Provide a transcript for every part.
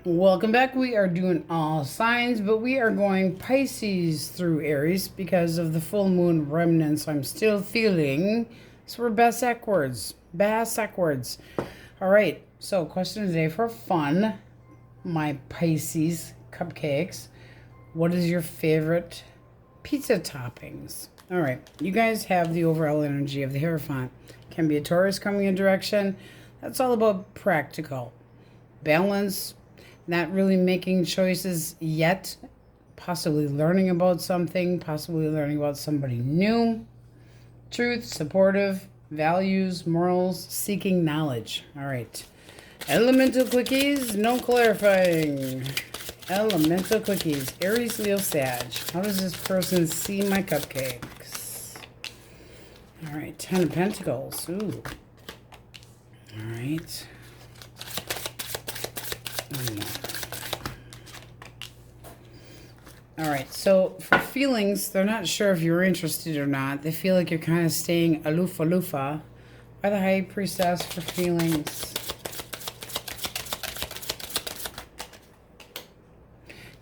Welcome back. We are doing all signs, but we are going Pisces through Aries because of the full moon remnants I'm still feeling. So we're backwards. All right. So question today for fun. My Pisces cupcakes. What is your favorite pizza toppings? All right. You guys have the overall energy of the Hierophant. Can be a Taurus coming in direction. That's all about practical. Balance, not really making choices yet, possibly learning about something, possibly learning about somebody new. Truth, supportive, values, morals, seeking knowledge. All right. Elemental quickies, no clarifying. Elemental quickies, Aries, Leo, Sag. How does this person see my cupcakes? All right, Ten of Pentacles. Ooh. All right. All right, so for feelings, they're not sure if you're interested or not. They feel like you're kind of staying aloofa by the High Priestess for feelings.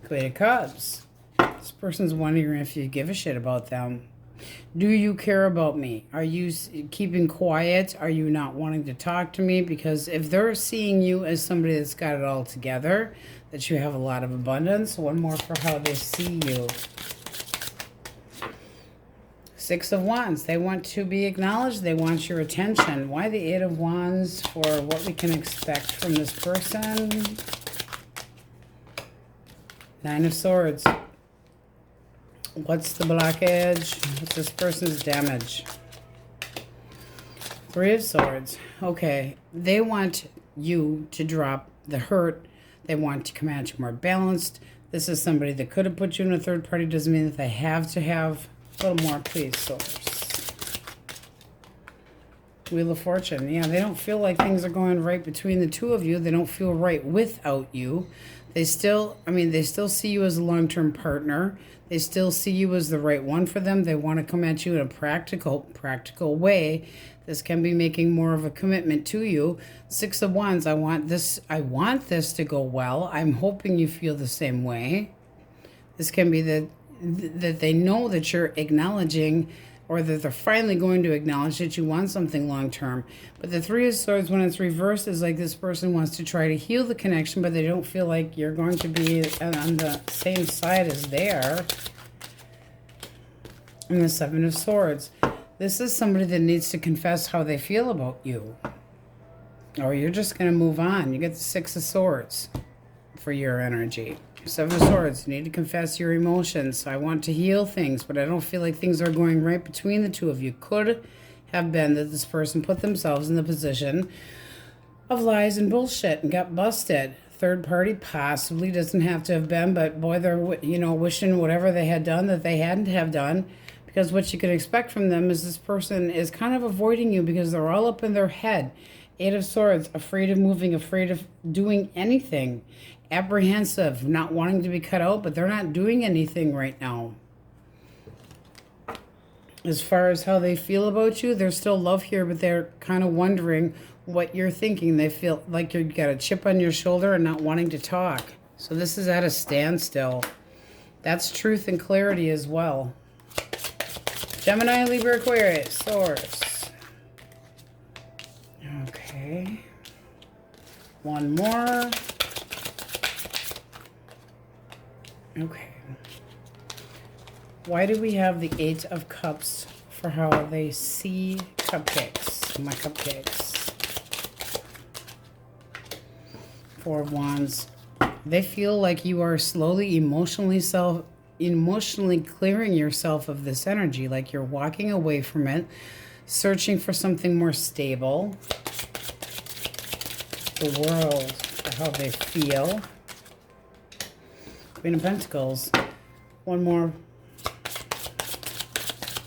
Queen of Cups. This person's wondering if you give a shit about them. Do you care about me? Are you keeping quiet? Are you not wanting to talk to me? Because if they're seeing you as somebody that's got it all together, that you have a lot of abundance, one more for how they see you. Six of Wands. They want to be acknowledged. They want your attention. Why the Eight of Wands for what we can expect from this person? Nine of Swords. What's the blockage? What's this person's damage? Three of Swords. Okay. They want you to drop the hurt. They want to come at you more balanced. This is somebody that could have put you in a third party. Doesn't mean that they have to have. A little more, please, Source. Wheel of Fortune. Yeah, they don't feel like things are going right between the two of you. They don't feel right without you. They still see you as a long-term partner. They still see you as the right one for them. They want to come at you in a practical way. This can be making more of a commitment to you. Six of Wands, I want this to go well. I'm hoping you feel the same way. This can be that they know that you're acknowledging, or that they're finally going to acknowledge that you want something long-term. But the Three of Swords, when it's reversed, is like this person wants to try to heal the connection, but they don't feel like you're going to be on the same side as they're. And the Seven of Swords. This is somebody that needs to confess how they feel about you. Or you're just going to move on. You get the Six of Swords for your energy. Seven of Swords, you need to confess your emotions. I want to heal things, but I don't feel like things are going right between the two of you. Could have been that this person put themselves in the position of lies and bullshit and got busted. Third party possibly, doesn't have to have been, but boy, they're wishing whatever they had done that they hadn't have done. Because what you can expect from them is this person is kind of avoiding you because they're all up in their head. Eight of Swords, afraid of moving, afraid of doing anything. Apprehensive, not wanting to be cut out, but they're not doing anything right now. As far as how they feel about you, there's still love here, but they're kind of wondering what you're thinking. They feel like you've got a chip on your shoulder and not wanting to talk. So this is at a standstill. That's truth and clarity as well. Gemini, Libra, Aquarius, Taurus. Okay. One more. Okay. Why do we have the Eight of Cups for how they see cupcakes? My cupcakes. Four of Wands. They feel like you are slowly emotionally clearing yourself of this energy, like you're walking away from it, searching for something more stable. The World, how they feel. Queen of Pentacles. One more.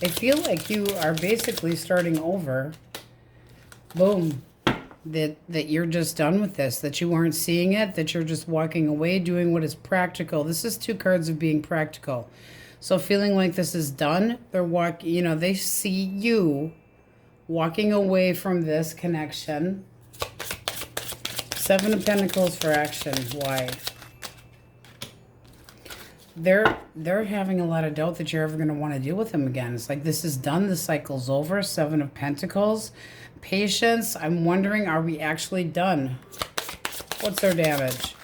They feel like you are basically starting over. Boom. That you're just done with this, that you aren't seeing it, that you're just walking away, doing what is practical. This is two cards of being practical. So feeling like this is done, they see you walking away from this connection. Seven of Pentacles for action. Why? They're having a lot of doubt that you're ever going to want to deal with them again. It's like this is done. The cycle's over. Seven of Pentacles. Patience. I'm wondering, are we actually done? What's their damage?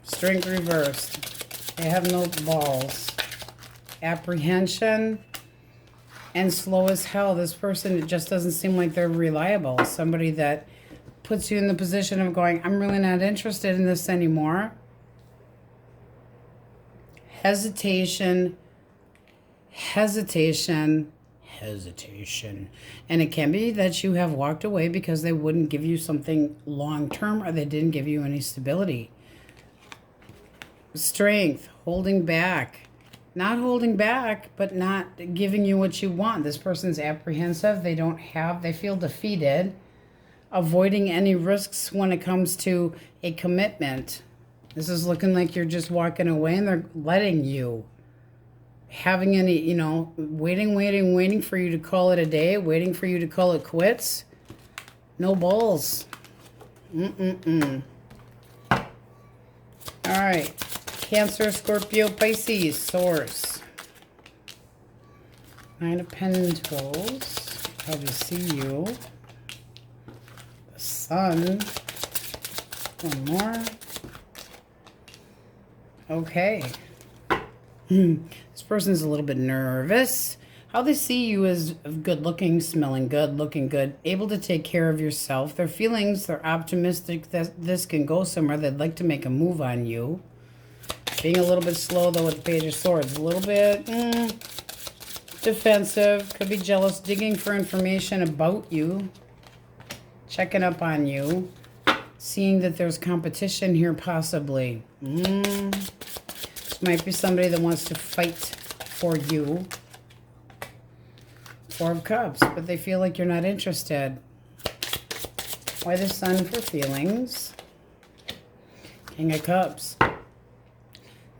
Strength reversed. They have no balls. Apprehension. And slow as hell. This person, it just doesn't seem like they're reliable. Somebody that puts you in the position of going, I'm really not interested in this anymore. Hesitation, hesitation, hesitation. And it can be that you have walked away because they wouldn't give you something long-term or they didn't give you any stability. Strength, holding back. Not holding back, but not giving you what you want. This person's apprehensive. They feel defeated. Avoiding any risks when it comes to a commitment. This is looking like you're just walking away and they're letting you. Having any, waiting for you to call it a day, waiting for you to call it quits. No balls. All right. Cancer, Scorpio, Pisces, Taurus. Nine of Pentacles. Probably see you. The Sun. One more. Okay. This person's a little bit nervous. How they see you is good looking, smelling good, looking good, able to take care of yourself. Their feelings, they're optimistic that this can go somewhere. They'd like to make a move on you. Being a little bit slow, though, with the Page of Swords. A little bit defensive. Could be jealous. Digging for information about you. Checking up on you. Seeing that there's competition here, possibly. This might be somebody that wants to fight for you. Four of Cups. But they feel like you're not interested. Why the Sun for feelings? King of Cups.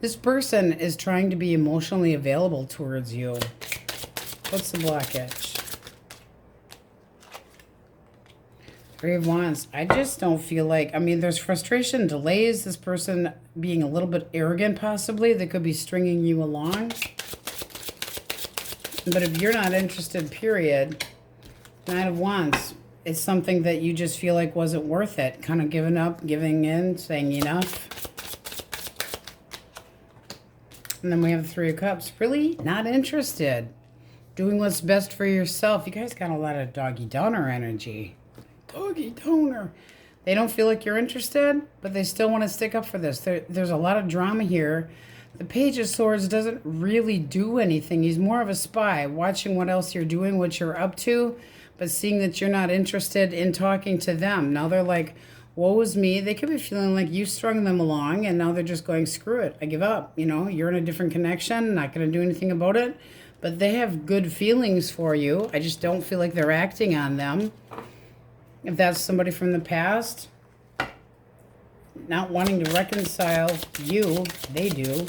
This person is trying to be emotionally available towards you. What's the blockage? Three of Wands. I just don't feel like, there's frustration, delays, this person being a little bit arrogant possibly. They could be stringing you along. But if you're not interested, period, Nine of Wands, it's something that you just feel like wasn't worth it. Kind of giving up, giving in, saying enough. And then we have the Three of Cups. Really not interested. Doing what's best for yourself. You guys got a lot of doggy downer energy. Doggy downer. They don't feel like you're interested, but they still want to stick up for this. There's a lot of drama here. The Page of Swords doesn't really do anything. He's more of a spy, watching what else you're doing, what you're up to, but seeing that you're not interested in talking to them. Now they're like, woe is me. They could be feeling like you strung them along, and now they're just going, screw it. I give up. You're in a different connection. Not going to do anything about it. But they have good feelings for you. I just don't feel like they're acting on them. If that's somebody from the past, not wanting to reconcile you, they do.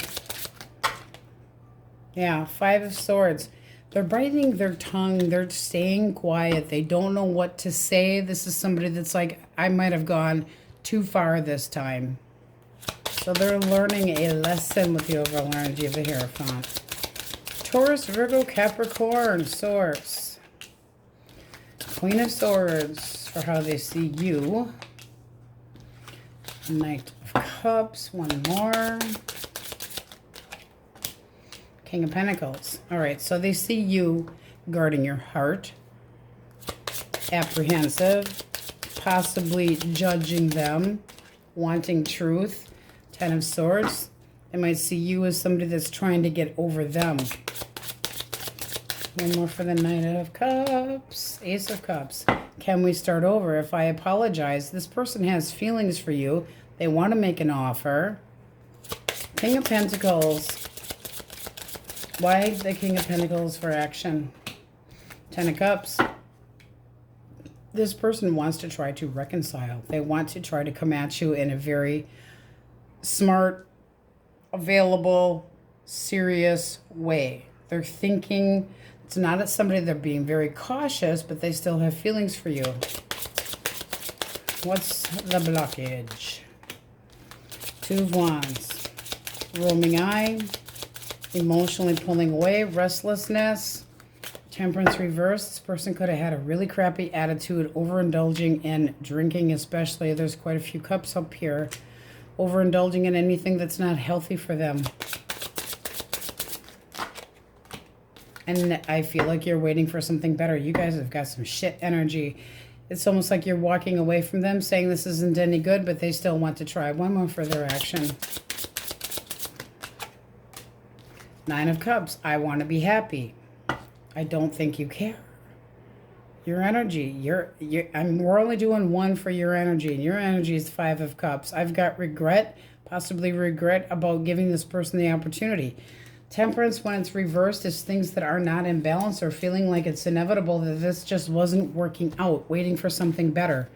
Yeah, Five of Swords. They're biting their tongue. They're staying quiet. They don't know what to say. This is somebody that's like, I might have gone too far this time. So they're learning a lesson with the overall energy of the Hierophant. Taurus, Virgo, Capricorn, Swords. Queen of Swords for how they see you. Knight of Cups, one more. King of Pentacles. All right, so they see you guarding your heart. Apprehensive. Possibly judging them. Wanting truth. Ten of Swords. They might see you as somebody that's trying to get over them. One more for the Knight of Cups. Ace of Cups. Can we start over? If I apologize, this person has feelings for you. They want to make an offer. King of Pentacles. Why the King of Pentacles for action? Ten of Cups. This person wants to try to reconcile. They want to try to come at you in a very smart, available, serious way. They're thinking, it's not at somebody, they're being very cautious, but they still have feelings for you. What's the blockage? Two of Wands. Roaming eye. Emotionally pulling away. Restlessness. Temperance reverse. This person could have had a really crappy attitude. Overindulging in drinking especially. There's quite a few cups up here. Overindulging in anything that's not healthy for them. And I feel like you're waiting for something better. You guys have got some shit energy. It's almost like you're walking away from them, saying this isn't any good, but they still want to try. One more for their action. Nine of Cups. I want to be happy. I don't think you care. Your energy. We're only doing one for your energy, and your energy is Five of Cups. I've got regret, possibly regret about giving this person the opportunity. Temperance, when it's reversed, is things that are not in balance or feeling like it's inevitable that this just wasn't working out, waiting for something better.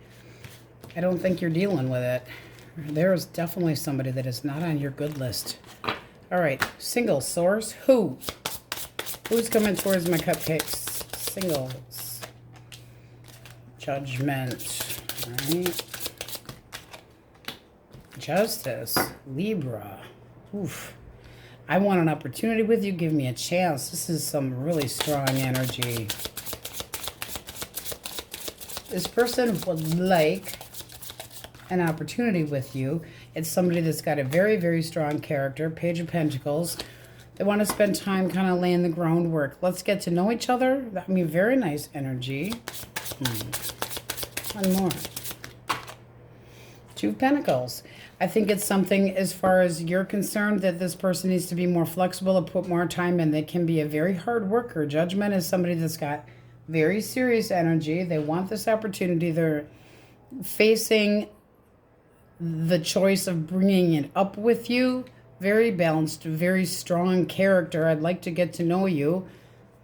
I don't think you're dealing with it. There is definitely somebody that is not on your good list. All right, single source. Who? Who's coming towards my cupcakes? Singles. Judgment. All right. Justice. Libra. Oof. I want an opportunity with you. Give me a chance. This is some really strong energy. This person would like an opportunity with you. It's somebody that's got a very, very strong character. Page of Pentacles. They want to spend time kind of laying the groundwork. Let's get to know each other. I mean, very nice energy. One more. Two of Pentacles. I think it's something, as far as you're concerned, that this person needs to be more flexible and put more time in. They can be a very hard worker. Judgment is somebody that's got very serious energy. They want this opportunity. They're facing the choice of bringing it up with you. Very balanced, very strong character. I'd like to get to know you.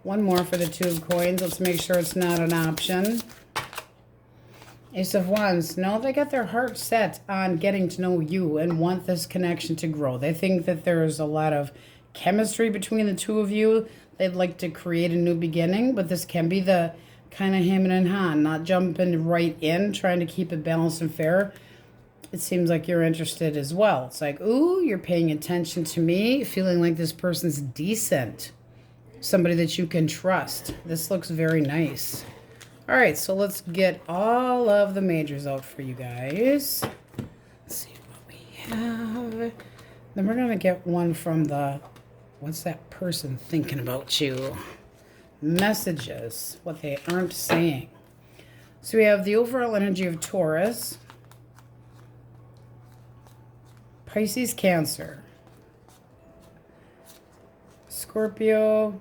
One more for the Two of Coins. Let's make sure it's not an option. Ace of Wands. No, they got their heart set on getting to know you and want this connection to grow. They think that there's a lot of chemistry between the two of you. They'd like to create a new beginning, but this can be the kind of him and han, not jumping right in, trying to keep it balanced and fair. It seems like you're interested as well. It's like, ooh, you're paying attention to me, feeling like this person's decent. Somebody that you can trust. This looks very nice. All right, so let's get all of the majors out for you guys. Let's see what we have. Then we're going to get one from the, what's that person thinking about you? Messages, what they aren't saying. So we have the overall energy of Taurus, Pisces, Cancer, Scorpio,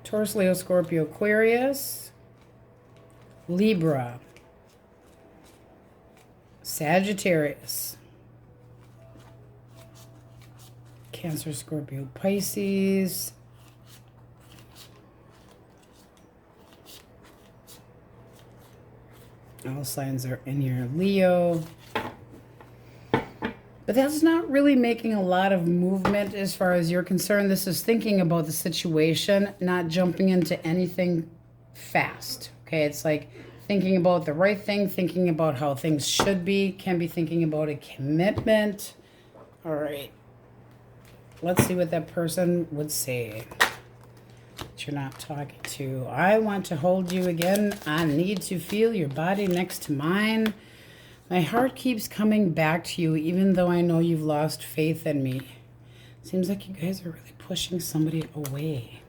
Taurus, Leo, Scorpio, Aquarius, Libra, Sagittarius, Cancer, Scorpio, Pisces, all signs are in here, Leo. But that's not really making a lot of movement as far as you're concerned. This is thinking about the situation, not jumping into anything fast. Okay, it's like thinking about the right thing, thinking about how things should be, can be thinking about a commitment. All right. Let's see what that person would say that you're not talking to. I want to hold you again. I need to feel your body next to mine. My heart keeps coming back to you, even though I know you've lost faith in me. Seems like you guys are really pushing somebody away.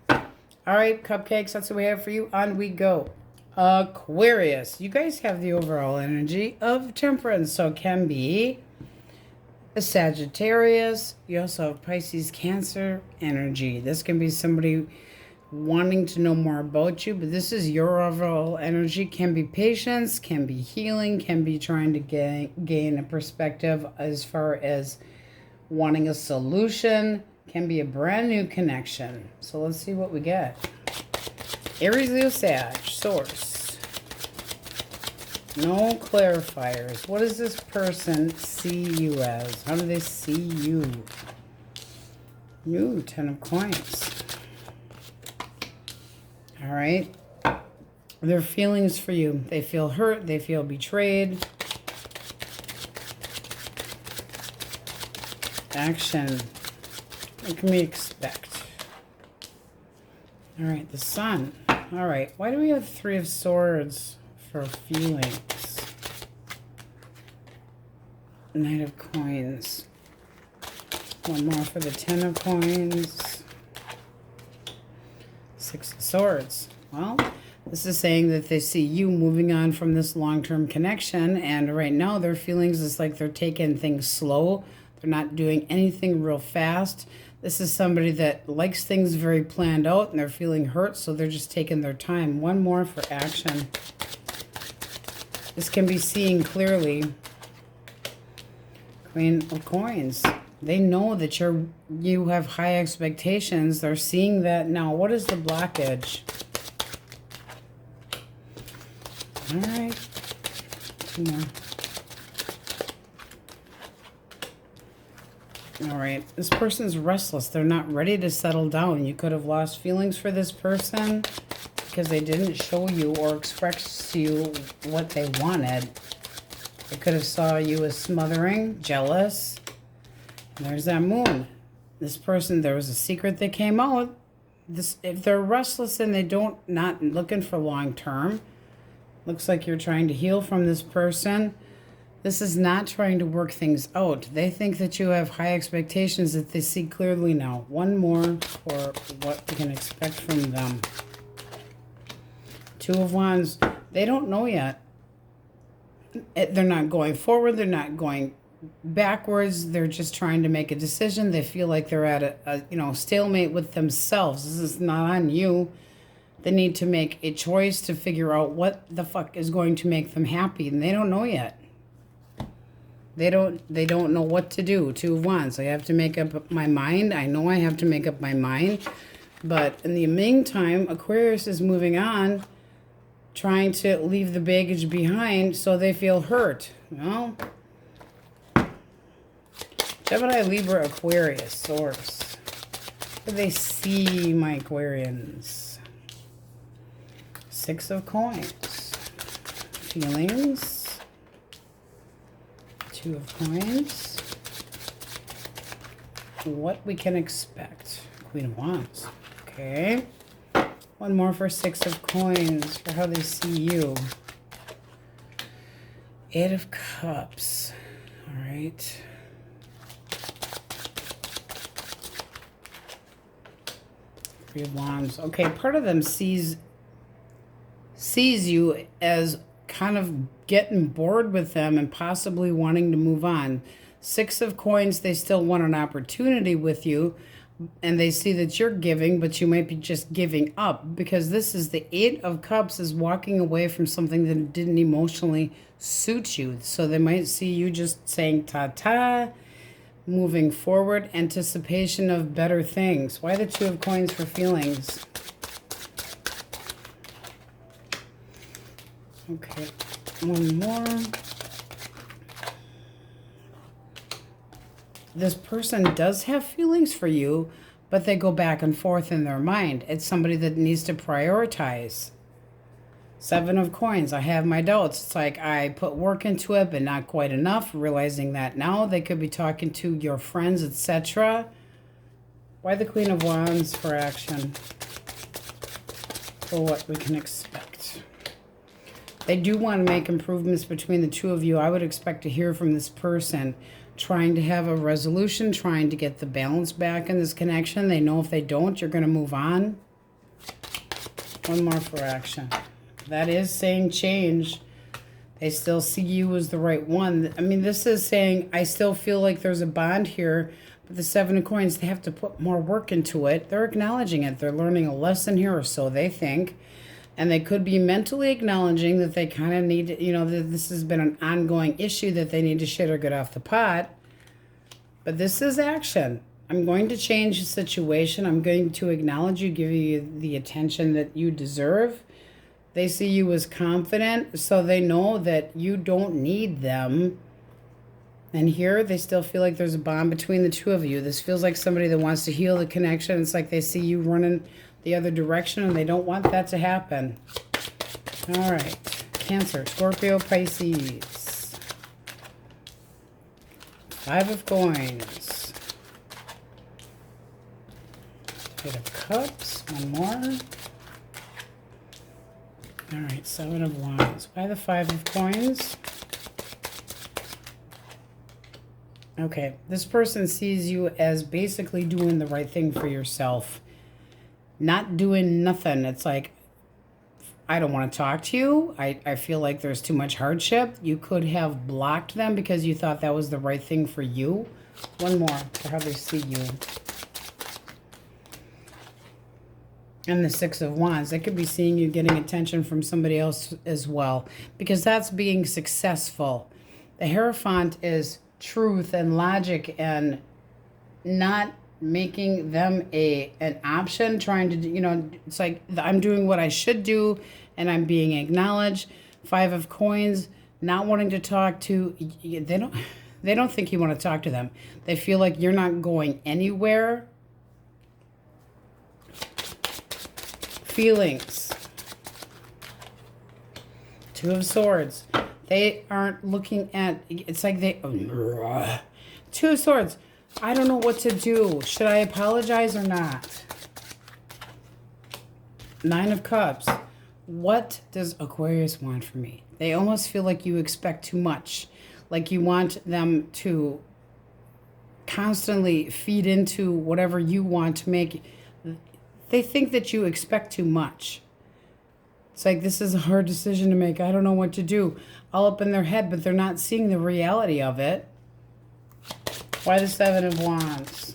All right, cupcakes, that's what we have for you. On we go. Aquarius. You guys have the overall energy of Temperance, so it can be a Sagittarius. You also have Pisces, Cancer energy. This can be somebody wanting to know more about you, but this is your overall energy. Can be patience, can be healing, can be trying to gain a perspective as far as wanting a solution, can be a brand new connection. So let's see what we get. Aries, Leo, Sag, Source. No clarifiers. What does this person see you as? How do they see you? Ooh, 10 of Coins. All right. Their feelings for you. They feel hurt. They feel betrayed. Action. What can we expect? All right, the Sun. All right, why do we have 3 of Swords for feelings? Knight of Coins. One more for the 10 of Coins. 6 of Swords. Well, this is saying that they see you moving on from this long-term connection, and right now their feelings is like they're taking things slow. They're not doing anything real fast. This is somebody that likes things very planned out, and they're feeling hurt, so they're just taking their time. One more for action. This can be seen clearly. Queen of Coins. They know that you have high expectations. They're seeing that now. What is the blockage? All right. 2 more. All right. This person's restless. They're not ready to settle down. You could have lost feelings for this person because they didn't show you or express to you what they wanted. They could have saw you as smothering, jealous. And there's that Moon. This person, there was a secret that came out. If they're restless and they not looking for long term, looks like you're trying to heal from this person. This is not trying to work things out. They think that you have high expectations that they see clearly now. One more for what we can expect from them. 2 of Wands. They don't know yet. They're not going forward. They're not going backwards. They're just trying to make a decision. They feel like they're at a stalemate with themselves. This is not on you. They need to make a choice to figure out what the fuck is going to make them happy, and they don't know yet. They don't know what to do. 2 of Wands. I have to make up my mind. I know I have to make up my mind. But in the meantime, Aquarius is moving on, trying to leave the baggage behind, so they feel hurt. Well, Gemini, Libra, Aquarius, source. How do they see my Aquarians? 6 of Coins. Feelings. 2 of Coins. What we can expect. Queen of Wands. Okay. One more for 6 of Coins for how they see you. 8 of Cups. All right. Three of Wands. Okay, part of them sees you as kind of getting bored with them and possibly wanting to move on. 6 of Coins, they still want an opportunity with you, and they see that you're giving, but you might be just giving up, because this is the 8 of Cups is walking away from something that didn't emotionally suit you. So they might see you just saying ta-ta, moving forward, anticipation of better things. Why the 2 of Coins for feelings? Okay, one more. This person does have feelings for you, but they go back and forth in their mind. It's somebody that needs to prioritize. 7 of Coins. I have my doubts. It's like I put work into it, but not quite enough. Realizing that now, they could be talking to your friends, etc. Why the Queen of Wands for action? For what we can expect. They do want to make improvements between the 2 of you. I would expect to hear from this person, trying to have a resolution, trying to get the balance back in this connection. They know if they don't, you're going to move on. One more for action. That is saying change. They still see you as the right one. I mean, this is saying, I still feel like there's a bond here. But the 7 of Coins, they have to put more work into it. They're acknowledging it. They're learning a lesson here, or so they think. And they could be mentally acknowledging that they kind of need, that this has been an ongoing issue that they need to shit or get off the pot. But this is action. I'm going to change the situation. I'm going to acknowledge you, give you the attention that you deserve. They see you as confident, so they know that you don't need them. And here, they still feel like there's a bond between the 2 of you. This feels like somebody that wants to heal the connection. It's like they see you running the other direction, and they don't want that to happen. All right. Cancer, Scorpio, Pisces. 5 of Coins. Eight of Cups. One more. All right. 7 of Wands. Why the 5 of Coins? Okay. This person sees you as basically doing the right thing for yourself. Not doing nothing. It's like, I don't want to talk to you. I feel like there's too much hardship. You could have blocked them because you thought that was the right thing for you. One more for how they see you. And the 6 of Wands. They could be seeing you getting attention from somebody else as well, because that's being successful. The Hierophant is truth and logic and not making them an option, trying to, you know, it's like I'm doing what I should do and I'm being acknowledged. 5 of Coins, not wanting to talk to, they don't think you want to talk to them. They feel like you're not going anywhere. Feelings. 2 of Swords. They aren't looking at, it's like they, 2 of Swords. I don't know what to do. Should I apologize or not? 9 of Cups. What does Aquarius want from me? They almost feel like you expect too much. Like you want them to constantly feed into whatever you want to make. They think that you expect too much. It's like, this is a hard decision to make. I don't know what to do. All up in their head, but they're not seeing the reality of it. Why the 7 of Wands?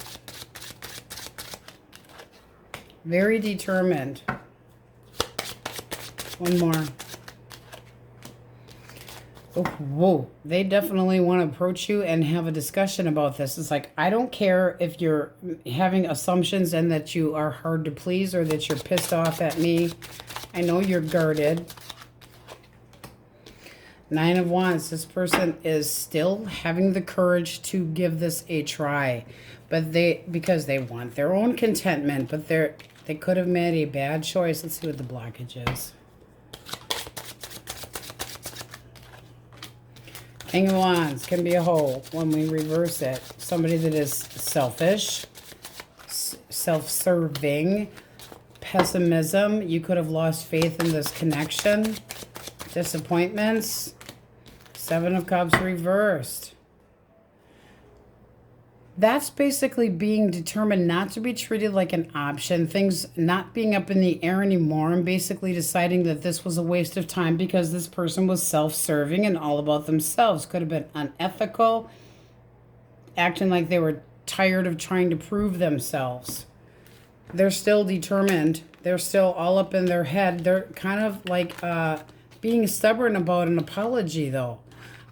Very determined. One more. Oh, whoa. They definitely want to approach you and have a discussion about this. It's like, I don't care if you're having assumptions and that you are hard to please or that you're pissed off at me. I know you're guarded. 9 of Wands. This person is still having the courage to give this a try, but because they want their own contentment, but they could have made a bad choice. Let's see what the blockage is. King of Wands can be a hoe when we reverse it. Somebody that is selfish, self-serving, pessimism. You could have lost faith in this connection. Disappointments. 7 of Cups reversed. That's basically being determined not to be treated like an option. Things not being up in the air anymore, and basically deciding that this was a waste of time because this person was self-serving and all about themselves. Could have been unethical, acting like they were tired of trying to prove themselves. They're still determined. They're still all up in their head. They're kind of like being stubborn about an apology, though.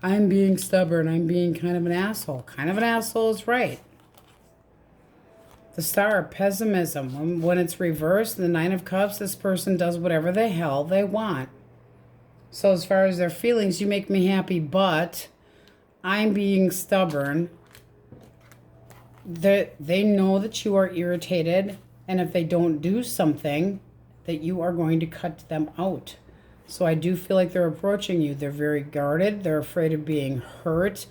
I'm being stubborn. I'm being kind of an asshole. Kind of an asshole is right. The Star, pessimism. When it's reversed, the 9 of Cups, this person does whatever the hell they want. So as far as their feelings, you make me happy, but I'm being stubborn. They know that you are irritated, and if they don't do something, that you are going to cut them out. So I do feel like they're approaching you. They're very guarded. They're afraid of being hurt.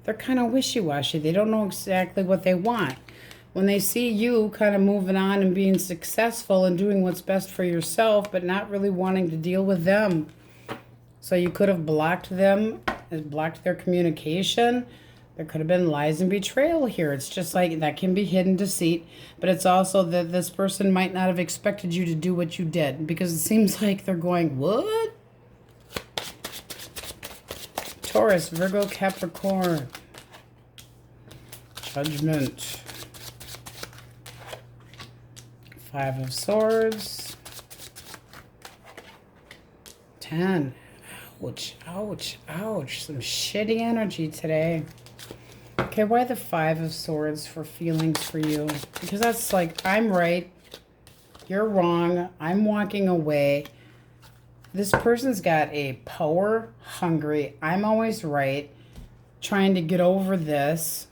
They're kind of wishy-washy. They don't know exactly what they want. When they see you kind of moving on and being successful and doing what's best for yourself, but not really wanting to deal with them. So you could have blocked them, blocked their communication. There could have been lies and betrayal here. It's just like that can be hidden deceit, but it's also that this person might not have expected you to do what you did, because it seems like they're going, what? Taurus, Virgo, Capricorn. Judgment. 5 of Swords. 10. Ouch, ouch, ouch. Some shitty energy today. Okay, why the 5 of Swords for feelings for you? Because that's like, I'm right, you're wrong, I'm walking away. This person's got a power hungry, I'm always right, trying to get over this.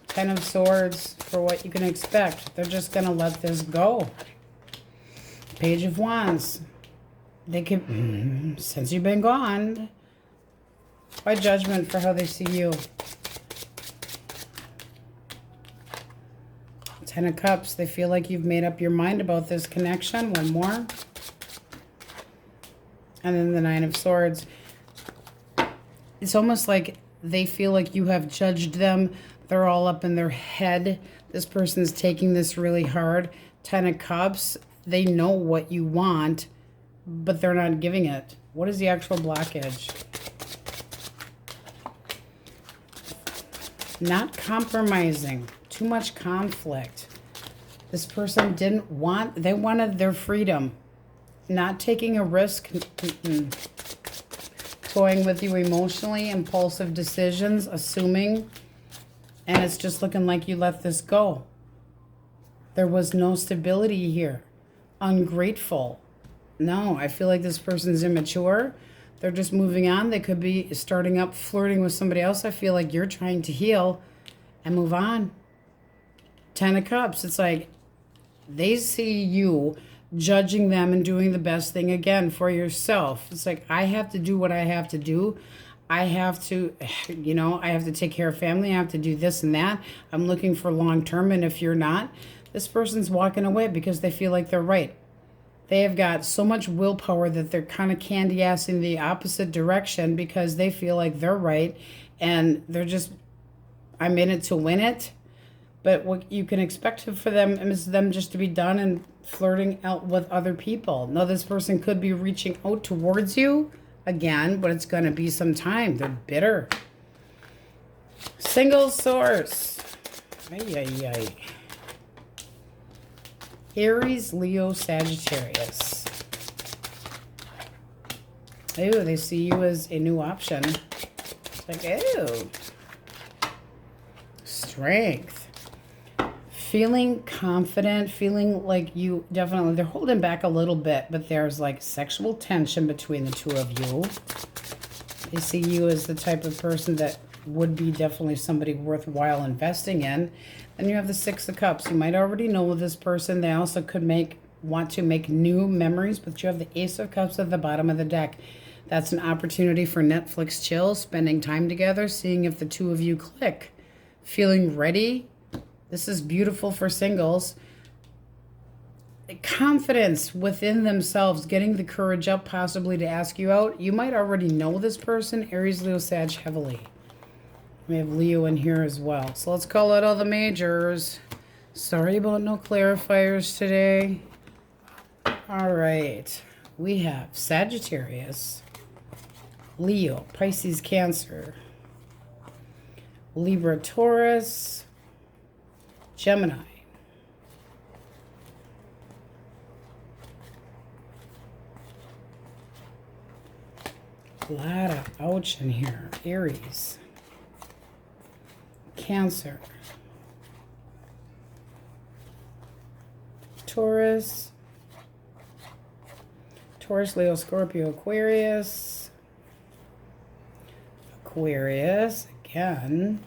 10 of Swords for what you can expect. They're just going to let this go. Page of Wands. They could, since you've been gone, by judgment for how they see you. 10 of Cups, they feel like you've made up your mind about this connection. One more. And then the 9 of Swords. It's almost like they feel like you have judged them. They're all up in their head. This person's taking this really hard. 10 of Cups, they know what you want, but they're not giving it. What is the actual blockage? Not compromising. Too much conflict. This person didn't want, they wanted their freedom. Not taking a risk. Toying with you emotionally, impulsive decisions, assuming. And it's just looking like you let this go. There was no stability here. Ungrateful. No, I feel like this person's immature. They're just moving on. They could be starting up flirting with somebody else. I feel like you're trying to heal and move on. 10 of Cups. It's like they see you judging them and doing the best thing again for yourself. It's like, I have to do what I have to do. I have to, you know, I have to take care of family. I have to do this and that. I'm looking for long term. And if you're not, this person's walking away because they feel like they're right. They have got so much willpower that they're kind of candy-assing the opposite direction because they feel like they're right. And they're just, I'm in it to win it. But what you can expect for them is them just to be done and flirting out with other people. Now, this person could be reaching out towards you again, but it's going to be some time. They're bitter. Single source. Ay, ay, ay. Aries, Leo, Sagittarius. Ew, they see you as a new option. It's like, ew. Strength. Feeling confident, feeling like you definitely, they're holding back a little bit, but there's like sexual tension between the two of you. They see you as the type of person that would be definitely somebody worthwhile investing in. And you have the 6 of Cups. You might already know this person. They also could want to make new memories, but you have the Ace of Cups at the bottom of the deck. That's an opportunity for Netflix chill, spending time together, seeing if the two of you click. Feeling ready. This is beautiful for singles. Confidence within themselves, getting the courage up possibly to ask you out. You might already know this person, Aries, Leo, Sag heavily. We have Leo in here as well. So let's call out all the majors. Sorry about no clarifiers today. All right. We have Sagittarius, Leo, Pisces, Cancer, Libra, Taurus, Gemini, a lot of ouch in here. Aries, Cancer, Taurus, Leo, Scorpio, Aquarius, again.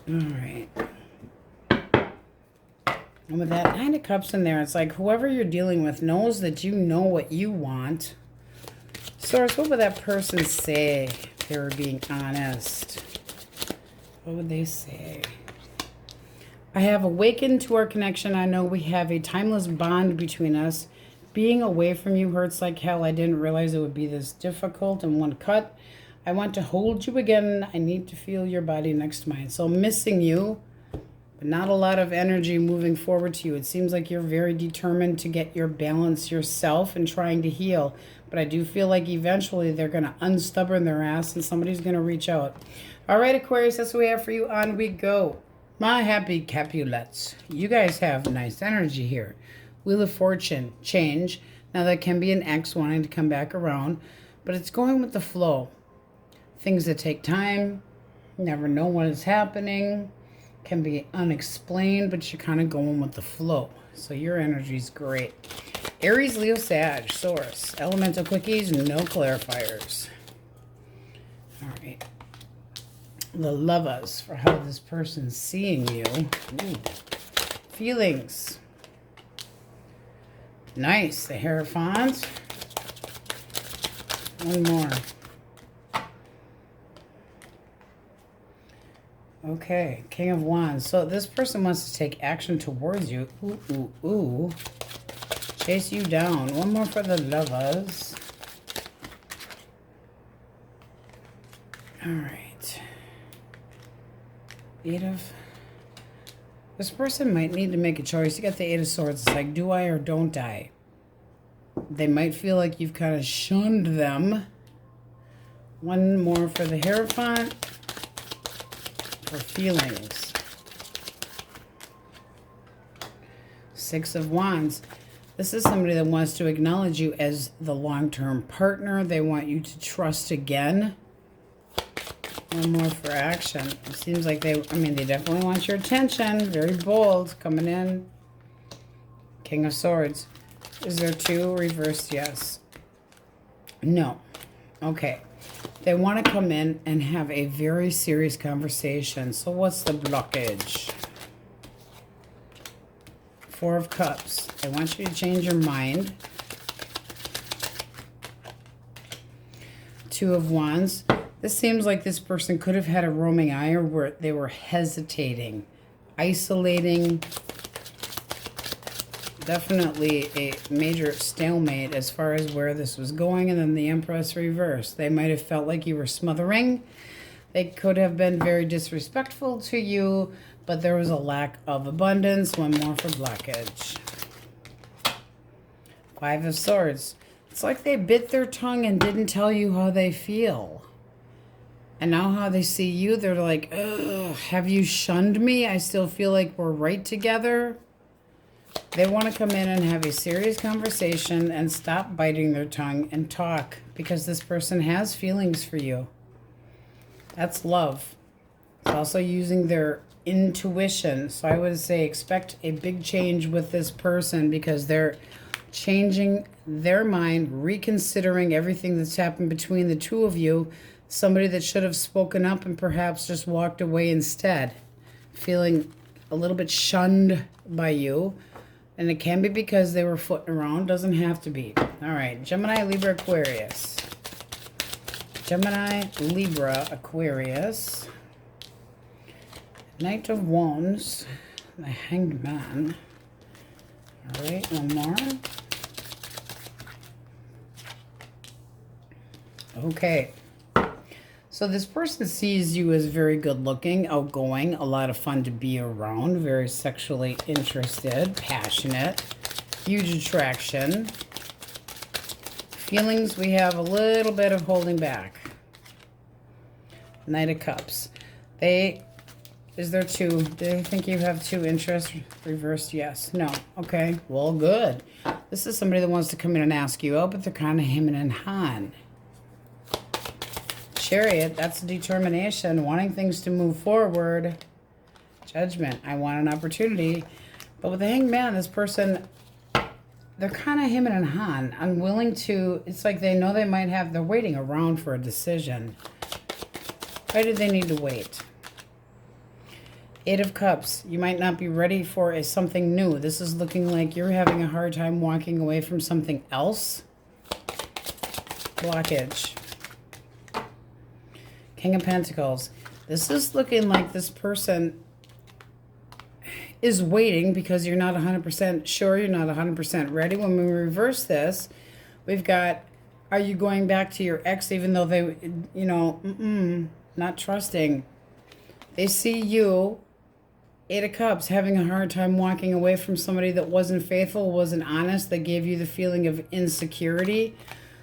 All right. And with that 9 of Cups in there, it's like whoever you're dealing with knows that you know what you want. Source, what would that person say if they were being honest? What would they say? I have awakened to our connection. I know we have a timeless bond between us. Being away from you hurts like hell. I didn't realize it would be this difficult in one cut. I want to hold you again. I need to feel your body next to mine. So I'm missing you, but not a lot of energy moving forward to you. It seems like you're very determined to get your balance yourself and trying to heal. But I do feel like eventually they're going to unstubborn their ass and somebody's going to reach out. All right, Aquarius, that's what we have for you. On we go. My happy Capulets. You guys have nice energy here. Wheel of Fortune, change. Now that can be an ex wanting to come back around, but it's going with the flow. Things that take time, never know what is happening, can be unexplained, but you're kind of going with the flow. So your energy is great. Aries, Leo, Sag, Source, Elemental Quickies, no clarifiers. All right. The lovers for how this person's seeing you. Ooh. Feelings. Nice. The Hierophant. One more. Okay, King of Wands. So this person wants to take action towards you. Ooh, ooh, ooh. Chase you down. One more for the Lovers. All right. This person might need to make a choice. You got the Eight of Swords. It's like, do I or don't I? They might feel like you've kind of shunned them. One more for the Hierophant. For feelings. Six of Wands. This is somebody that wants to acknowledge you as the long-term partner. They want you to trust again. One more for action. It seems like they definitely want your attention. Very bold coming in. King of Swords. Is there two? Reversed, yes. No. Okay. They want to come in and have a very serious conversation. So what's the blockage? Four of Cups. They want you to change your mind. Two of Wands. This seems like this person could have had a roaming eye, or where they were hesitating, isolating. Definitely a major stalemate as far as where this was going. And then the Empress reversed. They might have felt like you were smothering. They could have been very disrespectful to you, but there was a lack of abundance. One more for blockage. Five of Swords. It's like they bit their tongue and didn't tell you how they feel. And now how they see you, they're like, ugh, have you shunned me? I still feel like we're right together. They want to come in and have a serious conversation and stop biting their tongue and talk, because this person has feelings for you. That's love. It's also using their intuition. So I would say expect a big change with this person, because they're changing their mind, reconsidering everything that's happened between the two of you. Somebody that should have spoken up and perhaps just walked away instead, feeling a little bit shunned by you. And it can be because they were footing around. Doesn't have to be. All right. Gemini, Libra, Aquarius. Gemini, Libra, Aquarius. Knight of Wands. The Hanged Man. All right. One more. Okay. So this person sees you as very good looking, outgoing, a lot of fun to be around, very sexually interested, passionate, huge attraction. Feelings, we have a little bit of holding back. Knight of Cups. Is there two? Do they think you have two interests? Reversed, yes. No. Okay. Well, good. This is somebody that wants to come in and ask you out, but they're kind of hemming and hawing. Chariot, that's determination, wanting things to move forward. Judgment, I want an opportunity. But with the Hanged Man, this person, they're kind of hemming and hawing, unwilling to, it's like they know they might have, they're waiting around for a decision. Why do they need to wait? Eight of Cups, you might not be ready for something new. This is looking like you're having a hard time walking away from something else. Blockage. King of Pentacles. This is looking like this person is waiting because you're not 100% sure, you're not 100% ready. When we reverse this, we've got, are you going back to your ex even though they, you know, not trusting. They see you, Eight of Cups, having a hard time walking away from somebody that wasn't faithful, wasn't honest, that gave you the feeling of insecurity.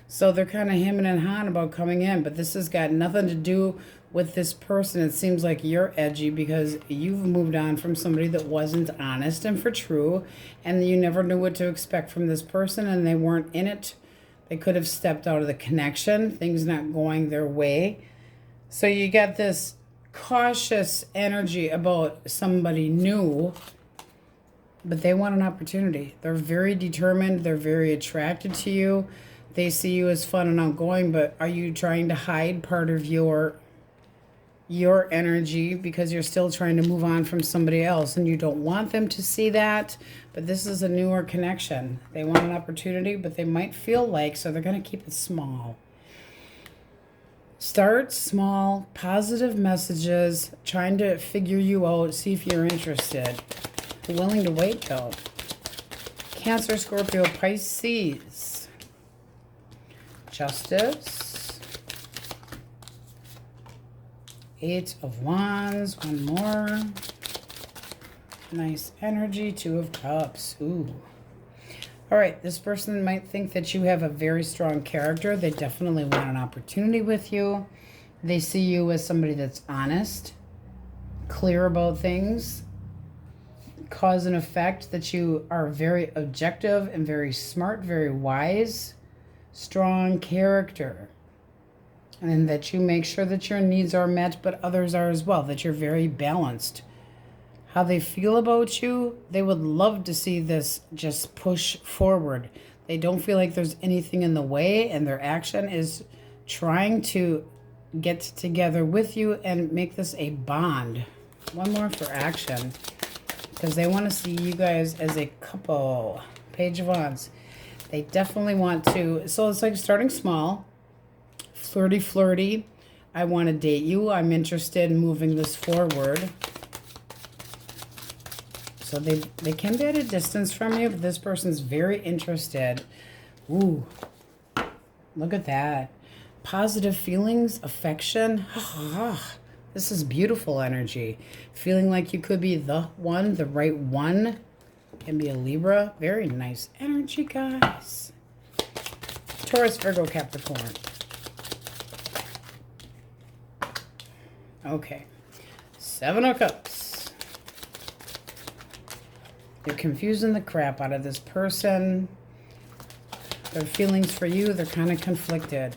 So they're kind of hemming and hawing about coming in, but this has got nothing to do with this person. It seems like you're edgy because you've moved on from somebody that wasn't honest and for true, and you never knew what to expect from this person, and they weren't in it. They could have stepped out of the connection, things not going their way. So you got this cautious energy about somebody new, but they want an opportunity. They're very determined. They're very attracted to you. They see you as fun and outgoing, but are you trying to hide part of your energy because you're still trying to move on from somebody else and you don't want them to see that, But this is a newer connection. They want an opportunity, but they might feel like, so they're going to keep it small. Start small, positive messages, trying to figure you out, see if you're interested. They're willing to wait, though. Cancer, Scorpio, Pisces. Justice. 8 of Wands. One more. Nice energy. 2 of Cups. Ooh. All right, this person might think that you have a very strong character. They definitely want an opportunity with you. They see you as somebody that's honest, clear about things, cause and effect, that you are very objective and very smart, very wise, strong character. And that you make sure that your needs are met, but others are as well, that you're very balanced. How they feel about you, they would love to see this just push forward. They don't feel like there's anything in the way, and their action is trying to get together with you and make this a bond. One more for action, because they want to see you guys as a couple. Page of Wands. They definitely want to, so it's like starting small, flirty. I want to date you. I'm interested in moving this forward. So they can be at a distance from you, but this person's very interested. Ooh, look at that. Positive feelings, affection. This is beautiful energy. Feeling like you could be the one, the right one. Can be a Libra. Very nice energy, guys. Taurus, Virgo, Capricorn. Okay. 7 of Cups. You're confusing the crap out of this person. Their feelings for you, they're kind of conflicted.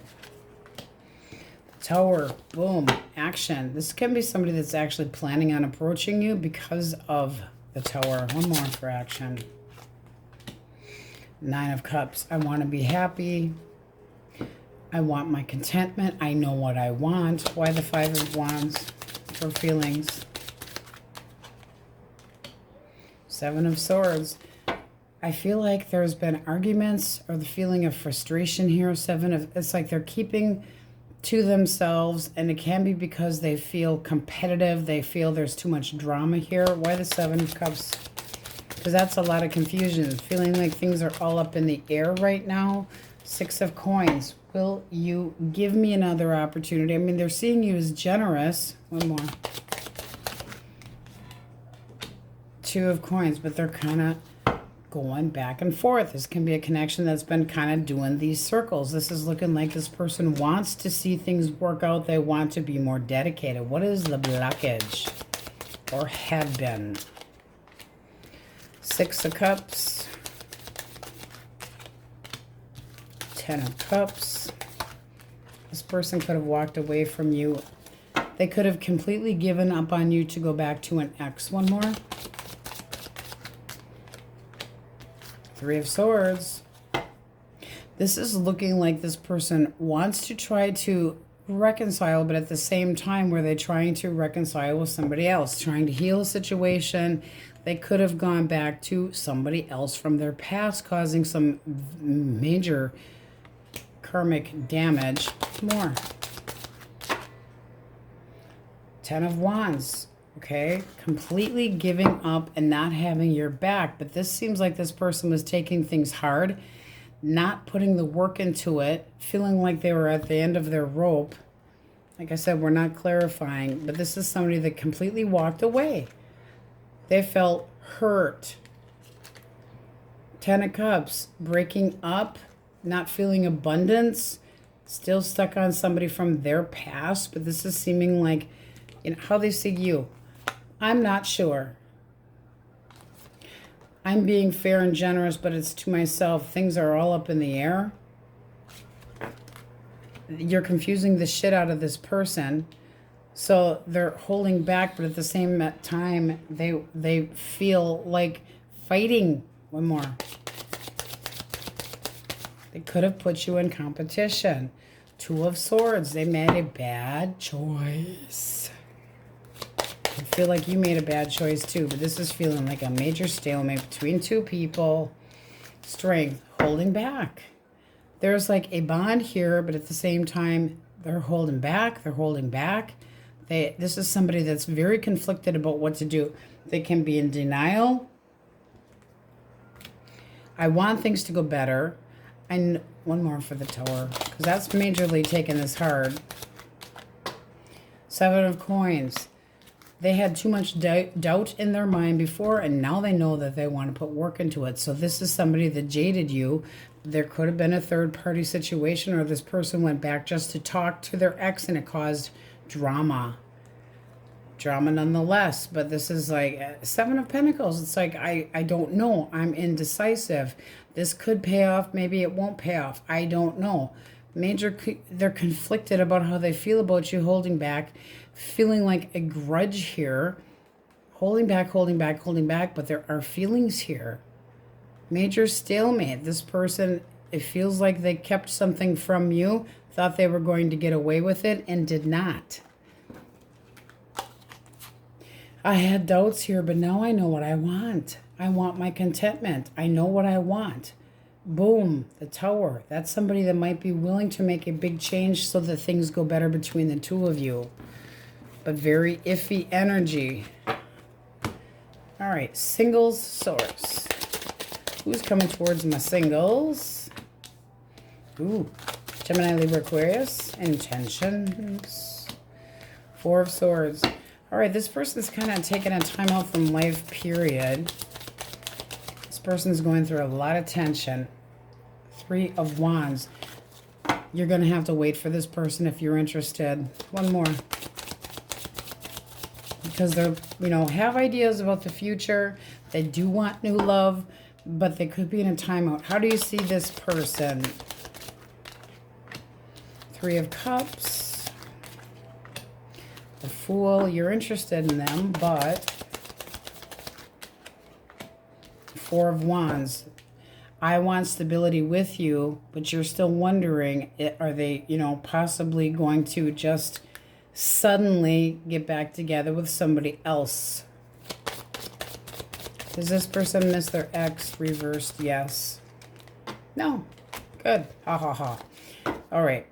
Tower, boom, action. This can be somebody that's actually planning on approaching you because of the Tower. One more for action. 9 of Cups. I want to be happy. I want my contentment. I know what I want. Why the 5 of Wands for feelings? 7 of Swords. I feel like there's been arguments or the feeling of frustration here. 7 of, it's like they're keeping to themselves, and it can be because they feel competitive. They feel there's too much drama here. Why the 7 of Cups? Because that's a lot of confusion. Feeling like things are all up in the air right now. 6 of Coins. Will you give me another opportunity? I mean, they're seeing you as generous. One more. 2 of Coins, but they're kind of going back and forth. This can be a connection that's been kind of doing these circles. This is looking like this person wants to see things work out. They want to be more dedicated. What is the blockage? Or had been? 6 of Cups. 10 of Cups. This person could have walked away from you. They could have completely given up on you to go back to an ex. One more. 3 of Swords. This is looking like this person wants to try to reconcile, but at the same time, were they trying to reconcile with somebody else, trying to heal a situation? They could have gone back to somebody else from their past, causing some major karmic damage. More. 10 of Wands. Okay, completely giving up and not having your back. But this seems like this person was taking things hard, not putting the work into it, feeling like they were at the end of their rope. Like I said, we're not clarifying, but this is somebody that completely walked away. They felt hurt. 10 of Cups, breaking up, not feeling abundance, still stuck on somebody from their past, but this is seeming like, you know, how they see you. I'm not sure. I'm being fair and generous, but it's to myself. Things are all up in the air. You're confusing the shit out of this person. So they're holding back, but at the same time, they feel like fighting. One more. They could have put you in competition. 2 of Swords. They made a bad choice. I feel like you made a bad choice too, but this is feeling like a major stalemate between two people. Strength, holding back. There's like a bond here, but at the same time, they're holding back. They're holding back. This is somebody that's very conflicted about what to do. They can be in denial. I want things to go better. And one more for the Tower, because that's majorly taking this hard. 7 of Coins. They had too much doubt in their mind before, and now they know that they want to put work into it. So this is somebody that jaded you. There could have been a third-party situation, or this person went back just to talk to their ex, and it caused drama. Drama nonetheless, but this is like 7 of Pentacles. It's like, I don't know. I'm indecisive. This could pay off. Maybe it won't pay off. I don't know. They're conflicted about how they feel about you, holding back, feeling like a grudge here, holding back, but there are feelings here. Major stalemate. This person, it feels like they kept something from you, thought they were going to get away with it, and did not. I had doubts here, but now I know what I want. I want my contentment. I know what I want. Boom, the Tower. That's somebody that might be willing to make a big change so that things go better between the two of you. But very iffy energy. All right, singles source. Who's coming towards my singles? Ooh, Gemini, Libra, Aquarius. Intentions. 4 of Swords. All right, this person's kind of taking a time out from life, period. This person's going through a lot of tension. 3 of Wands. You're going to have to wait for this person if you're interested. One more. Because they're, have ideas about the future. They do want new love, but they could be in a timeout. How do you see this person? 3 of Cups. The Fool. You're interested in them, but 4 of Wands. I want stability with you, but you're still wondering, are they, possibly going to just suddenly get back together with somebody else? Does this person miss their ex? Reversed, yes. No. Good. Ha ha ha. All right.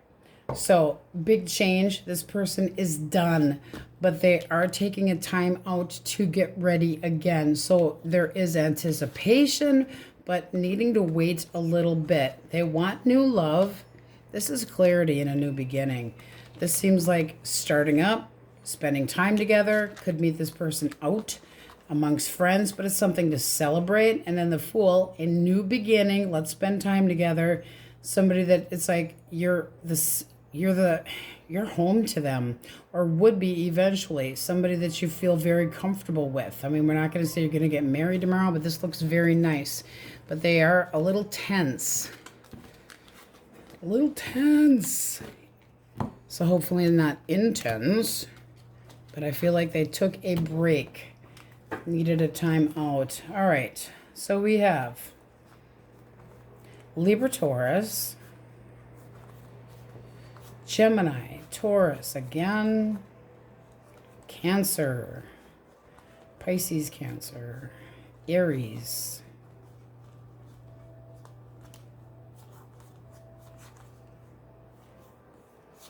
So, big change. This person is done, but they are taking a time out to get ready again. So, there is anticipation, but needing to wait a little bit. They want new love. This is clarity and a new beginning. This seems like starting up, spending time together. Could meet this person out amongst friends, but it's something to celebrate. And then the Fool, a new beginning. Let's spend time together. Somebody that it's like you're home to them, or would be eventually. Somebody that you feel very comfortable with. I mean, we're not going to say you're going to get married tomorrow, but this looks very nice. But they are a little tense. A little tense. So hopefully not intense. But I feel like they took a break. Needed a time out. All right. So we have Libra, Taurus. Gemini, Taurus again. Cancer. Pisces, Cancer. Aries.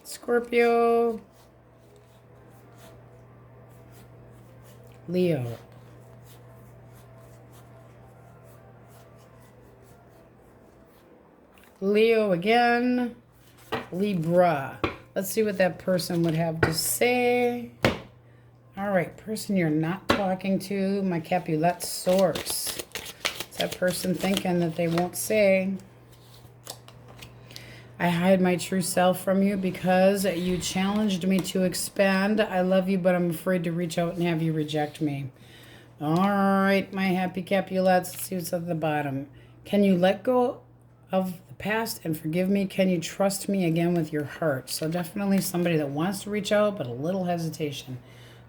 Scorpio. Leo. Leo again. Libra. Let's see what that person would have to say. All right, person you're not talking to, my Capulet source. Is that person thinking that they won't say? I hide my true self from you because you challenged me to expand. I love you, but I'm afraid to reach out and have you reject me. All right, my happy Capulets. Let's see what's at the bottom. Can you let go of the past and forgive me? Can you trust me again with your heart? So definitely somebody that wants to reach out, but a little hesitation.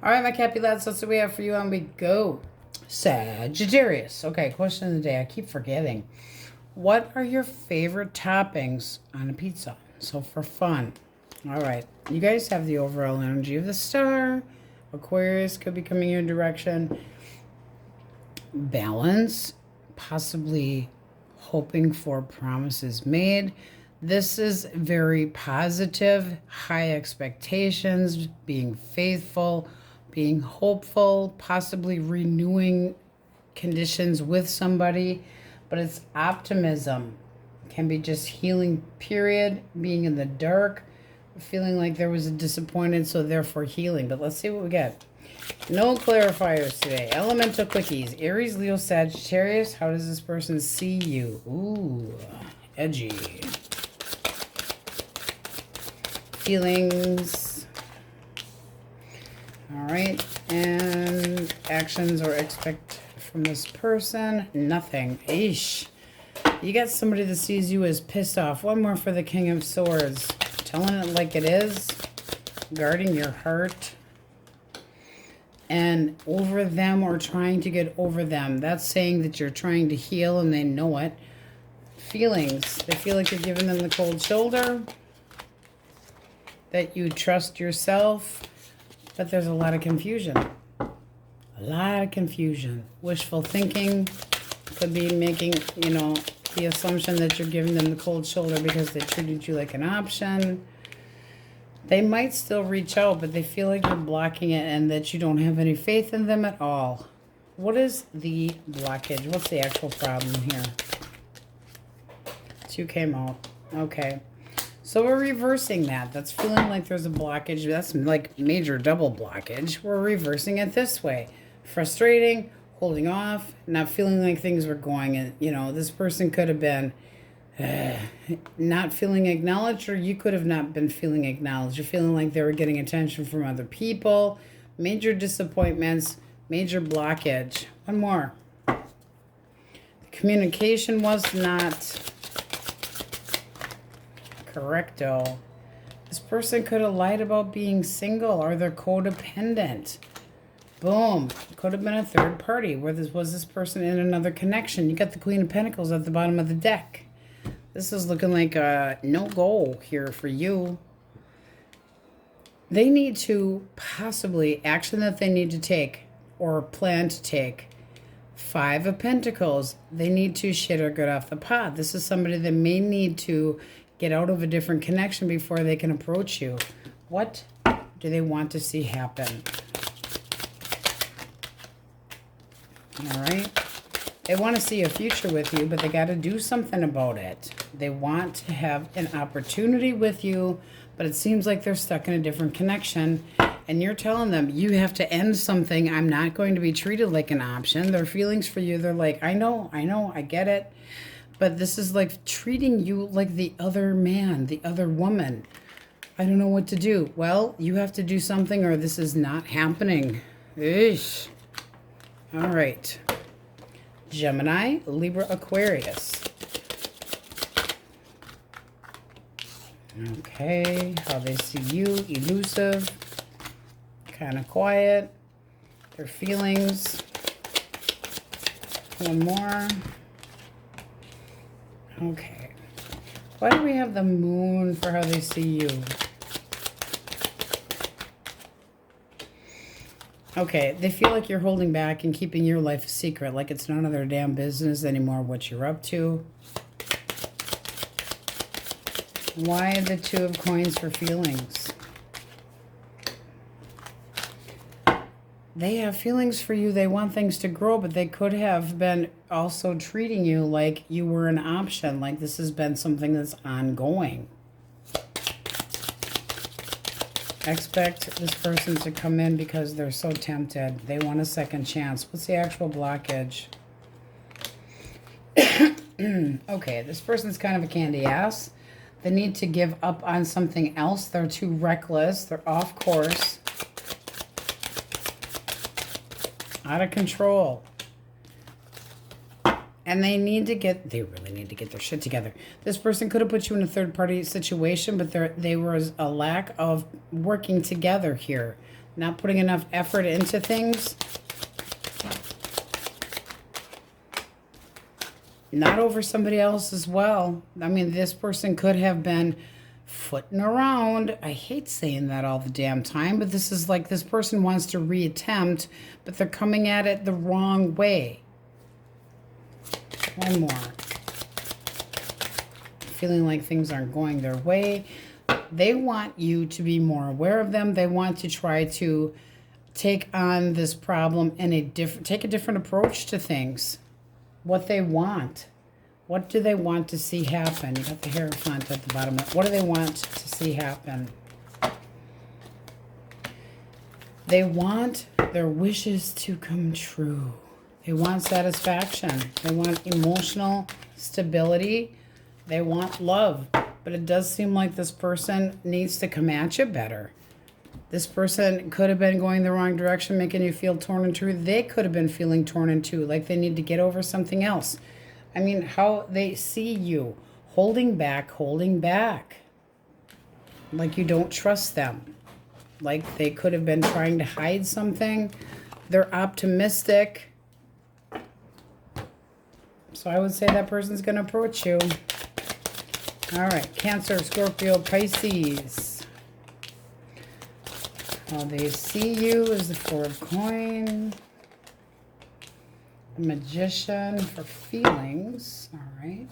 All right, my Capulets, that's what we have for you, and we go. Sagittarius. Okay, question of the day. I keep forgetting. What are your favorite toppings on a pizza? So for fun. All right. You guys have the overall energy of the star. Aquarius could be coming your direction. Balance, possibly hoping for promises made. This is very positive, high expectations, being faithful, being hopeful, possibly renewing conditions with somebody, but it's optimism. Can be just healing, period, being in the dark, feeling like there was a disappointed, so therefore healing. But let's see what we get. No clarifiers today. Elemental quickies. Aries, Leo, Sagittarius. How does this person see you? Ooh, edgy. Feelings. All right. And actions or expect from this person. Nothing. Eesh. You got somebody that sees you as pissed off. One more for the King of Swords. Telling it like it is. Guarding your heart. And over them or trying to get over them. That's saying that you're trying to heal and they know it. Feelings. They feel like you're giving them the cold shoulder. That you trust yourself. But there's a lot of confusion. A lot of confusion. Wishful thinking. Could be making, the assumption that you're giving them the cold shoulder because they treated you like an option. They might still reach out, but they feel like you're blocking it and that you don't have any faith in them at all. What is the blockage? What's the actual problem here? 2 came out. Okay. So we're reversing that. That's feeling like there's a blockage. That's like major double blockage. We're reversing it this way. Frustrating, holding off, not feeling like things were going. And, this person could have been not feeling acknowledged, or you could have not been feeling acknowledged. You're feeling like they were getting attention from other people. Major disappointments, major blockage. One more. The communication was not correcto. This person could have lied about being single, or they're codependent. Boom. Could have been a third party. Where was this person in another connection? You got the Queen of Pentacles at the bottom of the deck. This is looking like a no-go here for you. They need to possibly, action that they need to take or plan to take. 5 of Pentacles. They need to shit or get off the pot. This is somebody that may need to get out of a different connection before they can approach you. What do they want to see happen? All right. They want to see a future with you, but they got to do something about it. They want to have an opportunity with you, but it seems like they're stuck in a different connection. And you're telling them, you have to end something. I'm not going to be treated like an option. Their feelings for you, they're like, I know, I get it. But this is like treating you like the other man, the other woman. I don't know what to do. Well, you have to do something or this is not happening. Eesh. All right. Gemini, Libra, Aquarius. Okay, how they see you, elusive, kind of quiet, their feelings. One more. Okay. Why do we have the moon for how they see you? Okay, they feel like you're holding back and keeping your life a secret, like it's none of their damn business anymore what you're up to. Why the 2 of Coins for feelings? They have feelings for you. They want things to grow, but they could have been also treating you like you were an option, like this has been something that's ongoing. Expect this person to come in because they're so tempted. They want a second chance. What's the actual blockage? Okay, this person's kind of a candy ass. They need to give up on something else. They're too reckless. They're off course. Out of control. And they really need to get their shit together. This person could have put you in a third-party situation, but there was a lack of working together here. Not putting enough effort into things. Not over somebody else as well. I mean, this person could have been footing around. I hate saying that all the damn time, but this is like this person wants to reattempt, but they're coming at it the wrong way. One more. Feeling like things aren't going their way. They want you to be more aware of them. They want to try to take on this problem in take a different approach to things. What they want. What do they want to see happen? You got the Hierophant at the bottom. What do they want to see happen? They want their wishes to come true. They want satisfaction. They want emotional stability. They want love. But it does seem like this person needs to come at you better. This person could have been going the wrong direction, making you feel torn in two. They could have been feeling torn in two, like they need to get over something else. I mean, how they see you, holding back, like you don't trust them, like they could have been trying to hide something. They're optimistic. So I would say that person's going to approach you. All right, Cancer, Scorpio, Pisces. How they see you is the Four of Coins. The Magician for feelings. All right.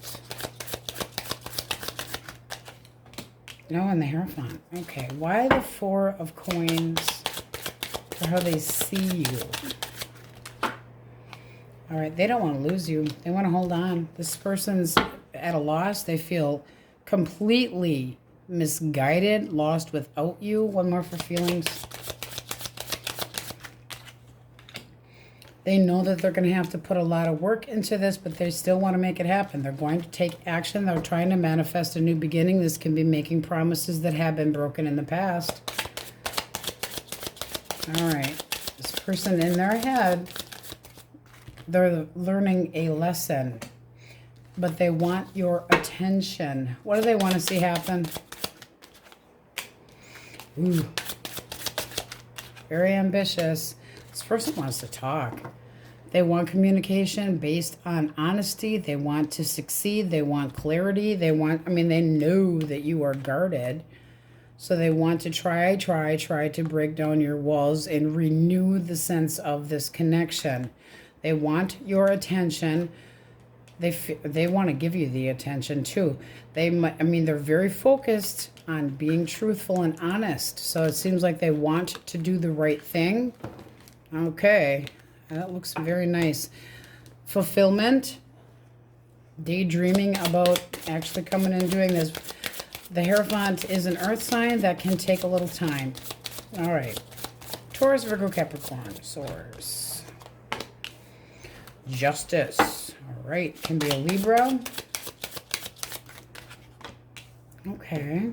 No, and the Hierophant. Okay, why the Four of Coins for how they see you? All right, they don't want to lose you. They want to hold on. This person's at a loss. They feel completely misguided, lost without you. One more for feelings. They know that they're going to have to put a lot of work into this, but they still want to make it happen. They're going to take action. They're trying to manifest a new beginning. This can be making promises that have been broken in the past. All right. This person in their head, they're learning a lesson, but they want your attention. What do they want to see happen? Ooh. Very ambitious. This person wants to talk. They want communication based on honesty. They want to succeed. They want clarity. They know that you are guarded. So they want to try to break down your walls and renew the sense of this connection. They want your attention. They want to give you the attention too. They're very focused on being truthful and honest. So it seems like they want to do the right thing. Okay, that looks very nice. Fulfillment, daydreaming about actually coming and doing this. The Hierophant is an earth sign that can take a little time. All right, Taurus, Virgo, Capricorn, Swords. Justice, all right, can be a Libra. Okay,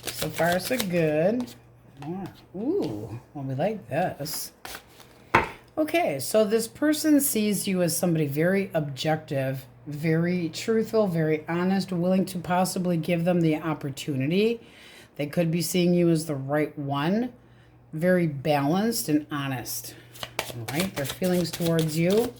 so far so good. Ooh, well, we like this. Okay, so this person sees you as somebody very objective, very truthful, very honest, willing to possibly give them the opportunity. They could be seeing you as the right one, very balanced and honest. All right, their feelings towards you.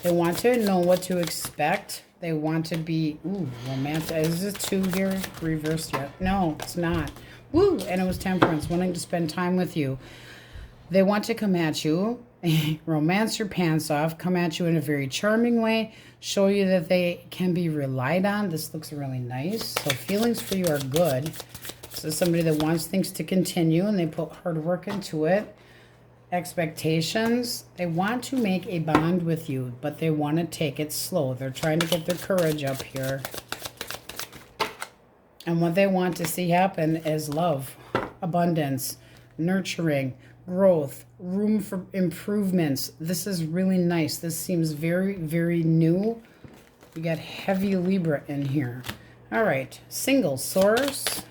They want to know what to expect. They want to be, romantic. Is this 2 here reversed yet? No, it's not. Woo! And it was Temperance, wanting to spend time with you. They want to come at you, romance your pants off, come at you in a very charming way, show you that they can be relied on. This looks really nice. So feelings for you are good. So somebody that wants things to continue and they put hard work into it. Expectations. They want to make a bond with you, but they want to take it slow. They're trying to get their courage up here. And what they want to see happen is love, abundance, nurturing, growth, room for improvements. This is really nice. This seems very, very new. We got heavy Libra in here. All right, single source.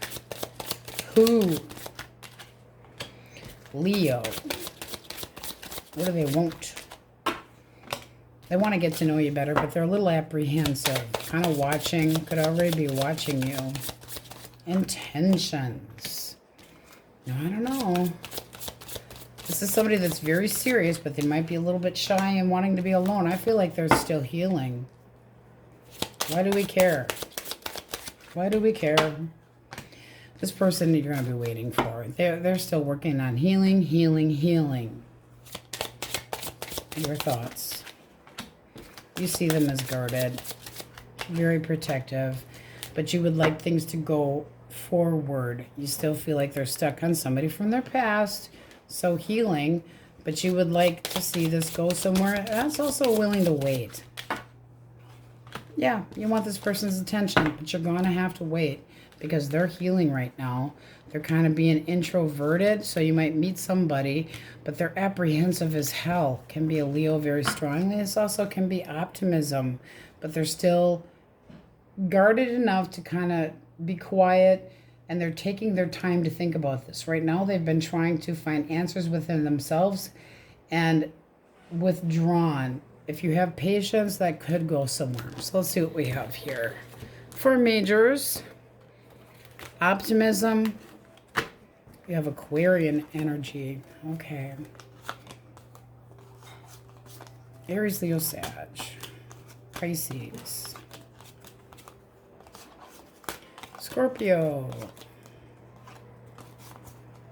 Who? Leo. What do they want? They want to get to know you better, but they're a little apprehensive. Kind of watching, could already be watching you. Intentions. No, I don't know. This is somebody that's very serious, but they might be a little bit shy and wanting to be alone. I feel like they're still healing. Why do we care? Why do we care? This person you're going to be waiting for. They're still working on healing, healing, healing. Your thoughts. You see them as guarded, very protective, but you would like things to go forward. You still feel like they're stuck on somebody from their past, so healing, but you would like to see this go somewhere. That's also willing to wait. Yeah, you want this person's attention, but you're going to have to wait because they're healing right now. They're kind of being introverted, so you might meet somebody, but they're apprehensive as hell. Can be a Leo very strongly. This also can be optimism, but they're still guarded enough to kind of be quiet, and they're taking their time to think about this. Right now, they've been trying to find answers within themselves and withdrawn. If you have patience, that could go somewhere. So let's see what we have here. For majors, optimism. You have Aquarian energy. Okay. Aries, Leo, Sag. Pisces. Scorpio.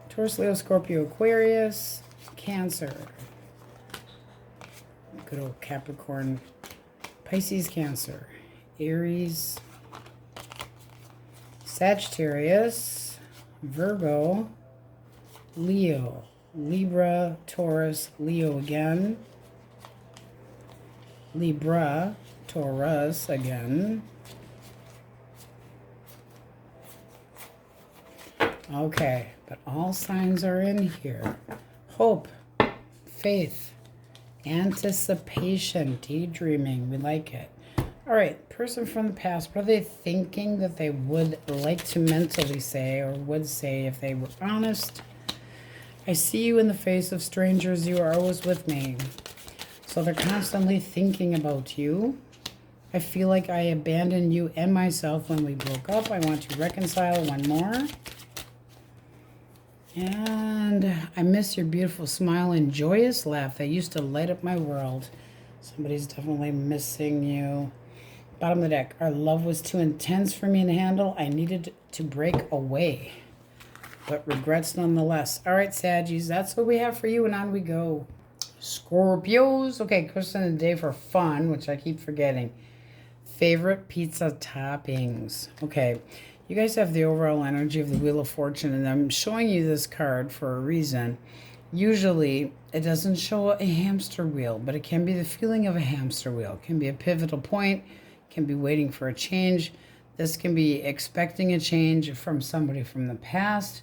Taurus, Leo, Scorpio, Aquarius. Cancer. Good old Capricorn. Pisces, Cancer. Aries. Sagittarius. Virgo. Leo. Libra, Taurus, Leo again. Libra, Taurus again. Okay, but all signs are in here. Hope, faith, anticipation, daydreaming. We like it. All right, person from the past, what are they thinking that they would like to mentally say or would say if they were honest? I see you in the face of strangers. You are always with me. So they're constantly thinking about you. I feel like I abandoned you and myself when we broke up. I want to reconcile one more. And I miss your beautiful smile and joyous laugh that used to light up my world. Somebody's definitely missing you. Bottom of the deck. Our love was too intense for me to handle. I needed to break away. But regrets nonetheless. All right, Saggies, that's what we have for you, and on we go. Scorpios. Okay, question of the day for fun, which I keep forgetting. Favorite pizza toppings. Okay, you guys have the overall energy of the Wheel of Fortune, and I'm showing you this card for a reason. Usually, it doesn't show a hamster wheel, but it can be the feeling of a hamster wheel. It can be a pivotal point. It can be waiting for a change. This can be expecting a change from somebody from the past.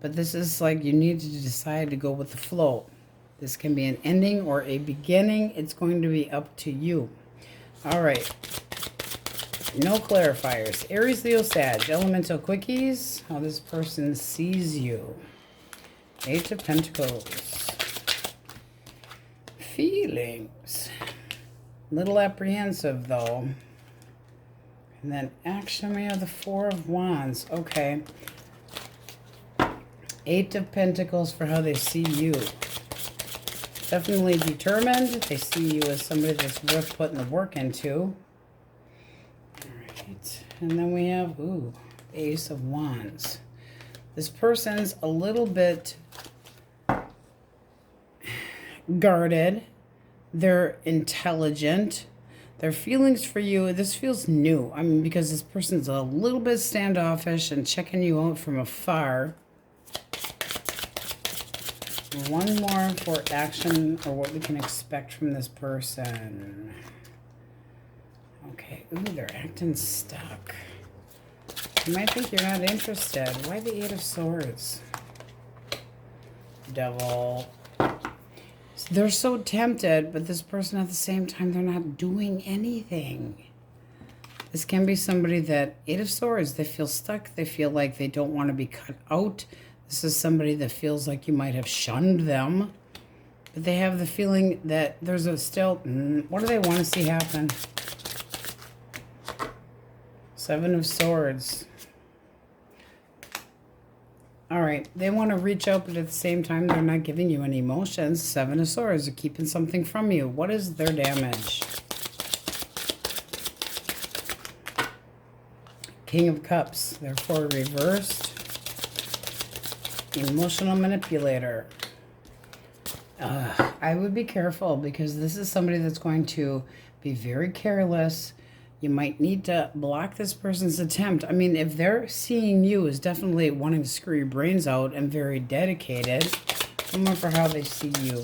But this is like you need to decide to go with the flow. This can be an ending or a beginning. It's going to be up to you. All right. No clarifiers. Aries, Leo, Sag. Elemental quickies. How this person sees you. Eight of Pentacles. Feelings. Little apprehensive, though. And then action, we have the Four of Wands. Okay. Eight of Pentacles for how they see you. Definitely determined. They see you as somebody that's worth putting the work into. Alright. And then we have, ooh, Ace of Wands. This person's a little bit guarded. They're intelligent. Their feelings for you, this feels new. I mean, because this person's a little bit standoffish and checking you out from afar. One more for action or what we can expect from this person. Okay. Ooh, they're acting stuck. You might think you're not interested. Why the Eight of Swords? Devil. They're so tempted, but this person at the same time, they're not doing anything. This can be somebody that, Eight of Swords, they feel stuck. They feel like they don't want to be cut out. This is somebody that feels like you might have shunned them. But they have the feeling that there's a still, what do they want to see happen? Seven of Swords. All right, they want to reach out, but at the same time, they're not giving you any emotions. Seven of Swords are keeping something from you. What is their damage? King of Cups, therefore reversed. Emotional manipulator. I would be careful because this is somebody that's going to be very careless. You might need to block this person's attempt. I mean, if they're seeing you as definitely wanting to screw your brains out and very dedicated, I'm more for how they see you.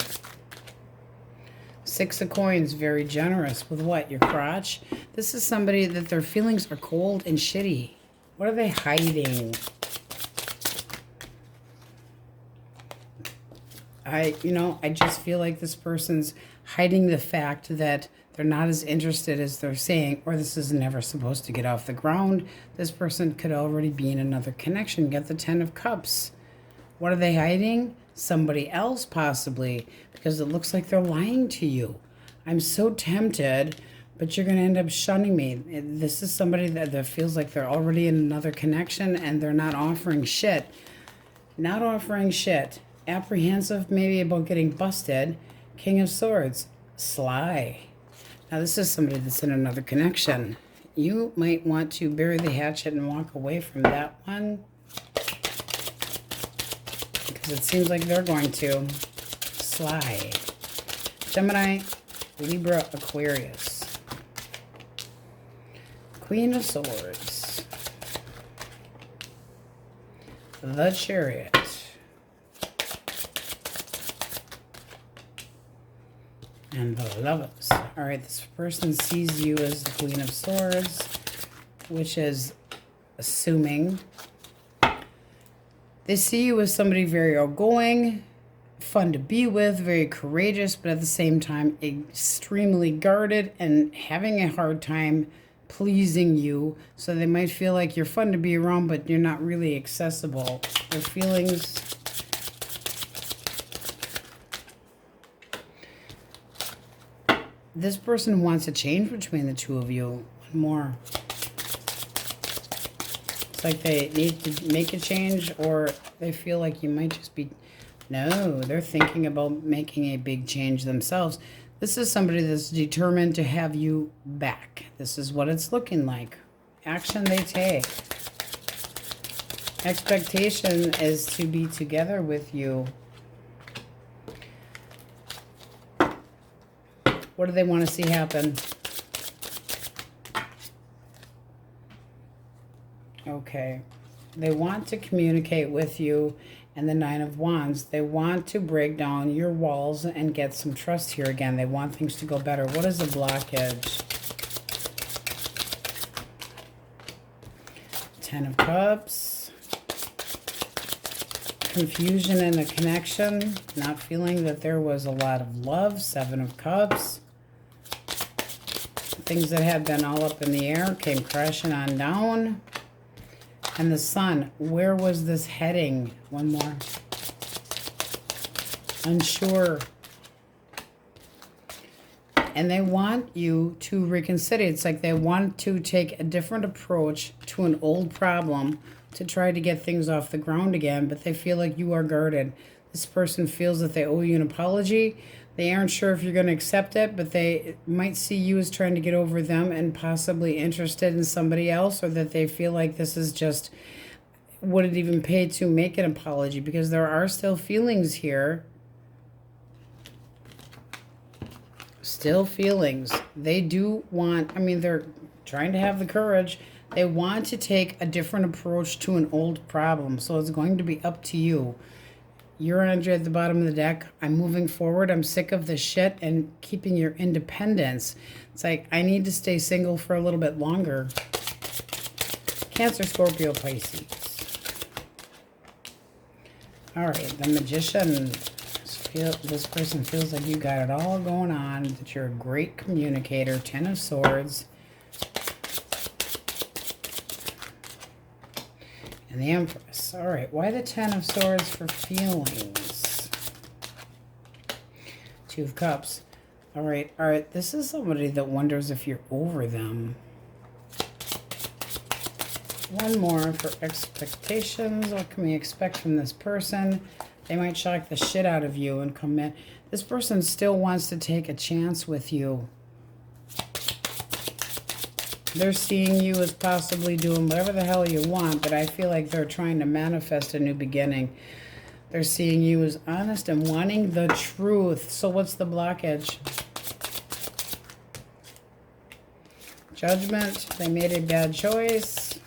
6 of Coins, very generous with what? Your crotch? This is somebody that their feelings are cold and shitty. What are they hiding? I just feel like this person's hiding the fact that they're not as interested as they're saying, or this is never supposed to get off the ground. This person could already be in another connection. Get the 10 of Cups. What are they hiding? Somebody else, possibly, because it looks like they're lying to you. I'm so tempted, but you're going to end up shunning me. This is somebody that feels like they're already in another connection and they're not offering shit. Not offering shit. Apprehensive maybe about getting busted. King of Swords. Sly. Now this is somebody that's in another connection. You might want to bury the hatchet and walk away from that one, because it seems like they're going to. Sly. Gemini, Libra, Aquarius. Queen of Swords. The Chariot. And the Lovers. All right, this person sees you as the Queen of Swords, which is assuming. They see you as somebody very outgoing, fun to be with, very courageous, but at the same time extremely guarded and having a hard time pleasing you. So they might feel like you're fun to be around, but you're not really accessible. Their feelings... This person wants a change between the two of you. One more. It's like they need to make a change, or they feel like you might just be... No, they're thinking about making a big change themselves. This is somebody that's determined to have you back. This is what it's looking like. Action they take. Expectation is to be together with you. What do they want to see happen? Okay. They want to communicate with you. And the 9 of Wands. They want to break down your walls and get some trust here again. They want things to go better. What is a blockage? 10 of Cups. Confusion in a connection. Not feeling that there was a lot of love. 7 of Cups. Things that had been all up in the air came crashing on down. And the Sun, where was this heading? One more. Unsure. And they want you to reconsider. It's like they want to take a different approach to an old problem to try to get things off the ground again, but they feel like you are guarded. This person feels that they owe you an apology. They aren't sure if you're going to accept it, but they might see you as trying to get over them and possibly interested in somebody else, or that they feel like this is just, would it even pay to make an apology? Because there are still feelings here. Still feelings. They do want, they're trying to have the courage. They want to take a different approach to an old problem. So it's going to be up to you. Your energy at the bottom of the deck. I'm moving forward. I'm sick of this shit and keeping your independence. It's like, I need to stay single for a little bit longer. Cancer, Scorpio, Pisces. All right, the Magician. This person feels like you got it all going on, that you're a great communicator. 10 of Swords. And the Empress. All right, why the 10 of Swords for feelings? 2 of Cups. All right, this is somebody that wonders if you're over them. One more for expectations. What can we expect from this person? They might shock the shit out of you and come in. This person still wants to take a chance with you. They're seeing you as possibly doing whatever the hell you want, but I feel like they're trying to manifest a new beginning. They're seeing you as honest and wanting the truth. So what's the blockage? Judgment. They made a bad choice.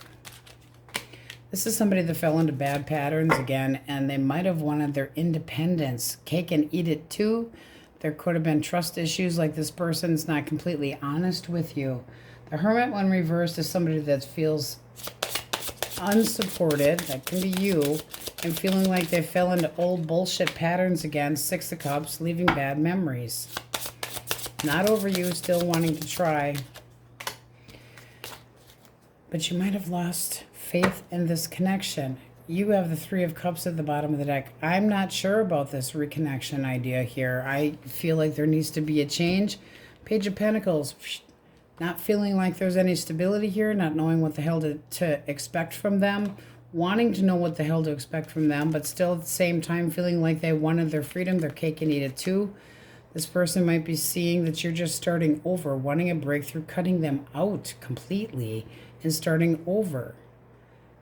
This is somebody that fell into bad patterns again, and they might have wanted their independence. Cake and eat it too. There could have been trust issues, like this person's not completely honest with you. The Hermit, when reversed, is somebody that feels unsupported. That can be you. And feeling like they fell into old bullshit patterns again. Six of Cups, leaving bad memories. Not over you, still wanting to try. But you might have lost faith in this connection. You have the Three of Cups at the bottom of the deck. I'm not sure about this reconnection idea here. I feel like there needs to be a change. Page of Pentacles. Not feeling like there's any stability here. Not knowing what the hell to expect from them. Wanting to know what the hell to expect from them, but still at the same time feeling like they wanted their freedom, their cake and eat it too. This person might be seeing that you're just starting over, wanting a breakthrough, cutting them out completely and starting over.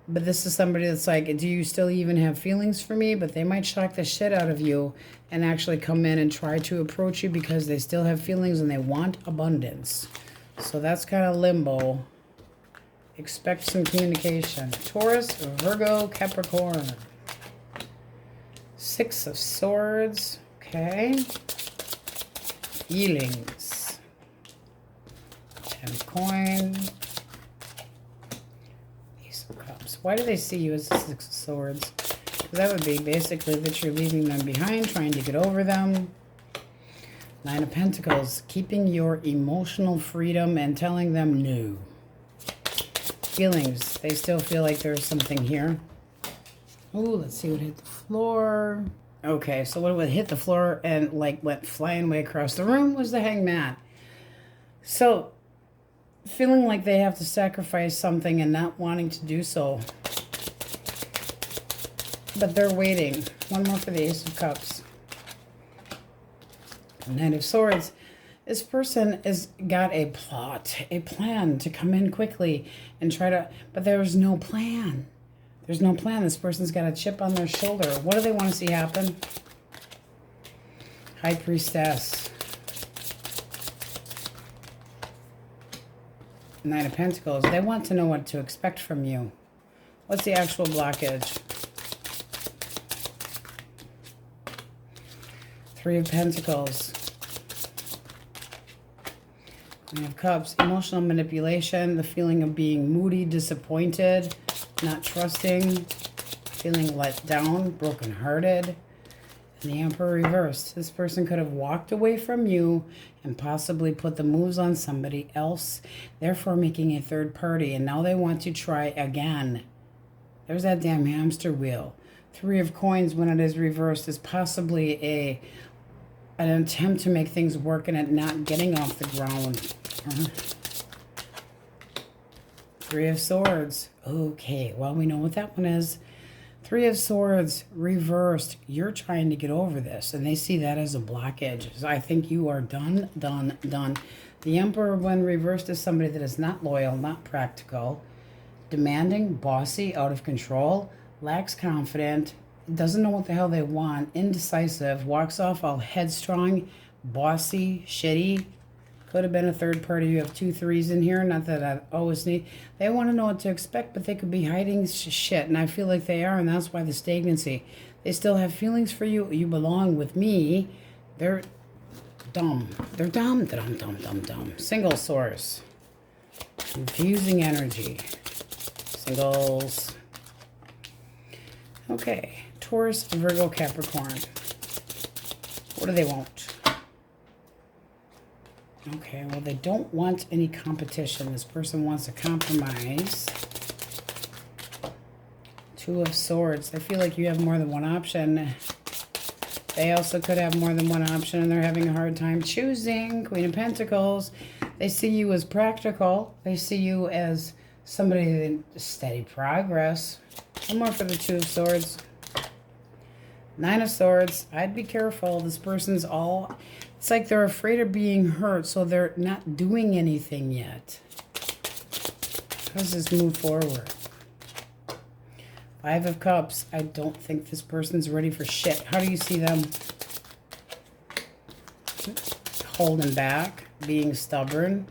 But this is somebody that's like, do you still even have feelings for me? But they might shock the shit out of you and actually come in and try to approach you because they still have feelings and they want abundance. So that's kind of limbo. Expect some communication. Taurus, Virgo, Capricorn. Six of Swords. Okay. Feelings. 10 of Coins. Ace of Cups. Why do they see you as the Six of Swords? Because that would be basically that you're leaving them behind, trying to get over them. Nine of Pentacles. Keeping your emotional freedom and telling them no. Feelings. They still feel like there's something here. Oh, let's see what hit the floor. Okay, so what would hit the floor and like went flying way across the room was the Hangman. So, feeling like they have to sacrifice something and not wanting to do so. But they're waiting. One more for the Ace of Cups. Knight of Swords. This person has got a plot, a plan to come in quickly and try to, but there's no plan. There's no plan. This person's got a chip on their shoulder. What do they want to see happen? High Priestess. Knight of Pentacles. They want to know what to expect from you. What's the actual blockage? Three of Pentacles. Queen of Cups, emotional manipulation, the feeling of being moody, disappointed, not trusting, feeling let down, brokenhearted. And the Emperor reversed. This person could have walked away from you and possibly put the moves on somebody else, therefore making a third party. And now they want to try again. There's that damn hamster wheel. Three of Coins, when it is reversed, is possibly an attempt to make things work and it not getting off the ground. Three of Swords. Okay, well, we know what that one is. Three of Swords reversed. You're trying to get over this, and they see that as a blockage. So I think you are done, done, done. The Emperor, when reversed, is somebody that is not loyal, not practical, demanding, bossy, out of control, lacks confidence, doesn't know what the hell they want, indecisive, walks off all headstrong, bossy, shitty. Could have been a third party. You have 2 3s in here. Not that I always need. They want to know what to expect, but they could be hiding shit. And I feel like they are, and that's why the stagnancy. They still have feelings for you. You belong with me. They're dumb. They're dumb. Dumb, dumb, dumb, dumb. Single source. Confusing energy. Singles. Okay. Taurus, Virgo, Capricorn. What do they want? Okay, well, they don't want any competition. This person wants a compromise. Two of Swords. I feel like you have more than one option. They also could have more than one option, and they're having a hard time choosing. Queen of Pentacles. They see you as practical. They see you as somebody in steady progress. One more for the Two of Swords. Nine of Swords. I'd be careful. This person's all... It's like they're afraid of being hurt, so they're not doing anything yet. How does this move forward? Five of Cups. I don't think this person's ready for shit. How do you see them? Holding back, being stubborn.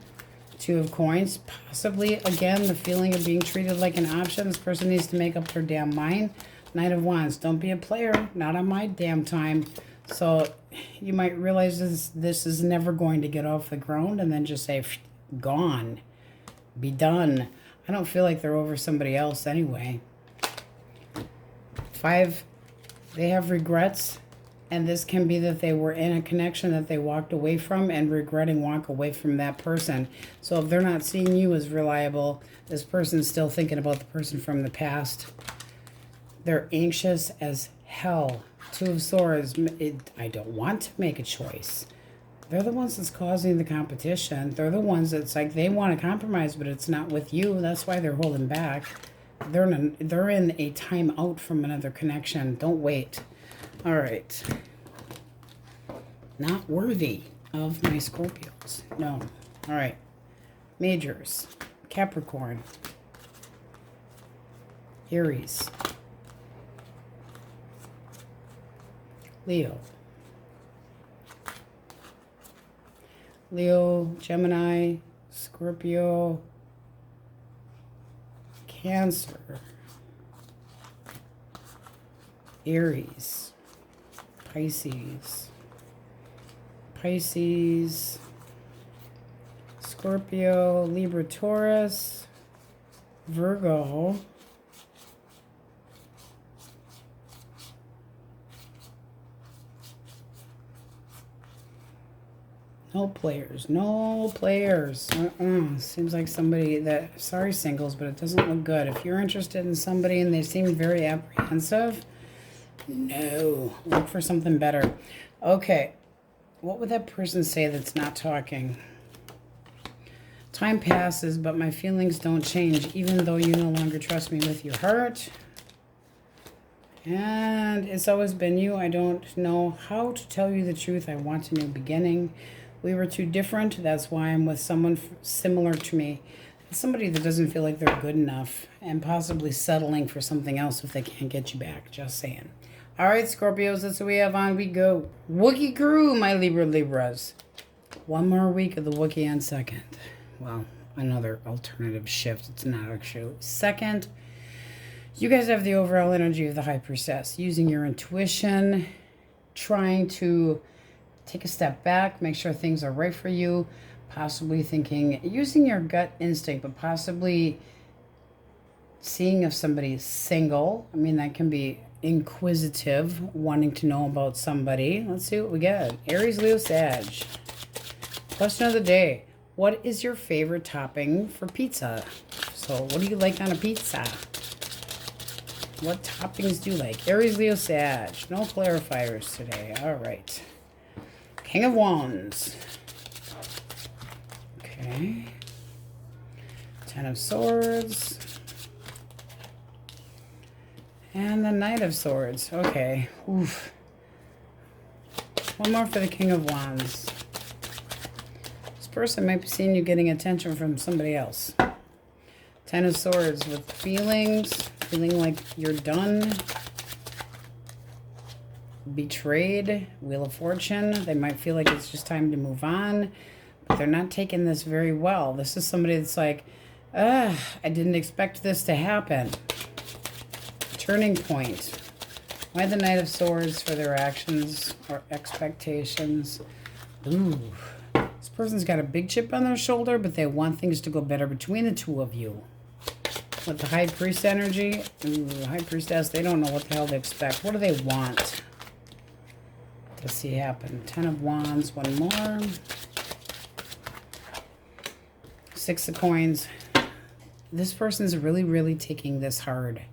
Two of Coins. Possibly, again, the feeling of being treated like an option. This person needs to make up their damn mind. Knight of Wands. Don't be a player. Not on my damn time. So you might realize this is never going to get off the ground and then just say, gone. Be done. I don't feel like they're over somebody else anyway. Five, they have regrets. And this can be that they were in a connection that they walked away from and regretting walk away from that person. So if they're not seeing you as reliable, this person's still thinking about the person from the past. They're anxious as hell. Two of Swords. I don't want to make a choice. They're the ones that's causing the competition. They're the ones that's like they want to compromise, but it's not with you. That's why they're holding back. They're in a time out from another connection. Don't wait. All right. Not worthy of my Scorpios. No. All right. Majors. Capricorn. Aries. Leo. Leo, Gemini, Scorpio, Cancer, Aries, Pisces, Scorpio, Libra, Taurus, Virgo, no players, no players. Seems like somebody that, sorry singles, but it doesn't look good. If you're interested in somebody and they seem very apprehensive, no, look for something better. Okay, what would that person say that's not talking? Time passes, but my feelings don't change, even though you no longer trust me with your heart. And it's always been you. I don't know how to tell you the truth. I want a new beginning. We were too different. That's why I'm with someone similar to me. Somebody that doesn't feel like they're good enough and possibly settling for something else if they can't get you back. Just saying. All right, Scorpios, that's what we have on. We go. Wookiee crew, my Libras. One more week of the Wookiee on second. Well, another alternative shift. It's not actually second. You guys have the overall energy of the High Priestess. Using your intuition. Trying to take a step back. Make sure things are right for you. Possibly thinking, using your gut instinct, but possibly seeing if somebody's single. I mean, that can be inquisitive, wanting to know about somebody. Let's see what we get. Aries, Leo, Sag. Question of the day. What is your favorite topping for pizza? So what do you like on a pizza? What toppings do you like? Aries, Leo, Sag. No clarifiers today. All right. King of Wands. Okay. Ten of Swords. And the Knight of Swords. Okay. Oof. One more for the King of Wands. This person might be seeing you getting attention from somebody else. Ten of Swords with feelings. Feeling like you're done. Betrayed. Wheel of Fortune. They might feel like it's just time to move on. But they're not taking this very well. This is somebody that's like, I didn't expect this to happen. Turning point. Why the Knight of Swords for their actions or expectations? Ooh. This person's got a big chip on their shoulder, but they want things to go better between the two of you. With the High Priest energy, High Priestess, they don't know what the hell they expect. What do they want to see happen? Ten of Wands, one more. Six of Coins. This person's really, really taking this hard.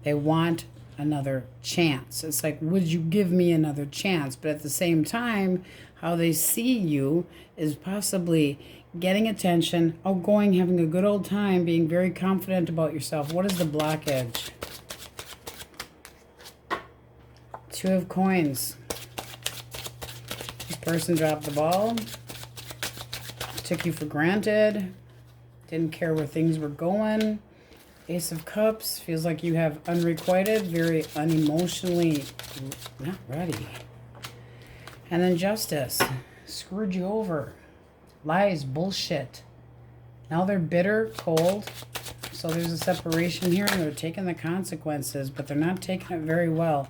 They want another chance. It's like, would you give me another chance? But at the same time, how they see you is possibly getting attention, outgoing, having a good old time, being very confident about yourself. What is the blockage? Two of Coins. This person dropped the ball, took you for granted, Didn't care where things were going. Ace of Cups. Feels like you have unrequited. Very unemotionally not ready. And then Justice. Screwed you over. Lies. Bullshit. Now they're bitter, cold. So there's a separation here, and they're taking the consequences, but they're not taking it very well.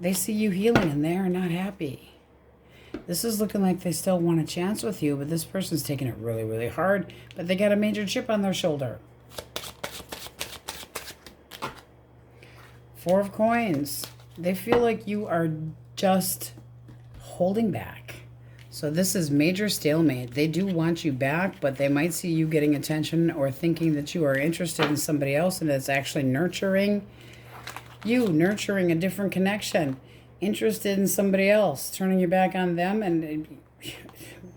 They see you healing, and they are not happy. This is looking like they still want a chance with you, but this person's taking it really, really hard, but they got a major chip on their shoulder. Four of Coins. They feel like you are just holding back. So this is major stalemate. They do want you back, but they might see you getting attention or thinking that you are interested in somebody else, and it's actually nurturing you, nurturing a different connection, interested in somebody else, turning your back on them, and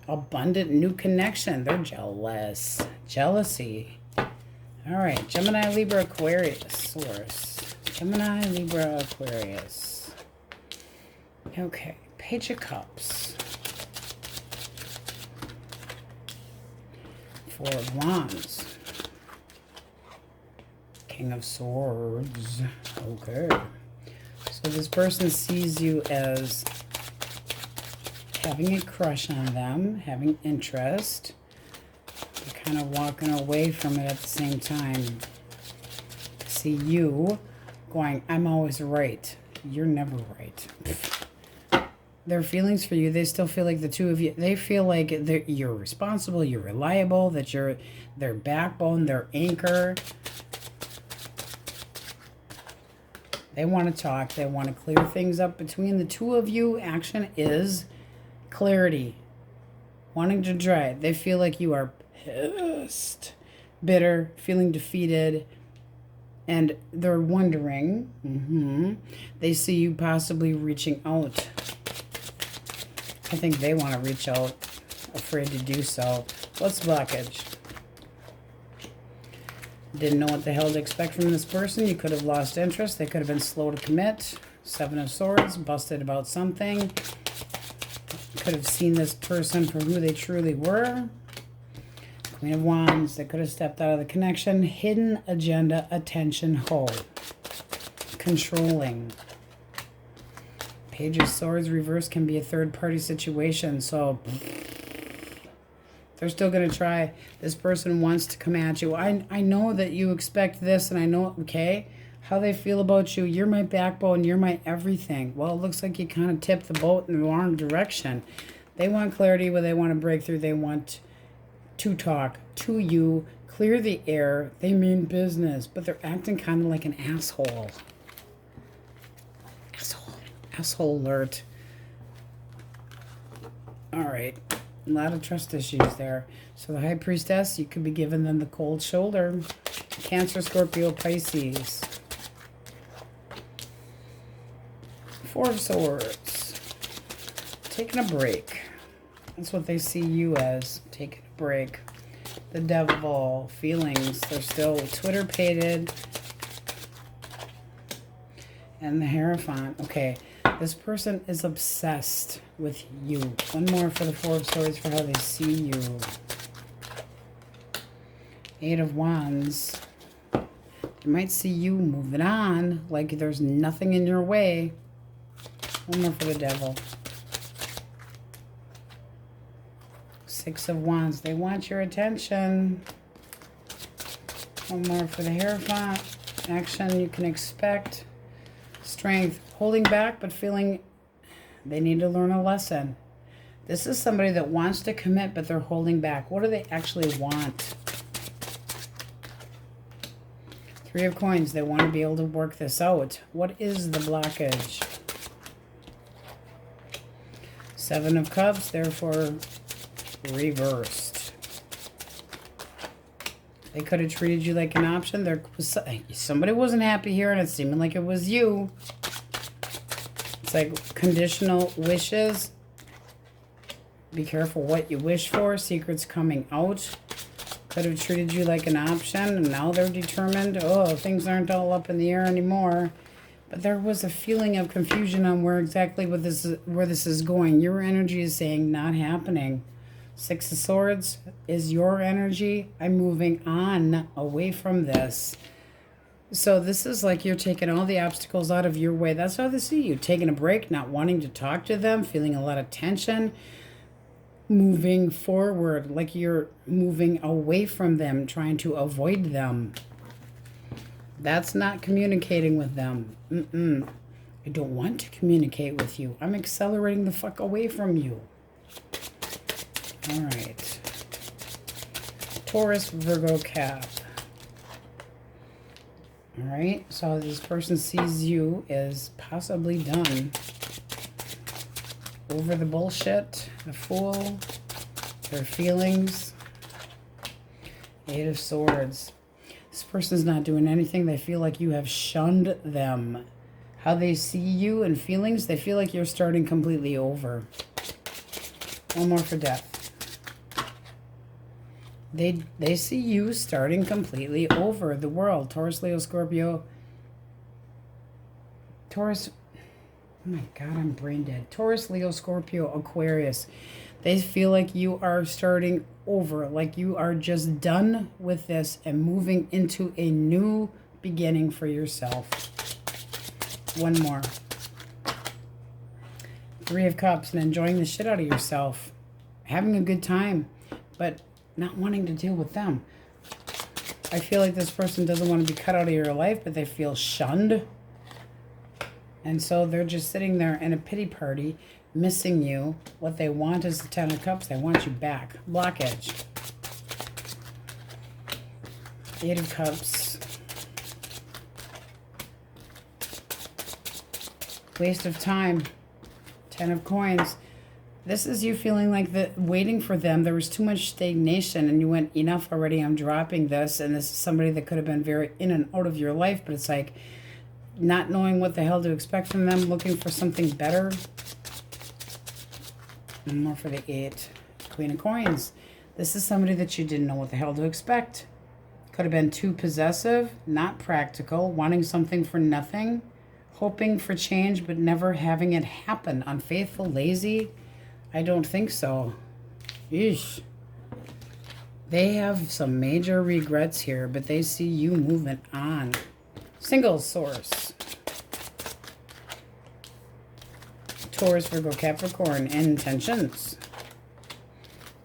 abundant new connection. They're jealous. Jealousy. All right, Gemini, Libra, Aquarius, Source. Gemini, Libra, Aquarius. Okay, Page of Cups. Four of Wands. King of Swords. Okay. So this person sees you as having a crush on them, having interest. You're kind of walking away from it at the same time. See you going, I'm always right. You're never right. Their feelings for you, they still feel like the two of you, they feel like you're responsible, you're reliable, that you're their backbone, their anchor. They want to talk, they want to clear things up between the two of you. Action is clarity, wanting to try. They feel like you are pissed, bitter, feeling defeated, and they're wondering, they see you possibly reaching out. I think they want to reach out, afraid to do so. What's blockage? Didn't know what the hell to expect from this person. You could have lost interest. They could have been slow to commit. Seven of Swords, busted about something. Could have seen this person for who they truly were. Queen of Wands, they could have stepped out of the connection. Hidden agenda, attention, hold. Controlling. Page of Swords reverse can be a third-party situation, so they're still going to try. This person wants to come at you. I know that you expect this, and I know, okay, how they feel about you. You're my backbone. You're my everything. Well, it looks like you kind of tipped the boat in the wrong direction. They want clarity where they want to break through. They want to talk to you, clear the air. They mean business, but they're acting kind of like an asshole. Asshole alert. All right. A lot of trust issues there. So the High Priestess, you could be giving them the cold shoulder. Cancer, Scorpio, Pisces. Four of Swords. Taking a break. That's what they see you as. Taking a break. The Devil. Feelings. They're still Twitter-pated. And the Hierophant. Okay. This person is obsessed with you. One more for the Four of Swords for how they see you. Eight of Wands. They might see you moving on like there's nothing in your way. One more for the Devil. Six of Wands. They want your attention. One more for the Hierophant. Action you can expect. Strength. Holding back, but feeling they need to learn a lesson. This is somebody that wants to commit, but they're holding back. What do they actually want? Three of Coins. They want to be able to work this out. What is the blockage? Seven of Cups, therefore reversed. They could have treated you like an option. There was somebody wasn't happy here, and it's seeming like it was you. It's like conditional wishes. Be careful what you wish for. Secrets coming out. Could have treated you like an option, and now they're determined. Oh, things aren't all up in the air anymore. But there was a feeling of confusion on where exactly where this is going. Your energy is saying not happening. Six of Swords is your energy. I'm moving on away from this. So this is like you're taking all the obstacles out of your way. That's how they see you. Taking a break, not wanting to talk to them, feeling a lot of tension, moving forward, like you're moving away from them, trying to avoid them. That's not communicating with them. I don't want to communicate with you. I'm accelerating the fuck away from you. All right. Taurus, Virgo, Cap. All right. So this person sees you as possibly done. Over the bullshit, the Fool, their feelings. Eight of Swords. This person's not doing anything. They feel like you have shunned them. How they see you and feelings, they feel like you're starting completely over. One more for Death. They see you starting completely over the world. Taurus, Leo, Scorpio. Taurus. Oh my God, I'm brain dead. Taurus, Leo, Scorpio, Aquarius. They feel like you are starting over, like you are just done with this and moving into a new beginning for yourself. One more. Three of Cups, and enjoying the shit out of yourself. Having a good time, but not wanting to deal with them. I feel like this person doesn't want to be cut out of your life, but they feel shunned. And so they're just sitting there in a pity party, missing you. What they want is the Ten of Cups. They want you back. Blockage. Eight of Cups. Waste of time. Ten of Coins. This is you feeling like waiting for them. There was too much stagnation and you went, enough already, I'm dropping this. And this is somebody that could have been very in and out of your life, but it's like not knowing what the hell to expect from them, looking for something better. And more for the 8. Queen of Coins. This is somebody that you didn't know what the hell to expect. Could have been too possessive, not practical, wanting something for nothing, hoping for change but never having it happen. Unfaithful, lazy. I don't think so. Eesh. They have some major regrets here, but they see you moving on. Single source. Taurus, Virgo, Capricorn, intentions.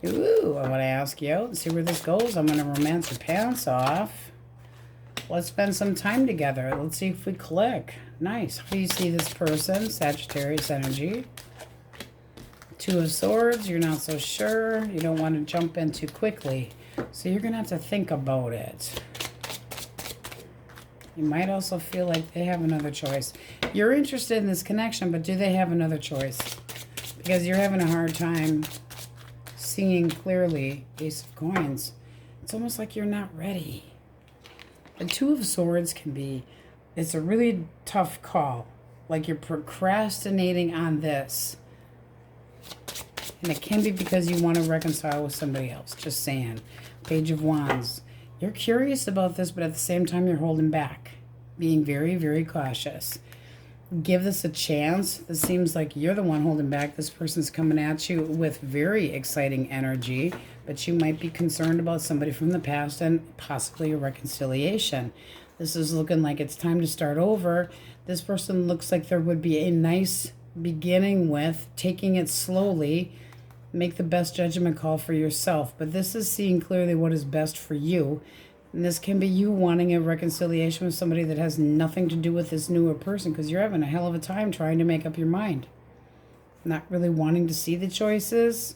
Ooh, I want to ask you out and see where this goes. I'm going to romance your pants off. Let's spend some time together. Let's see if we click. Nice. How do you see this person? Sagittarius energy. Two of Swords. You're not so sure. You don't want to jump in too quickly. So you're going to have to think about it. You might also feel like they have another choice. You're interested in this connection, but do they have another choice? Because you're having a hard time seeing clearly. Ace of Coins. It's almost like you're not ready. The Two of Swords can be, it's a really tough call. Like you're procrastinating on this. And it can be because you want to reconcile with somebody else. Just saying. Page of Wands. You're curious about this, but at the same time, you're holding back. Being very, very cautious. Give this a chance. This seems like you're the one holding back. This person's coming at you with very exciting energy, but you might be concerned about somebody from the past and possibly a reconciliation. This is looking like it's time to start over. This person looks like there would be a nice beginning with taking it slowly. Make the best judgment call for yourself. But this is seeing clearly what is best for you. And this can be you wanting a reconciliation with somebody that has nothing to do with this newer person, because you're having a hell of a time trying to make up your mind. Not really wanting to see the choices.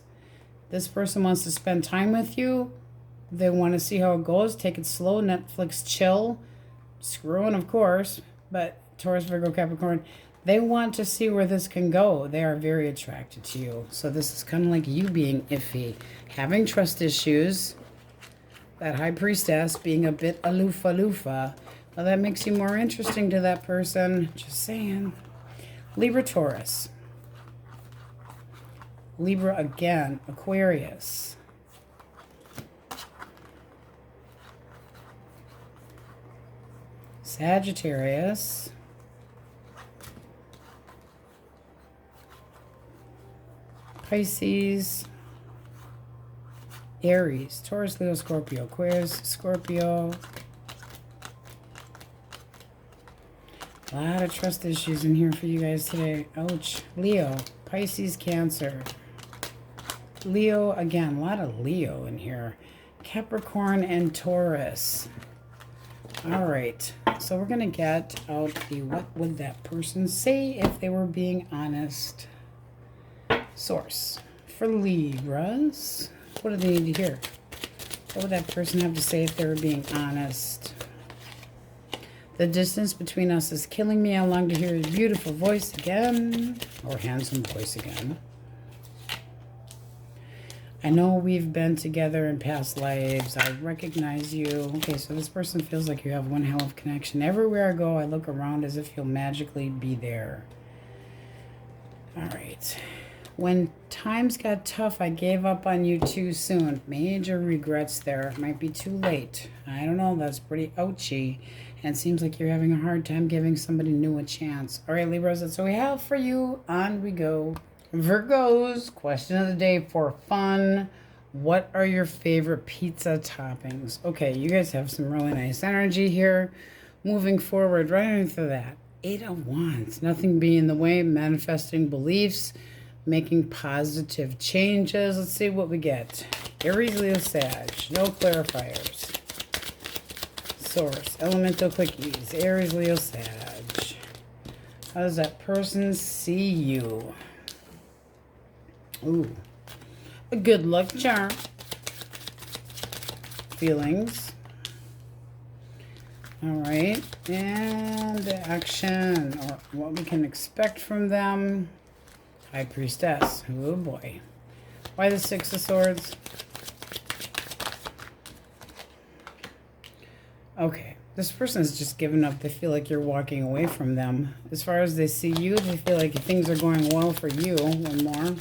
This person wants to spend time with you. They want to see how it goes. Take it slow. Netflix chill. Screwing, of course. But Taurus, Virgo, Capricorn, they want to see where this can go. They are very attracted to you. So this is kind of like you being iffy. Having trust issues. That High Priestess being a bit aloofa. Well, that makes you more interesting to that person. Just saying. Libra, Taurus. Libra again. Aquarius. Sagittarius. Pisces. Aries, Taurus, Leo, Scorpio, Aquarius, Scorpio. A lot of trust issues in here for you guys today. Ouch. Leo, Pisces, Cancer. Leo, again, a lot of Leo in here. Capricorn and Taurus. All right. So we're going to get out the what would that person say if they were being honest source. For Libras, what do they need to hear? What would that person have to say if they were being honest? The distance between us is killing me. I long to hear your beautiful voice again. Or handsome voice again. I know we've been together in past lives. I recognize you. Okay, so this person feels like you have one hell of a connection. Everywhere I go, I look around as if you'll magically be there. All right. When times got tough, I gave up on you too soon. Major regrets there. It might be too late. I don't know. That's pretty ouchy. And it seems like you're having a hard time giving somebody new a chance. All right, Libras, that's what we have for you. On we go. Virgos, question of the day for fun. What are your favorite pizza toppings? Okay, you guys have some really nice energy here. Moving forward, right into that. 8 of Wands. Nothing being in the way. Manifesting beliefs. Making positive changes. Let's see what we get. Aries, Leo, Sag. No clarifiers. Source. Elemental Quickies. Aries, Leo, Sag. How does that person see you? Ooh. A good luck charm. Feelings. All right. And the action, or what we can expect from them. High Priestess. Oh boy. Why the 6 of Swords? Okay. This person has just given up. They feel like you're walking away from them. As far as they see you, they feel like things are going well for you. One more.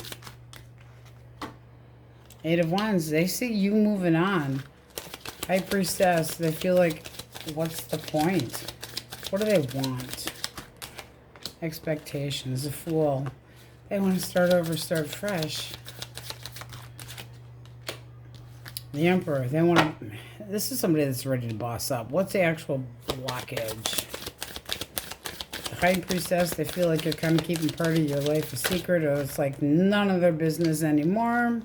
8 of Wands. They see you moving on. High Priestess. They feel like, what's the point? What do they want? Expectations. The Fool. They want to start over, start fresh. The Emperor. They want to... This is somebody that's ready to boss up. What's the actual blockage? The High Priestess. They feel like you're kind of keeping part of your life a secret, or it's like none of their business anymore.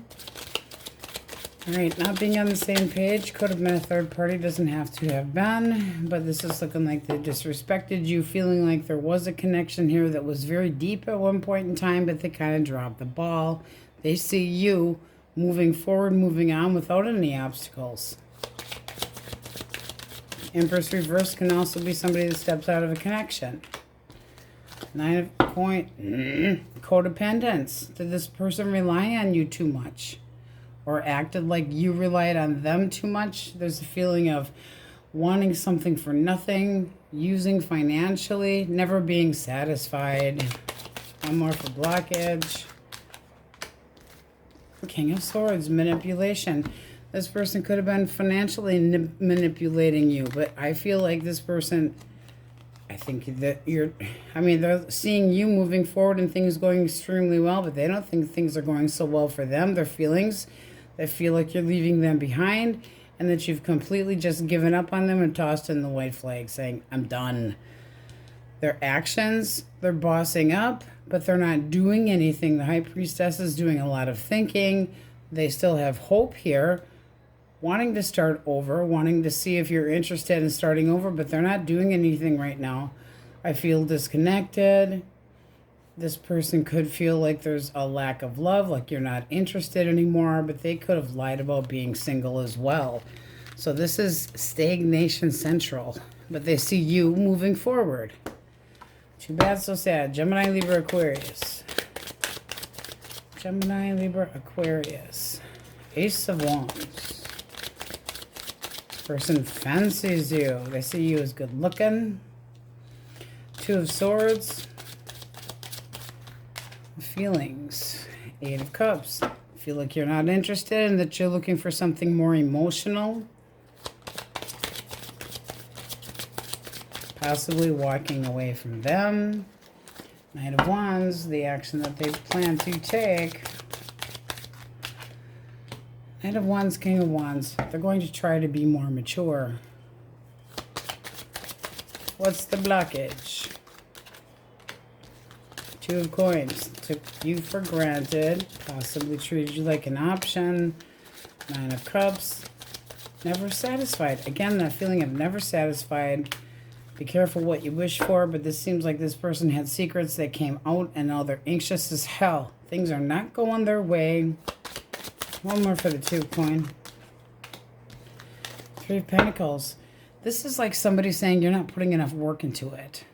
All right, not being on the same page. Could have been a third party. Doesn't have to have been. But this is looking like they disrespected you. Feeling like there was a connection here that was very deep at one point in time. But they kind of dropped the ball. They see you moving forward, moving on without any obstacles. Empress reverse can also be somebody that steps out of a connection. 9 of Coins. Codependence. Did this person rely on you too much? Or acted like you relied on them too much? There's a feeling of wanting something for nothing, using financially, never being satisfied. One more for blockage. King of Swords, manipulation. This person could have been financially manipulating you, but I feel like this person, I think that they're seeing you moving forward and things going extremely well, but they don't think things are going so well for them. Their feelings, they feel like you're leaving them behind and that you've completely just given up on them and tossed in the white flag saying, I'm done. Their actions, they're bossing up, but they're not doing anything. The High Priestess is doing a lot of thinking. They still have hope here, wanting to start over, wanting to see if you're interested in starting over, but they're not doing anything right now. I feel disconnected. This person could feel like there's a lack of love, like you're not interested anymore, but they could have lied about being single as well. So this is stagnation central, but they see you moving forward. Too bad, so sad. Gemini, Libra, Aquarius. Gemini, Libra, Aquarius. Ace of Wands. This person fancies you. They see you as good looking. 2 of Swords. Feelings. 8 of Cups. Feel like you're not interested and that you're looking for something more emotional. Possibly walking away from them. 9 of Wands, the action that they plan to take. Knight of Wands, King of Wands. They're going to try to be more mature. What's the blockage? Two of Coins. Took you for granted. Possibly treated you like an option. Nine of Cups. Never satisfied. Again, that feeling of never satisfied. Be careful what you wish for, but this seems like this person had secrets that came out and now they're anxious as hell. Things are not going their way. One more for the Two of Coins. Three of Pentacles. This is like somebody saying you're not putting enough work into it.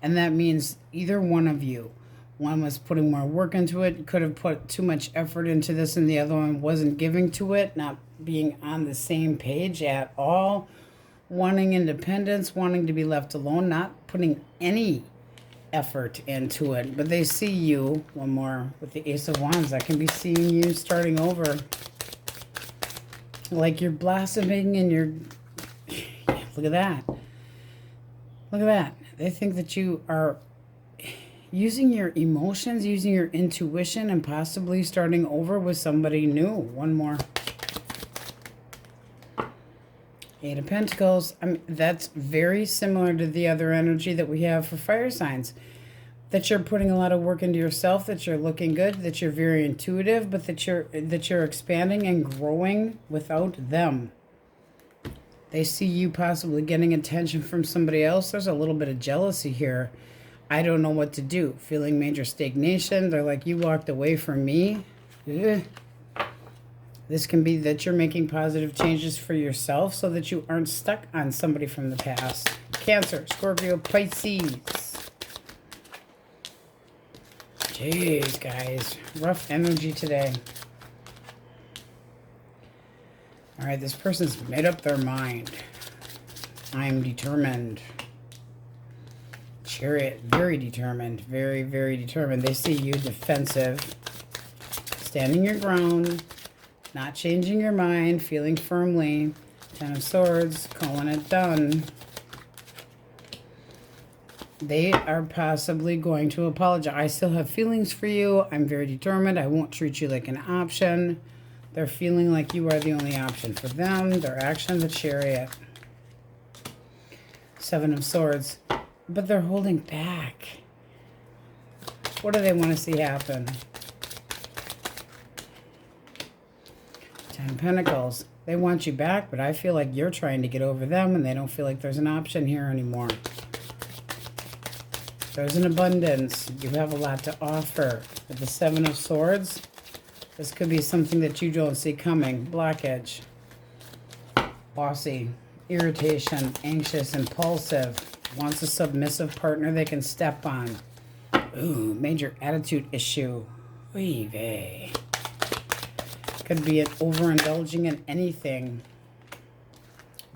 And that means either one of you. One was putting more work into it, could have put too much effort into this, and the other one wasn't giving to it, not being on the same page at all. Wanting independence, wanting to be left alone, not putting any effort into it. But they see you, one more, with the Ace of Wands. I can be seeing you starting over. Like you're blossoming and you're... Look at that. Look at that. They think that you are using your emotions, using your intuition, and possibly starting over with somebody new. One more. Eight of Pentacles. I mean, that's very similar to the other energy that we have for fire signs. That you're putting a lot of work into yourself, that you're looking good, that you're very intuitive, but that you're expanding and growing without them. They see you possibly getting attention from somebody else. There's a little bit of jealousy here. I don't know what to do. Feeling major stagnation. They're like, you walked away from me. Ugh. This can be that you're making positive changes for yourself so that you aren't stuck on somebody from the past. Cancer, Scorpio, Pisces. Jeez, guys. Rough energy today. All right, this person's made up their mind. I'm determined. Chariot, very determined. Very, very determined. They see you defensive. Standing your ground. Not changing your mind. Feeling firmly. Ten of Swords. Calling it done. They are possibly going to apologize. I still have feelings for you. I'm very determined. I won't treat you like an option. They're feeling like you are the only option for them. Their action, the Chariot. Seven of Swords. But they're holding back. What do they want to see happen? Ten of Pentacles. They want you back, but I feel like you're trying to get over them and they don't feel like there's an option here anymore. There's an abundance. You have a lot to offer. With the Seven of Swords, this could be something that you don't see coming. Blockage. Bossy. Irritation. Anxious. Impulsive. Wants a submissive partner they can step on. Ooh, major attitude issue. Oy vey. Could be an overindulging in anything.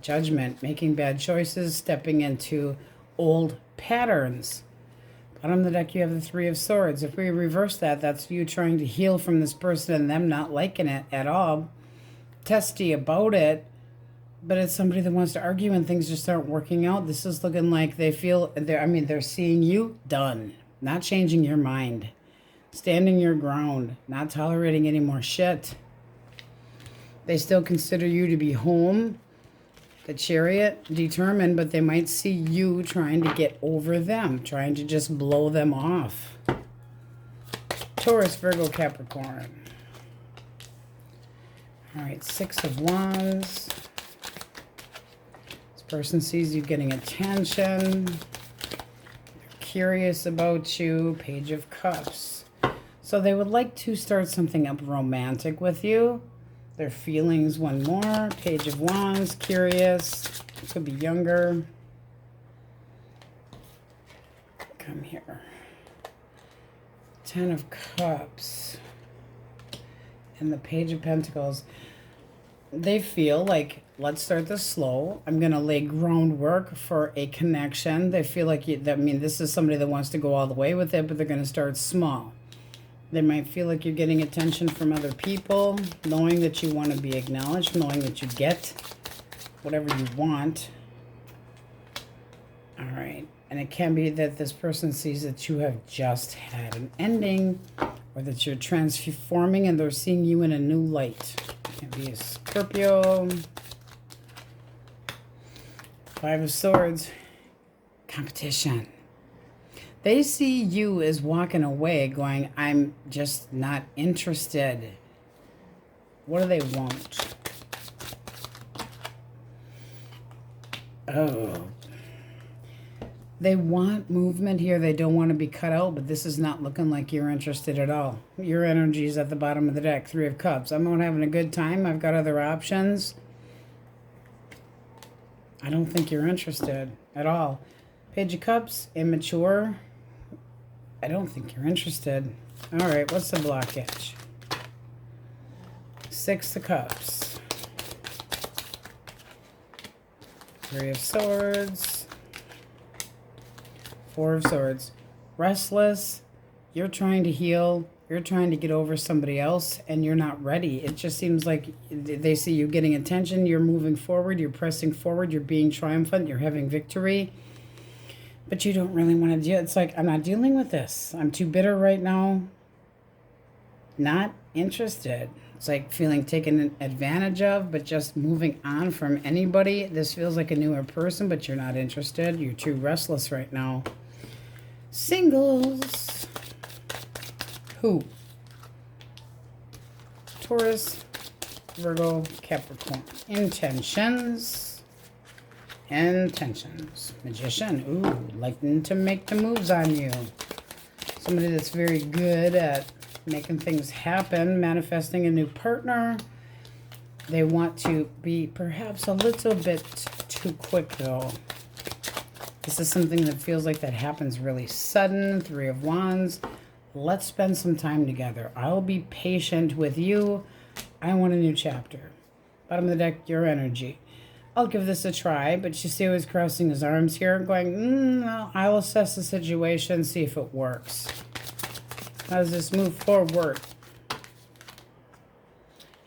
Judgment. Making bad choices. Stepping into old patterns. Bottom of the deck, you have the Three of Swords. If we reverse that, that's you trying to heal from this person and them not liking it at all. Testy about it, but it's somebody that wants to argue and things just aren't working out. This is looking like they feel, they're seeing you done. Not changing your mind. Standing your ground. Not tolerating any more shit. They still consider you to be home. The Chariot, determined, but they might see you trying to get over them, trying to just blow them off. Taurus, Virgo, Capricorn. All right, Six of Wands. This person sees you getting attention. They're curious about you. Page of Cups. So they would like to start something up romantic with you. Their feelings, one more. Page of Wands, curious. Could be younger. Come here. Ten of Cups. And the Page of Pentacles. They feel like, let's start this slow. I'm going to lay groundwork for a connection. They feel like, this is somebody that wants to go all the way with it, but they're going to start small. They might feel like you're getting attention from other people, knowing that you want to be acknowledged, knowing that you get whatever you want. All right. And it can be that this person sees that you have just had an ending or that you're transforming and they're seeing you in a new light. Can be a Scorpio. Five of Swords. Competition. They see you as walking away going, I'm just not interested. What do they want? Oh. They want movement here. They don't want to be cut out, but this is not looking like you're interested at all. Your energy is at the bottom of the deck. Three of Cups. I'm not having a good time. I've got other options. I don't think you're interested at all. Page of Cups. Immature. I don't think you're interested. All right, what's the blockage? Six of Cups. Three of Swords. Four of Swords. Restless. You're trying to heal. You're trying to get over somebody else, and you're not ready. It just seems like they see you getting attention. You're moving forward. You're pressing forward. You're being triumphant. You're having victory. But you don't really want to deal. It's like, I'm not dealing with this. I'm too bitter right now. Not interested. It's like feeling taken advantage of, but just moving on from anybody. This feels like a newer person, but you're not interested. You're too restless right now. Singles. Who? Taurus, Virgo, Capricorn. Intentions. Intentions. Magician. Ooh, liking to make the moves on you. Somebody that's very good at making things happen, manifesting a new partner. They want to be perhaps a little bit too quick, though. This is something that feels like that happens really sudden. Three of Wands. Let's spend some time together. I'll be patient with you. I want a new chapter. Bottom of the deck, your energy. I'll give this a try, but you see how he's crossing his arms here, going, no, I'll assess the situation, see if it works. How does this move forward?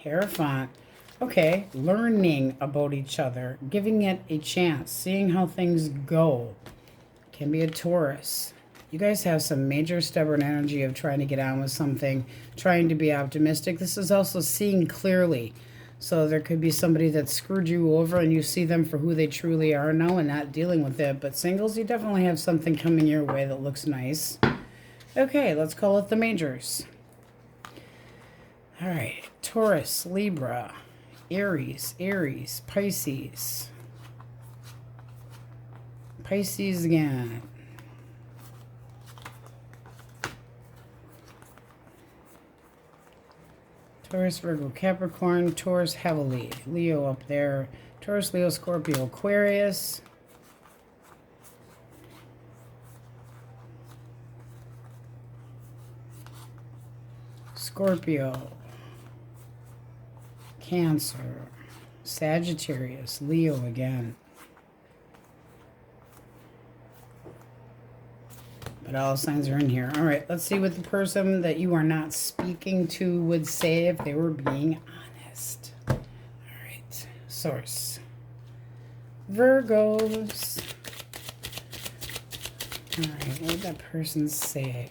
Hierophant. Okay, learning about each other, giving it a chance, seeing how things go. Can be a Taurus. You guys have some major stubborn energy of trying to get on with something, trying to be optimistic. This is also seeing clearly. So there could be somebody that screwed you over and you see them for who they truly are now and not dealing with it. But singles, you definitely have something coming your way that looks nice. Okay, let's call it the majors. All right, Taurus, Libra, Aries, Pisces. Pisces again. Taurus, Virgo, Capricorn. Taurus heavily. Leo up there. Taurus, Leo, Scorpio, Aquarius. Scorpio. Cancer. Sagittarius. Leo again. But all signs are in here. All right, let's see what the person that you are not speaking to would say if they were being honest. All right, source. Virgos. All right, what did that person say?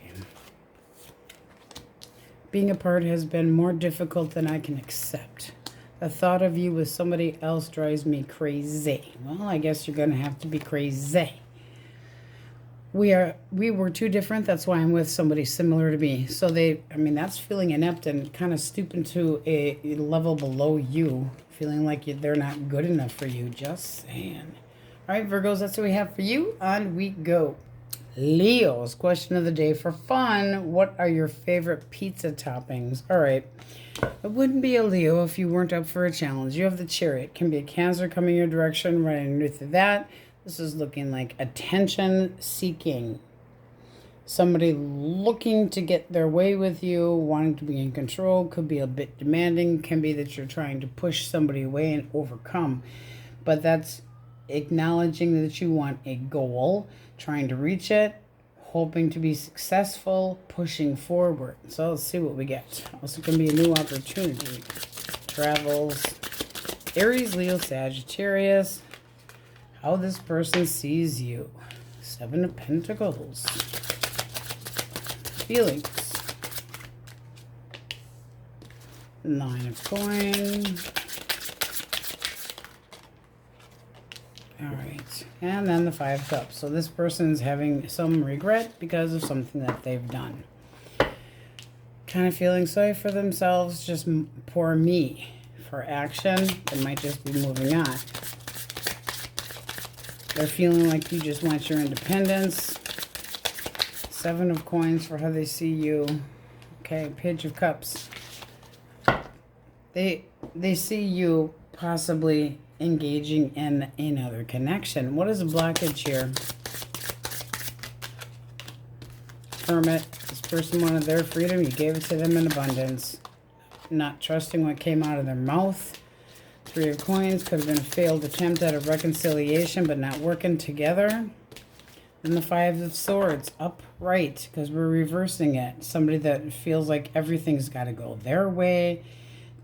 Being apart has been more difficult than I can accept. The thought of you with somebody else drives me crazy. Well, I guess you're going to have to be crazy. We were too different. That's why I'm with somebody similar to me. So that's feeling inept and kind of stooping to a level below you, feeling like they're not good enough for you. Just saying. All right, Virgos, that's what we have for you. On we go. Leo's question of the day for fun. What are your favorite pizza toppings? All right. It wouldn't be a Leo if you weren't up for a challenge. You have the Chariot. Can be a Cancer coming your direction. Right underneath of that. This is looking like attention seeking. Somebody looking to get their way with you, wanting to be in control, could be a bit demanding, can be that you're trying to push somebody away and overcome. But that's acknowledging that you want a goal, trying to reach it, hoping to be successful, pushing forward. So let's see what we get. Also going to be a new opportunity. Travels. Aries, Leo, Sagittarius. How this person sees you. Seven of Pentacles. Feelings. 9 of coins. All right, and then the 5 cups. So this person's having some regret because of something that they've done. Kind of feeling sorry for themselves, just poor me. For action, they might just be moving on. They're feeling like you just want your independence. 7 of coins for how they see you. Okay, Page of Cups. They see you possibly engaging in another connection. What is a blockage here? Hermit. This person wanted their freedom. You gave it to them in abundance. Not trusting what came out of their mouth. 3 of coins. Could have been a failed attempt at a reconciliation, but not working together. And the 5 of swords. Upright, because we're reversing it. Somebody that feels like everything's got to go their way.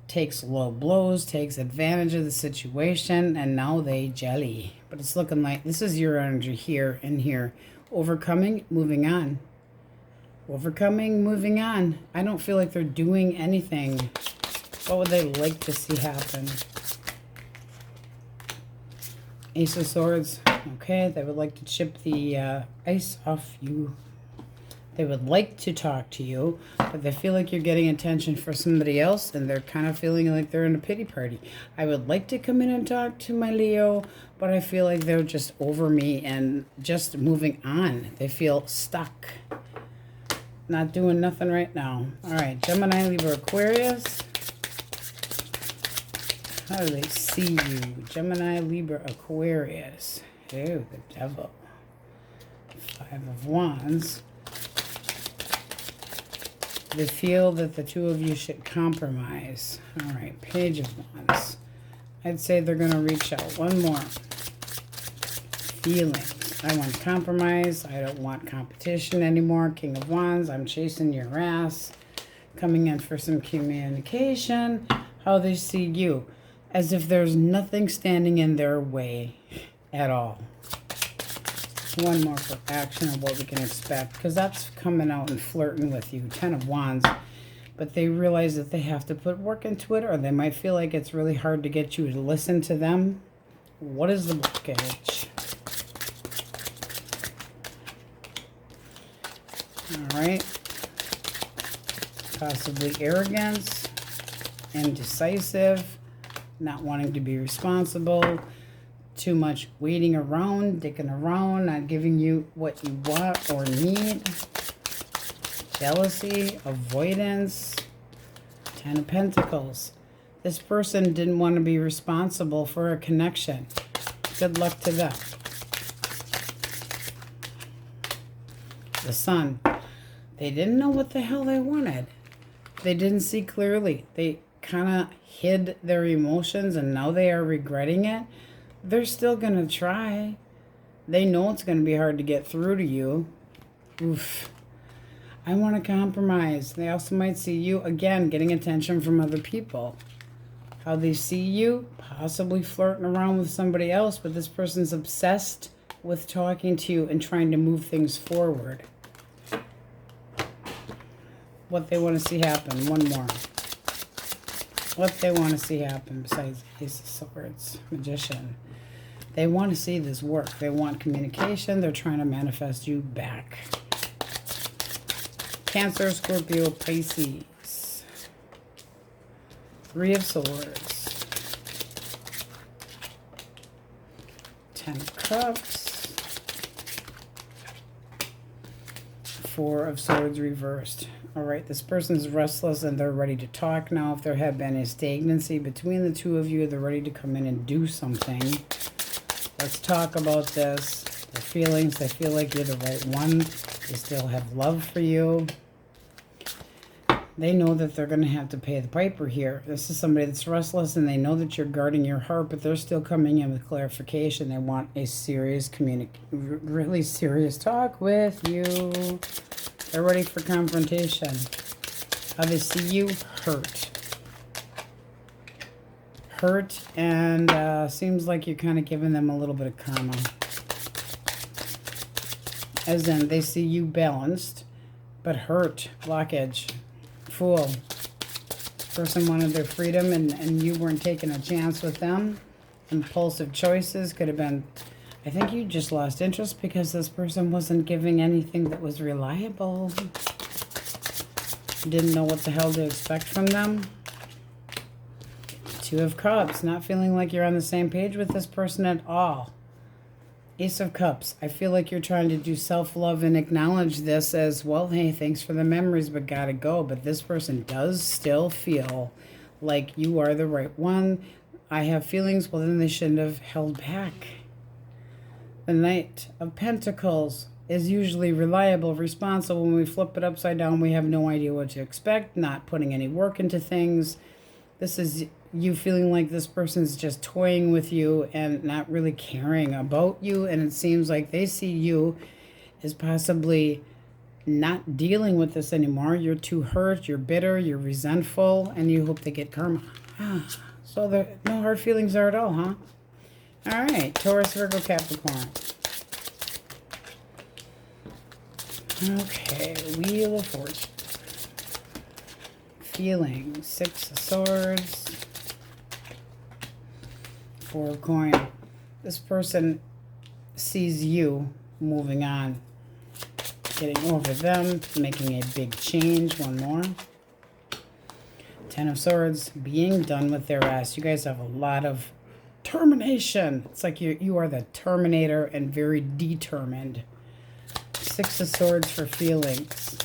Takes low blows, takes advantage of the situation, and now they jelly. But it's looking like this is your energy here and here. Overcoming, moving on. Overcoming, moving on. I don't feel like they're doing anything. What would they like to see happen? Ace of Swords. Okay, they would like to chip the ice off you. They would like to talk to you, but they feel like you're getting attention for somebody else, and they're kind of feeling like they're in a pity party. I would like to come in and talk to my Leo, but I feel like they're just over me and just moving on. They feel stuck. Not doing nothing right now. All right, Gemini, Libra, Aquarius. How do they see you? Gemini, Libra, Aquarius. Oh, the devil. 5 of Wands. They feel that the two of you should compromise. All right, Page of Wands. I'd say they're going to reach out. One more. Feelings. I want compromise. I don't want competition anymore. King of Wands. I'm chasing your ass. Coming in for some communication. How they see you. As if there's nothing standing in their way at all. One more for action of what we can expect, because that's coming out and flirting with you. 10 of Wands. But they realize that they have to put work into it, or they might feel like it's really hard to get you to listen to them. What is the blockage? All right. Possibly arrogance, indecisive, not wanting to be responsible. Too much waiting around, dicking around, not giving you what you want or need. Jealousy, avoidance. 10 of Pentacles. This person didn't want to be responsible for a connection. Good luck to them. The Sun. They didn't know what the hell they wanted. They didn't see clearly. They kind of hid their emotions, and now they are regretting it. They're still going to try. They know it's going to be hard to get through to you. Oof. I want to compromise. They also might see you, again, getting attention from other people. How they see you, possibly flirting around with somebody else, but this person's obsessed with talking to you and trying to move things forward. What they want to see happen. One more. What they want to see happen besides Ace of Swords. Magician. They want to see this work. They want communication. They're trying to manifest you back. Cancer, Scorpio, Pisces. 3 of Swords. 10 of Cups. 4 of Swords reversed. All right, this person's restless and they're ready to talk now. If there had been a stagnancy between the two of you, they're ready to come in and do something. Let's talk about this. Their feelings, they feel like you're the right one. They still have love for you. They know that they're going to have to pay the piper here. This is somebody that's restless, and they know that you're guarding your heart, but they're still coming in with clarification. They want a serious really serious talk with you. They're ready for confrontation. How they see you, hurt. Hurt, and seems like you're kind of giving them a little bit of karma. As in, they see you balanced, but hurt, blockage, Fool. person wanted their freedom and you weren't taking a chance with them. Impulsive choices could have been, I think you just lost interest because this person wasn't giving anything that was reliable. Didn't know what the hell to expect from them. Two of Cups, not feeling like you're on the same page with this person at all. Ace of Cups, I feel like you're trying to do self-love and acknowledge this as, well, hey, thanks for the memories, but gotta go. But this person does still feel like you are the right one. I have feelings, well, then they shouldn't have held back. The Knight of Pentacles is usually reliable, responsible. When we flip it upside down, we have no idea what to expect, not putting any work into things. This is you feeling like this person's just toying with you and not really caring about you. And it seems like they see you as possibly not dealing with this anymore. You're too hurt, you're bitter, you're resentful, and you hope they get karma. So there no hard feelings there at all, huh? All right, Taurus, Virgo, Capricorn. Okay, Wheel of Fortune. Feelings, Six of Swords. Four of Coins. This person sees you moving on, getting over them, making a big change. One more. Ten of Swords, being done with their ass. You guys have a lot of termination. It's like you are the Terminator and very determined. Six of Swords for feelings.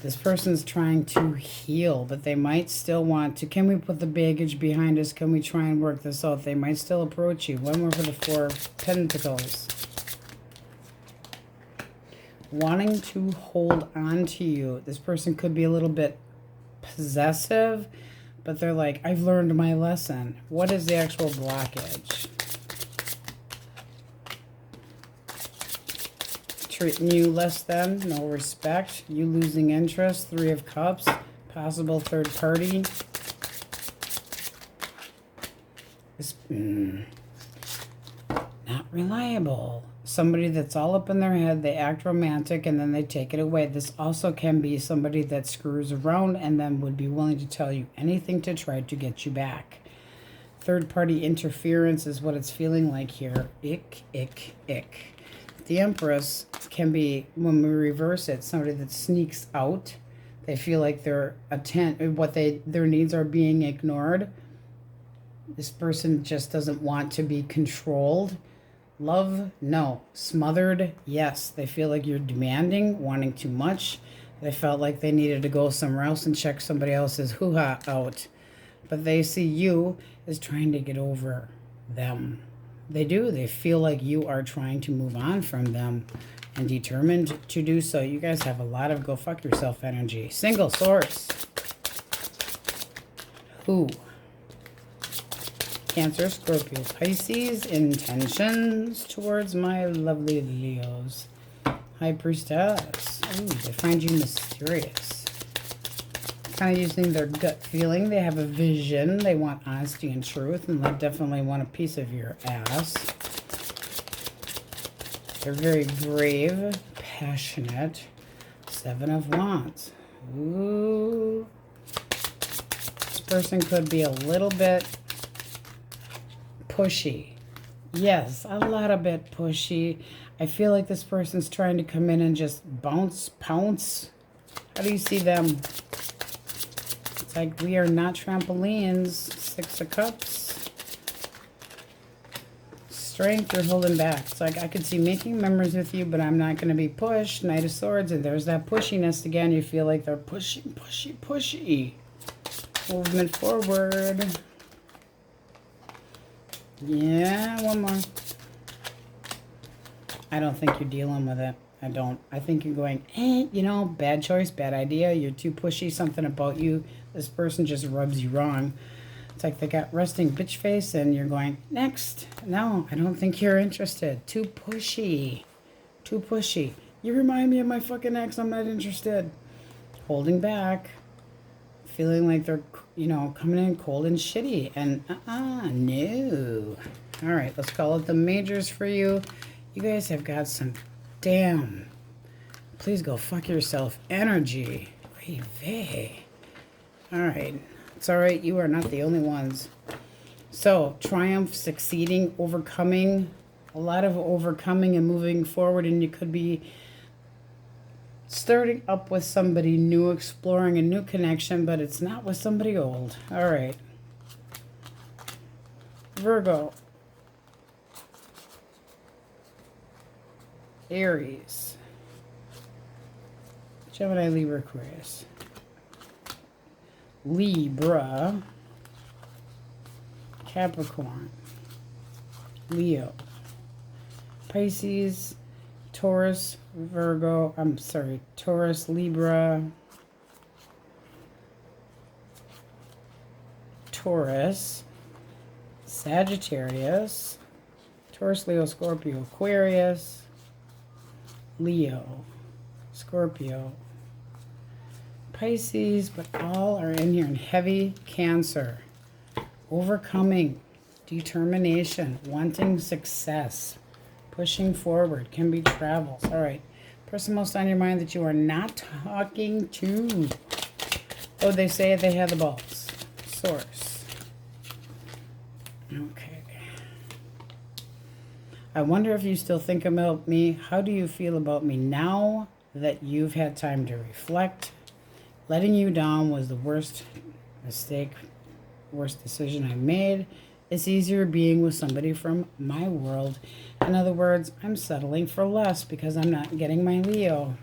This person's trying to heal, but they might still want to. Can we put the baggage behind us? Can we try and work this out? They might still approach you. One more for the Four of Pentacles. Wanting to hold on to you. This person could be a little bit possessive, but they're like, I've learned my lesson. What is the actual blockage? Treating you less than, no respect, you losing interest, Three of Cups, possible third party. Not reliable. Somebody that's all up in their head, they act romantic and then they take it away. This also can be somebody that screws around and then would be willing to tell you anything to try to get you back. Third party interference is what it's feeling like here. Ick, ick, ick. The Empress can be, when we reverse it, somebody that sneaks out. They feel like their needs are being ignored. This person just doesn't want to be controlled. Love, no. Smothered, yes. They feel like you're demanding, wanting too much. They felt like they needed to go somewhere else and check somebody else's hoo-ha out. But they see you as trying to get over them. They do. They feel like you are trying to move on from them and determined to do so. You guys have a lot of go fuck yourself energy. Single source. Who? Cancer, Scorpio, Pisces. Intentions towards my lovely Leos. High Priestess. Ooh, they find you mysterious. Kind of using their gut feeling. They have a vision. They want honesty and truth, and they definitely want a piece of your ass. They're very brave, passionate. Seven of Wands. Ooh. This person could be a little bit pushy. Yes, a lot of bit pushy. I feel like this person's trying to come in and just pounce. How do you see them? It's like we are not trampolines. Six of Cups. Strength, you're holding back. It's like I could see making memories with you, but I'm not going to be pushed. Knight of Swords, and there's that pushiness again. You feel like they're pushing, pushy. Movement forward. Yeah, one more. I don't think you're dealing with it. I don't. I think you're going, bad choice, bad idea. You're too pushy. Something about you. This person just rubs you wrong. It's like they got resting bitch face and you're going, next. No, I don't think you're interested. Too pushy. Too pushy. You remind me of my fucking ex. I'm not interested. Holding back. Feeling like they're, coming in cold and shitty. And, no. All right, let's call it the majors for you. You guys have got some damn, please go fuck yourself energy. Oy vey. All right. It's all right. You are not the only ones. So, triumph, succeeding, overcoming, a lot of overcoming and moving forward, and you could be starting up with somebody new, exploring a new connection, but it's not with somebody old. All right. Virgo, Aries, Gemini, Libra, Aquarius, Libra, Capricorn, Leo, Pisces, Taurus, Virgo, Taurus, Libra, Taurus, Sagittarius, Taurus, Leo, Scorpio, Aquarius, Leo, Scorpio, Pisces, but all are in here in heavy Cancer. Overcoming, determination, wanting success, pushing forward, can be travels. All right. Person most on your mind that you are not talking to. Oh, they say they have the balls. Source. Okay. I wonder if you still think about me. How do you feel about me now that you've had time to reflect? Letting you down was the worst mistake, worst decision I made. It's easier being with somebody from my world. In other words, I'm settling for less because I'm not getting my Leo.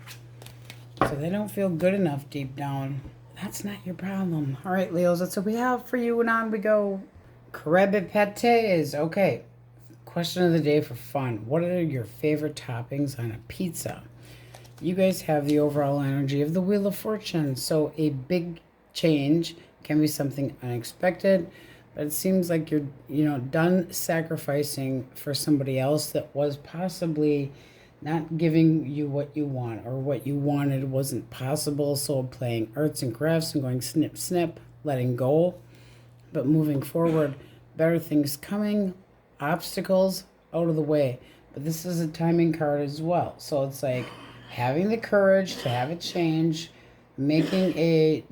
So they don't feel good enough deep down. That's not your problem. All right, Leos, that's what we have for you. And on we go. Crepetes. Okay. Question of the day for fun. What are your favorite toppings on a pizza? You guys have the overall energy of the Wheel of Fortune. So a big change can be something unexpected. But it seems like you're, done sacrificing for somebody else that was possibly not giving you what you want, or what you wanted wasn't possible. So playing arts and crafts and going snip, snip, letting go. But moving forward, better things coming, obstacles out of the way. But this is a timing card as well. So it's like having the courage to have it change, making a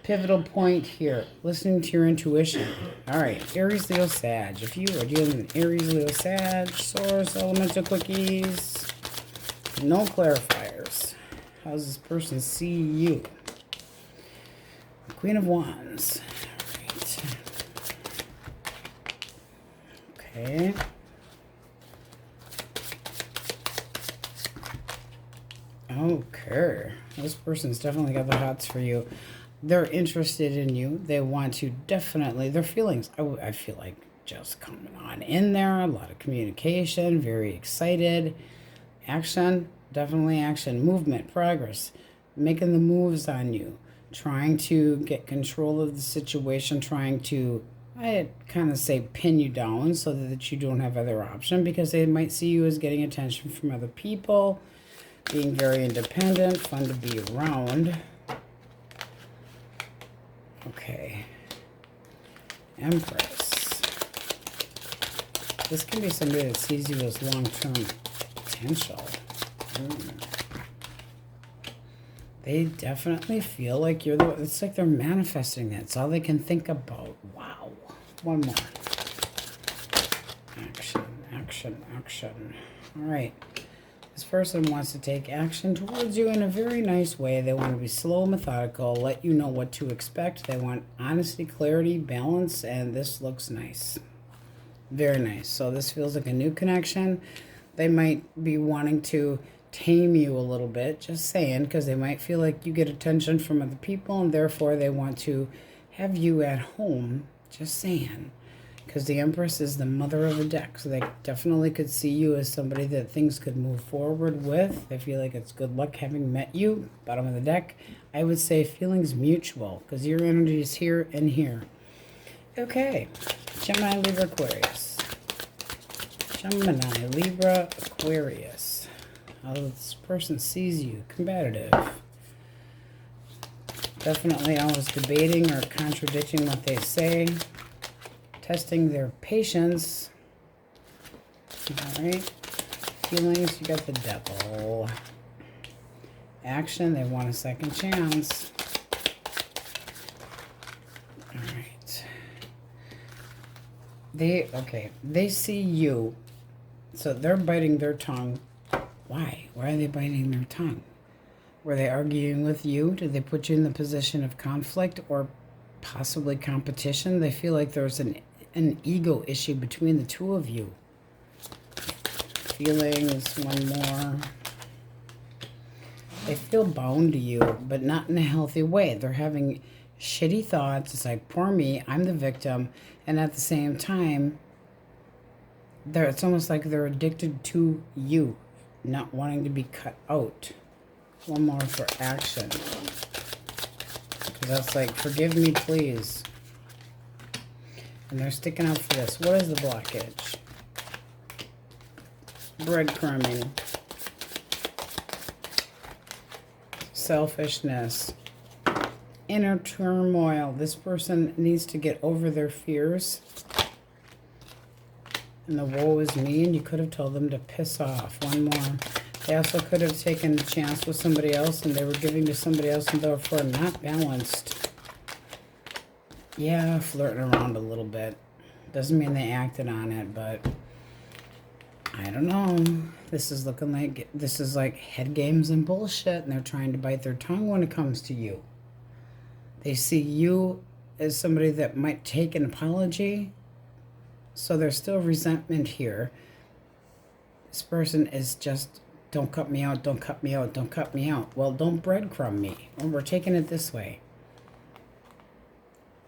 pivotal point here, listening to your intuition. All right, Aries, Leo, Sag. If you are dealing with Aries, Leo, Sag, Source, Elemental, Quickies, no clarifiers. How does this person see you? Queen of Wands. All right. Okay. Okay. This person's definitely got the hots for you. They're interested in you. They want to definitely, their feelings, I feel like just coming on in there. A lot of communication, very excited. Action, definitely action. Movement, progress, making the moves on you. Trying to get control of the situation, trying to, I kind of say, pin you down so that you don't have other option, because they might see you as getting attention from other people, being very independent, fun to be around. Okay. Empress. This can be somebody that sees you as long-term potential. They definitely feel like you're it's like they're manifesting that. It's all they can think about. Wow. One more. Action, action, action. All right. This person wants to take action towards you in a very nice way. They want to be slow, methodical, let you know what to expect. They want honesty, clarity, balance, and this looks nice. Very nice. So this feels like a new connection. They might be wanting to tame you a little bit, just saying, because they might feel like you get attention from other people, and therefore they want to have you at home, just saying. Because the Empress is the mother of the deck. So they definitely could see you as somebody that things could move forward with. They feel like it's good luck having met you. Bottom of the deck. I would say feelings mutual, because your energy is here and here. Okay. Gemini, Libra, Aquarius. Gemini, Libra, Aquarius. How this person sees you. Combative. Definitely always debating or contradicting what they say. Testing their patience. All right. Feelings, you got the Devil. Action, they want a second chance. They see you. So they're biting their tongue. Why? Why are they biting their tongue? Were they arguing with you? Did they put you in the position of conflict or possibly competition? They feel like there's an ego issue between the two of you. Feelings, one more. They feel bound to you, but not in a healthy way. They're having shitty thoughts. It's like, poor me, I'm the victim. And at the same time, it's almost like they're addicted to you, not wanting to be cut out. One more for action. Because that's like, forgive me, please. And they're sticking out for this. What is the blockage? Breadcrumbing. Selfishness. Inner turmoil. This person needs to get over their fears. And the woe is me, and you could have told them to piss off. One more. They also could have taken a chance with somebody else, and they were giving to somebody else, and therefore not balanced. Yeah, flirting around a little bit. Doesn't mean they acted on it, but I don't know. This is looking like head games and bullshit, and they're trying to bite their tongue when it comes to you. They see you as somebody that might take an apology. So there's still resentment here. This person is just, don't cut me out, don't cut me out, don't cut me out. Well, don't breadcrumb me. Well, we're taking it this way.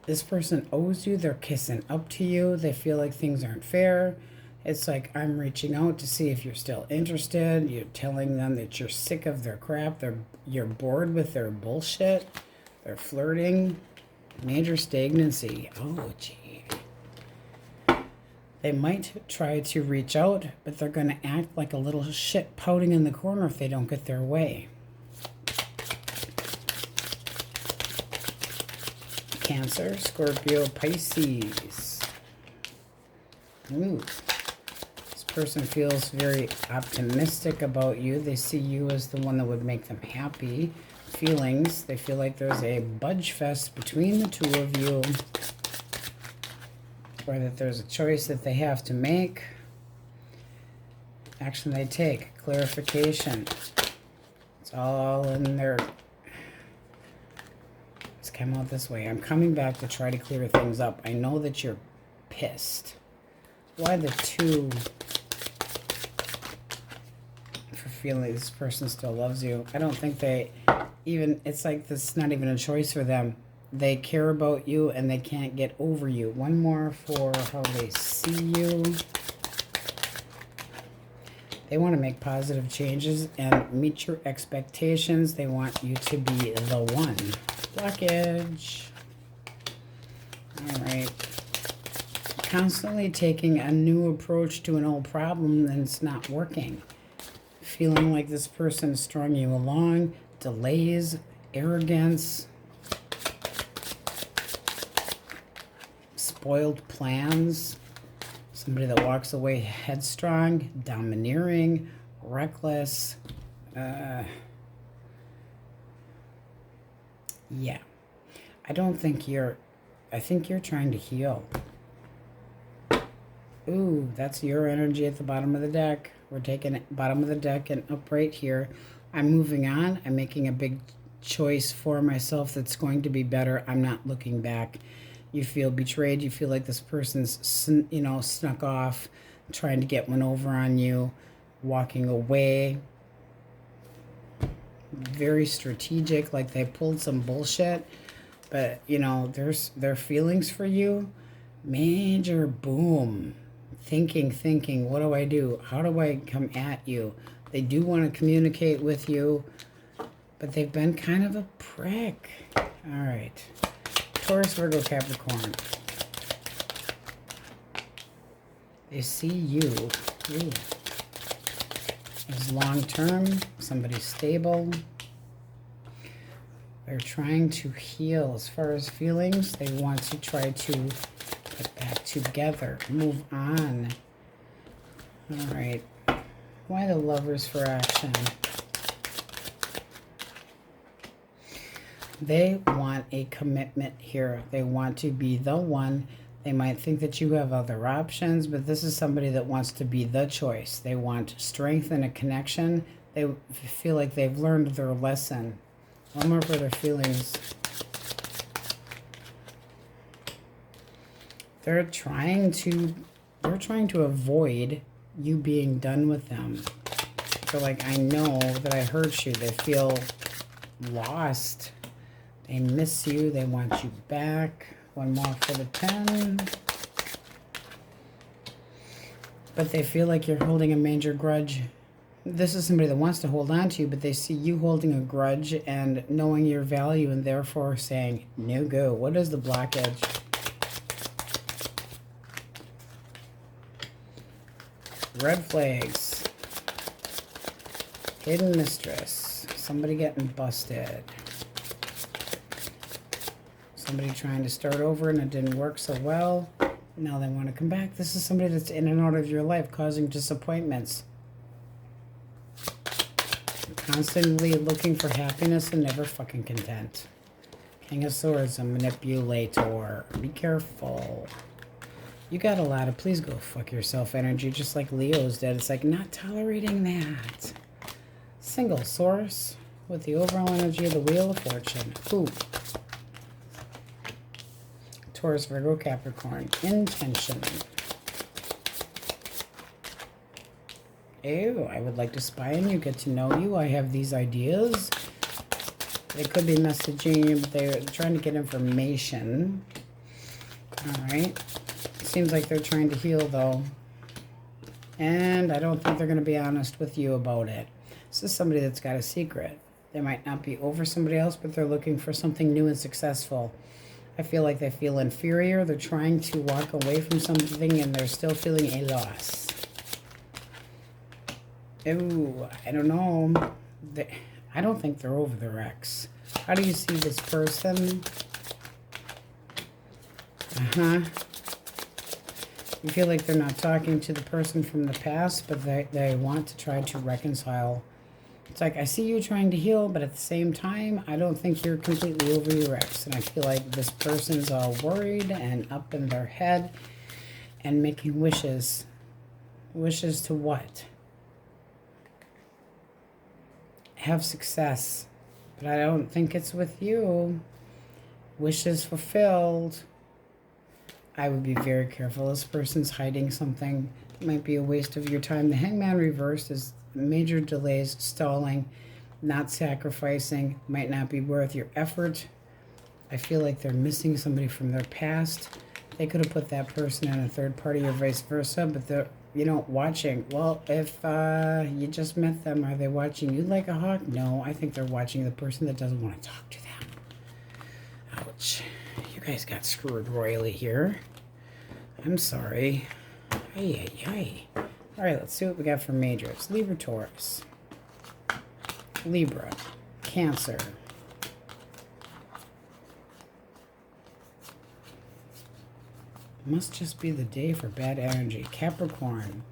This person owes you. They're kissing up to you. They feel like things aren't fair. It's like, I'm reaching out to see if you're still interested. You're telling them that you're sick of their crap. You're bored with their bullshit. They're flirting. Major stagnancy. Oh, gee. They might try to reach out, but they're going to act like a little shit pouting in the corner if they don't get their way. Cancer, Scorpio, Pisces. Ooh. This person feels very optimistic about you. They see you as the one that would make them happy. Feelings, they feel like there's a budge fest between the two of you. Or that there's a choice that they have to make. Action they take. Clarification. It's all in there. It's come out this way. I'm coming back to try to clear things up. I know that you're pissed. Why the two? For feeling this person still loves you. I don't think they even, it's like this is not even a choice for them. They care about you and they can't get over you. One more for how they see you. They want to make positive changes and meet your expectations. They want you to be the one. Blockage. All right. Constantly taking a new approach to an old problem and it's not working. Feeling like this person strung you along. Delays, arrogance. Spoiled plans, somebody that walks away headstrong, domineering, reckless. Yeah. I think you're trying to heal. Ooh, that's your energy at the bottom of the deck. We're taking it bottom of the deck and up right here. I'm moving on. I'm making a big choice for myself that's going to be better. I'm not looking back. You feel betrayed. You feel like this person's, snuck off, trying to get one over on you, walking away. Very strategic, like they pulled some bullshit. But, there's their feelings for you. Major boom. Thinking, what do I do? How do I come at you? They do want to communicate with you, but they've been kind of a prick. All right. Taurus, Virgo, Capricorn. They see you as long-term, somebody stable. They're trying to heal. As far as feelings, they want to try to get back together, move on. All right. Why the Lovers for action? They want a commitment here. They want to be the one. They might think that you have other options, but this is somebody that wants to be the choice. They want strength and a connection. They feel like they've learned their lesson. One more for their feelings. They're trying to avoid you being done with them. They're like, I know that I hurt you. They feel lost. They miss you. They want you back. One more for the 10. But they feel like you're holding a major grudge. This is somebody that wants to hold on to you, but they see you holding a grudge and knowing your value and therefore saying, no go. What is the blockage? Red flags. Hidden mistress. Somebody getting busted. Somebody trying to start over and it didn't work so well. Now they want to come back. This is somebody that's in and out of your life, causing disappointments. Constantly looking for happiness and never fucking content. King of Swords, a manipulator. Be careful. You got a lot of please go fuck yourself energy, just like Leo's did. It's like not tolerating that. Single source with the overall energy of the Wheel of Fortune. Ooh. Taurus, Virgo, Capricorn. Intention. Ew, I would like to spy on you, get to know you. I have these ideas. They could be messaging you, but they're trying to get information. Alright. Seems like they're trying to heal, though. And I don't think they're going to be honest with you about it. This is somebody that's got a secret. They might not be over somebody else, but they're looking for something new and successful. I feel like they feel inferior. They're trying to walk away from something, and they're still feeling a loss. Ooh, I don't know. I don't think they're over their ex. How do you see this person? You feel like they're not talking to the person from the past, but they want to try to reconcile. It's like, I see you trying to heal, but at the same time, I don't think you're completely over your ex. And I feel like this person's all worried and up in their head and making wishes. Wishes to what? Have success. But I don't think it's with you. Wishes fulfilled. I would be very careful. This person's hiding something. It might be a waste of your time. The Hangman reversed is major delays, stalling, not sacrificing, might not be worth your effort. I feel like they're missing somebody from their past. They could have put that person in a third party or vice versa, but they're, watching. Well, if you just met them, are they watching you like a hawk? No, I think they're watching the person that doesn't want to talk to them. Ouch. You guys got screwed royally here. I'm sorry. Ay, ay, ay. All right, let's see what we got for majors. Libra, Taurus. Libra. Cancer. Must just be the day for bad energy. Capricorn.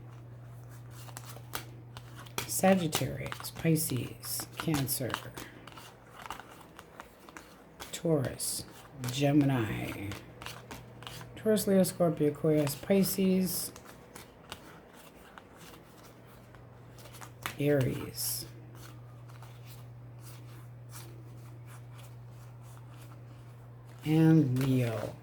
Sagittarius. Pisces. Cancer. Taurus. Gemini. Taurus, Leo, Scorpio, Aquarius, Pisces. Aries. And Leo.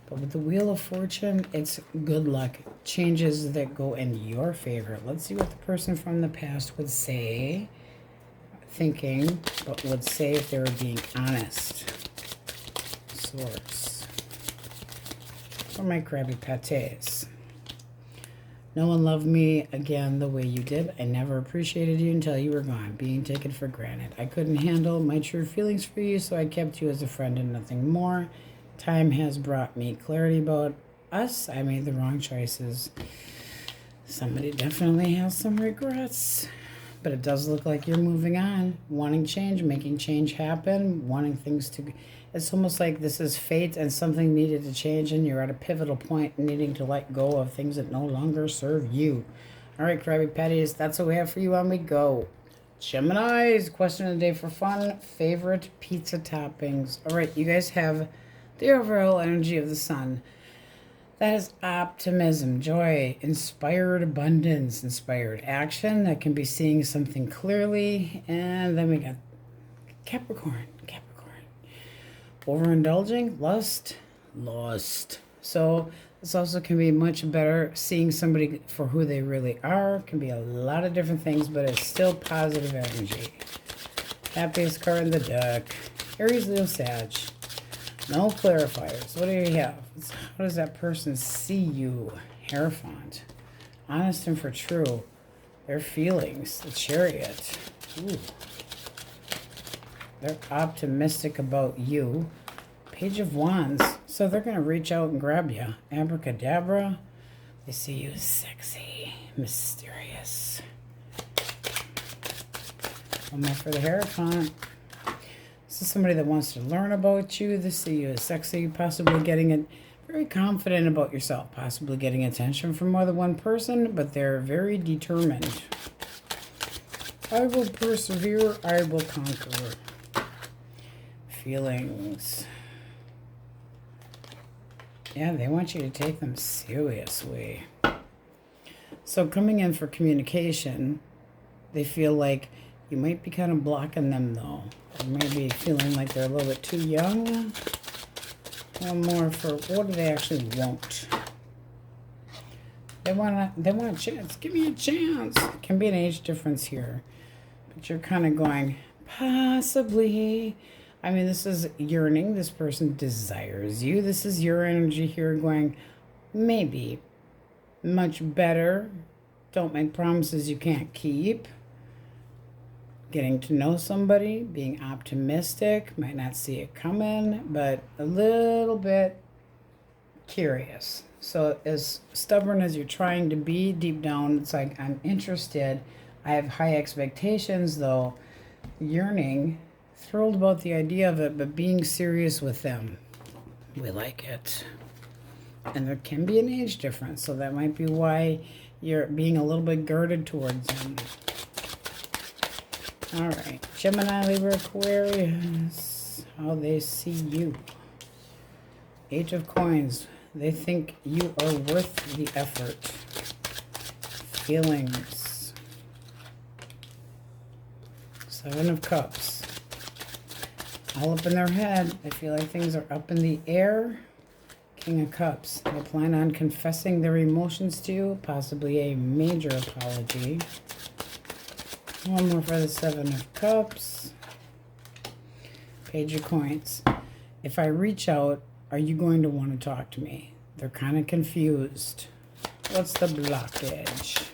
But with the Wheel of Fortune, it's good luck. Changes that go in your favor. Let's see what the person from the past would say. Thinking, but would say if they were being honest. Swords. For my Krabby Pates. No one loved me again the way you did. I never appreciated you until you were gone, being taken for granted. I couldn't handle my true feelings for you, so I kept you as a friend and nothing more. Time has brought me clarity about us. I made the wrong choices. Somebody definitely has some regrets. But it does look like you're moving on. Wanting change, making change happen, wanting things to... It's almost like this is fate and something needed to change and you're at a pivotal point needing to let go of things that no longer serve you. All right, Krabby Patties, that's what we have for you on We Go. Gemini's question of the day for fun. Favorite pizza toppings. All right, you guys have the overall energy of the sun. That is optimism, joy, inspired abundance, inspired action. That can be seeing something clearly. And then we got Capricorn. Overindulging, lust, lost. So this also can be much better seeing somebody for who they really are. Can be a lot of different things, but it's still positive energy. Happiest card in the deck. Aries, Leo, Sag. No clarifiers. What do you have? How does that person see you? Hierophant. Honest and for true. Their feelings. The Chariot. Ooh. They're optimistic about you. Page of Wands. So they're going to reach out and grab you. Abracadabra. They see you as sexy, mysterious. One more for the Hierophant. This is somebody that wants to learn about you. They see you as sexy, possibly getting it very confident about yourself, possibly getting attention from more than one person, but they're very determined. I will persevere, I will conquer. Feelings. Yeah, they want you to take them seriously. So coming in for communication, they feel like you might be kind of blocking them though. Or maybe feeling like they're a little bit too young. One more for what do they actually want? They want a chance. Give me a chance. Can be an age difference here. But you're kind of going, possibly. I mean, this is yearning. This person desires you. This is your energy here going, maybe. Much better. Don't make promises you can't keep. Getting to know somebody, being optimistic, might not see it coming, but a little bit curious. So as stubborn as you're trying to be, deep down, it's like, I'm interested. I have high expectations, though. Yearning, thrilled about the idea of it, but being serious with them. We like it. And there can be an age difference, so that might be why you're being a little bit guarded towards them. All right, Gemini, Libra, Aquarius, how they see you. Eight of Coins, they think you are worth the effort. Feelings. Seven of Cups. All up in their head, they feel like things are up in the air. King of Cups, they plan on confessing their emotions to you, possibly a major apology. One more for the Seven of Cups. Page of Coins. If I reach out, are you going to want to talk to me? They're kind of confused. What's the blockage?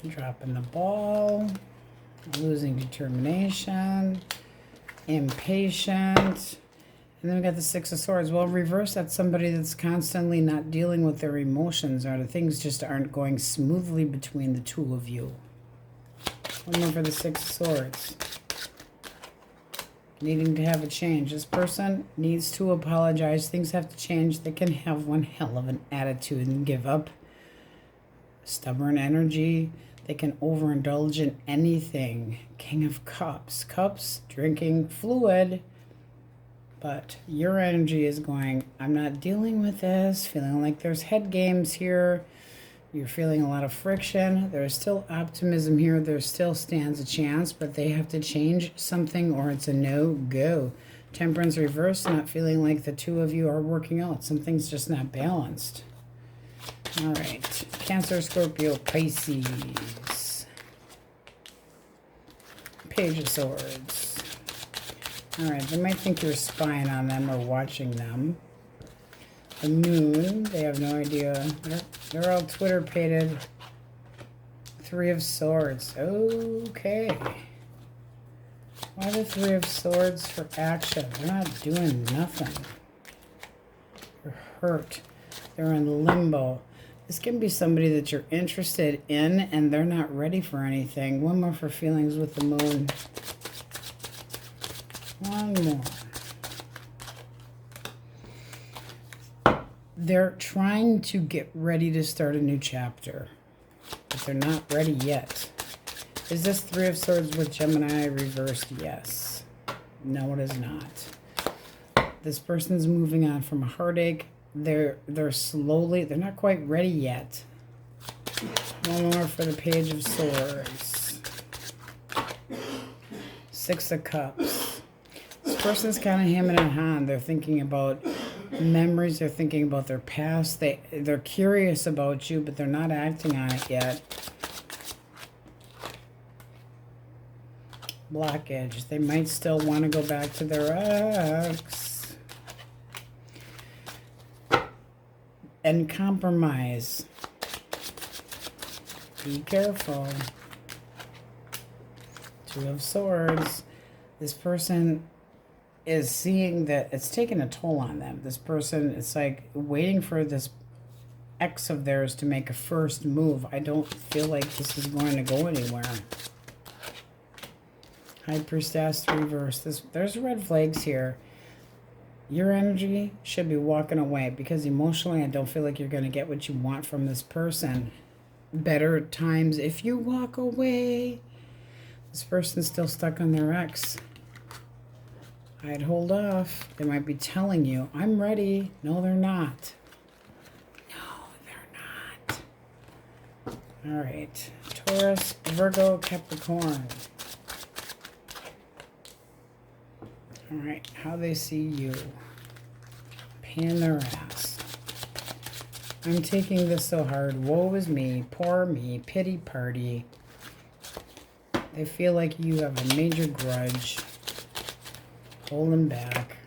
Dropping the ball. Losing determination. Impatient. And then we got the Six of Swords. Well, reverse, that's somebody that's constantly not dealing with their emotions, or the things just aren't going smoothly between the two of you. One more for the Six of Swords. Needing to have a change. This person needs to apologize. Things have to change. They can have one hell of an attitude and give up. Stubborn energy. They can overindulge in anything. King of Cups. Cups, drinking fluid. But your energy is going, I'm not dealing with this, feeling like there's head games here. You're feeling a lot of friction. There's still optimism here. There still stands a chance, but they have to change something or it's a no-go. Temperance reverse, not feeling like the two of you are working out. Something's just not balanced. All right. Cancer, Scorpio, Pisces. Page of Swords. All right, they might think you're spying on them or watching them. The Moon, they have no idea. They're all Twitter-pated. Three of Swords. Okay. Why the Three of Swords for action? They're not doing nothing. They're hurt. They're in limbo. This can be somebody that you're interested in and they're not ready for anything. One more for feelings with the Moon. One more. They're trying to get ready to start a new chapter, but they're not ready yet. Is this Three of Swords with Gemini reversed? Yes. No, it is not. This person's moving on from a heartache. They're not quite ready yet. One more for the Page of Swords. Six of Cups. This person's kind of hemming and hawing. They're thinking about memories. They're thinking about their past. They're curious about you, but they're not acting on it yet. Blockage. They might still want to go back to their ex. And compromise. Be careful. Two of Swords. This person is seeing that it's taking a toll on them. This person is like waiting for this ex of theirs to make a first move. I don't feel like this is going to go anywhere. High Priestess reverse. There's red flags here. Your energy should be walking away because emotionally I don't feel like you're going to get what you want from this person. Better times if you walk away. This person's still stuck on their ex. I'd hold off. They might be telling you, I'm ready. No, they're not. No, they're not. All right. Taurus, Virgo, Capricorn. All right, how they see you. Pain in their ass. I'm taking this so hard. Woe is me. Poor me. Pity party. They feel like you have a major grudge. Holding back.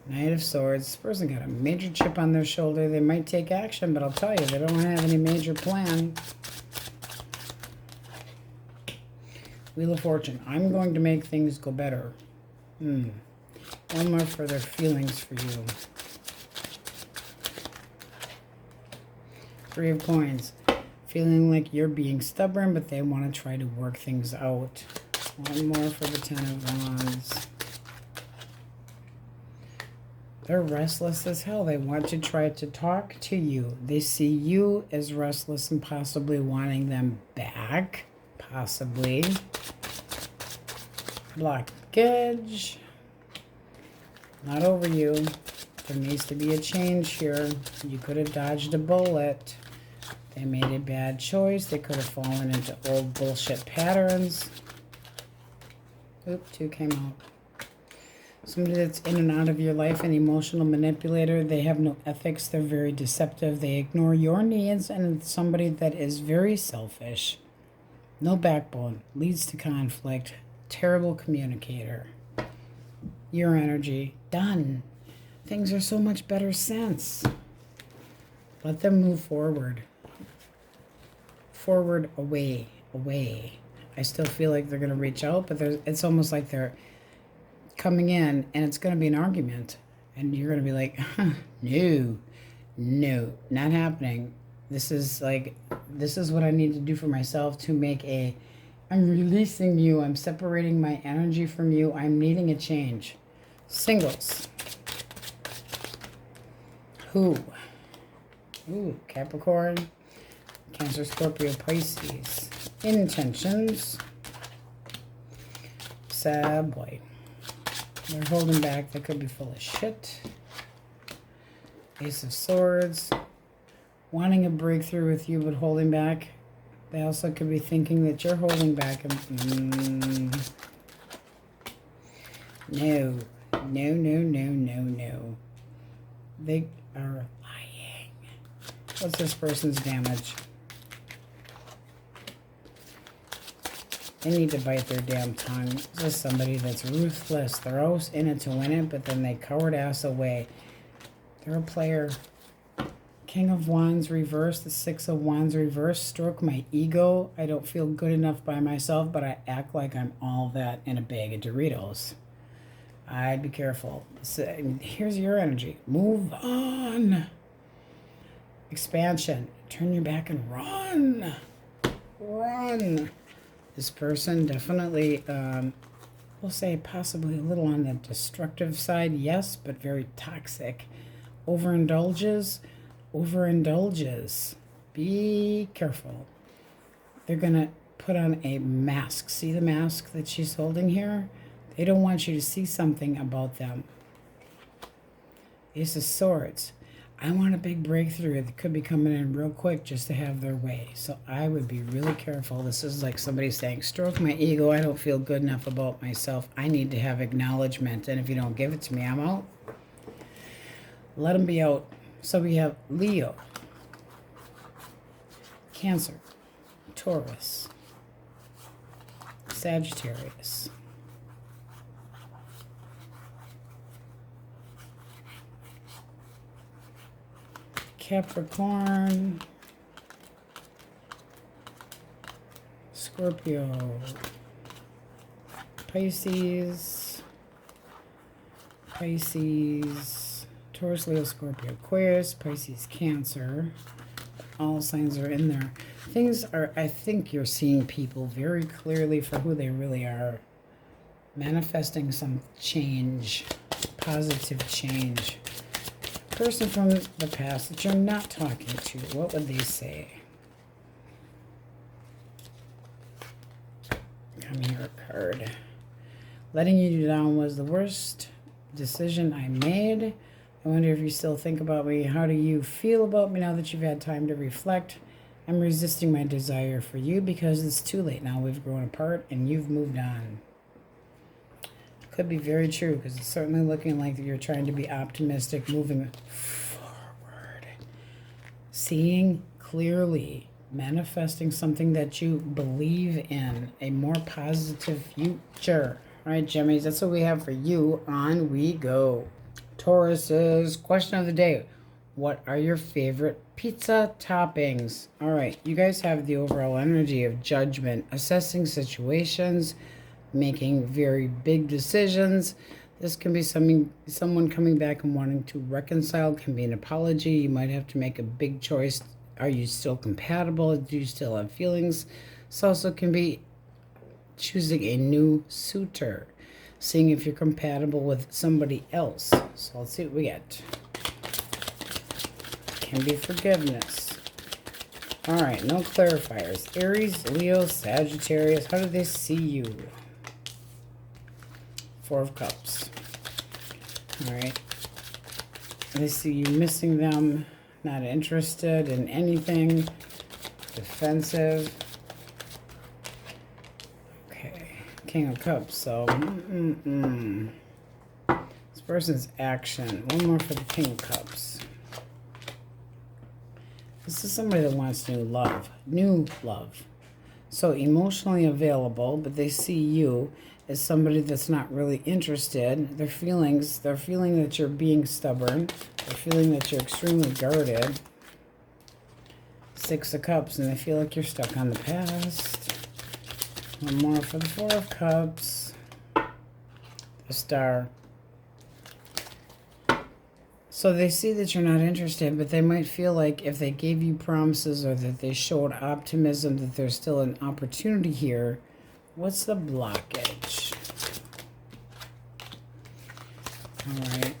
Knight of Swords. This person got a major chip on their shoulder. They might take action, but I'll tell you, they don't have any major plan. Wheel of Fortune. I'm going to make things go better. One more for their feelings for you. Three of Coins. Feeling like you're being stubborn, but they want to try to work things out. One more for the Ten of Wands. They're restless as hell. They want to try to talk to you. They see you as restless and possibly wanting them back. Possibly. Blockage. Not over you. There needs to be a change here. You could have dodged a bullet. They made a bad choice. They could have fallen into old bullshit patterns. Oop, two came out. Somebody that's in and out of your life, an emotional manipulator. They have no ethics. They're very deceptive. They ignore your needs. And it's somebody that is very selfish. No backbone. Leads to conflict. Terrible communicator. Your energy. Done. Things are so much better since. Let them move forward. Forward, away, away. I still feel like they're going to reach out, but it's almost like they're coming in and it's going to be an argument. And you're going to be like, no, not happening. This is what I need to do for myself to make I'm releasing you. I'm separating my energy from you. I'm needing a change. Singles. Who? Ooh, Capricorn, Cancer, Scorpio, Pisces. Intentions. Sad boy. They're holding back. They could be full of shit. Ace of Swords. Wanting a breakthrough with you, but holding back. They also could be thinking that you're holding back. No. They are lying. What's this person's damage? They need to bite their damn tongue. This is somebody that's ruthless. They're always in it to win it, but then they coward ass away. They're a player. King of Wands reversed, the Six of Wands reversed. Stroke my ego. I don't feel good enough by myself, but I act like I'm all that in a bag of Doritos. I'd be careful. So, here's your energy. Move on. Expansion. Turn your back and run. Run. This person definitely, we'll say possibly a little on the destructive side, yes, but very toxic. Overindulges. Be careful. They're going to put on a mask. See the mask that she's holding here? They don't want you to see something about them. Ace of Swords. I want a big breakthrough that could be coming in real quick just to have their way. So I would be really careful. This is like somebody saying, stroke my ego. I don't feel good enough about myself. I need to have acknowledgement. And if you don't give it to me, I'm out. Let them be out. So we have Leo, Cancer, Taurus, Sagittarius, Capricorn, Scorpio, Pisces, Taurus, Leo, Scorpio, Aquarius, Pisces, Cancer. All signs are in there. Things are, I think you're seeing people very clearly for who they really are. Manifesting some change, positive change. Person from the past that you're not talking to, what would they say? Come here, card. Letting you down was the worst decision I made. I wonder if you still think about me. How do you feel about me now that you've had time to reflect? I'm resisting my desire for you because it's too late now. We've grown apart and you've moved on. Could be very true because it's certainly looking like you're trying to be optimistic, moving forward. Seeing clearly, manifesting something that you believe in, a more positive future. All right, Gemini's, that's what we have for you. On we go. Taurus's question of the day. What are your favorite pizza toppings? All right, you guys have the overall energy of judgment, assessing situations, making very big decisions. This can be someone coming back and wanting to reconcile. Can be an apology. You might have to make a big choice. Are you still compatible? Do you still have feelings? This also can be choosing a new suitor, seeing if you're compatible with somebody else. So let's see what we get. Can be forgiveness. All right, no clarifiers. Aries, Leo, Sagittarius. How do they see you? Four of Cups. All right. They see you missing them, not interested in anything, defensive. Okay, King of Cups. So, this person's action. One more for the King of Cups. This is somebody that wants new love. New love. So emotionally available, but they see you as somebody that's not really interested. They're feeling that you're being stubborn. They're feeling that you're extremely guarded. Six of Cups, and they feel like you're stuck on the past. One more for the Four of Cups. The Star. So they see that you're not interested, but they might feel like if they gave you promises or that they showed optimism that there's still an opportunity here. What's the blockage? All right.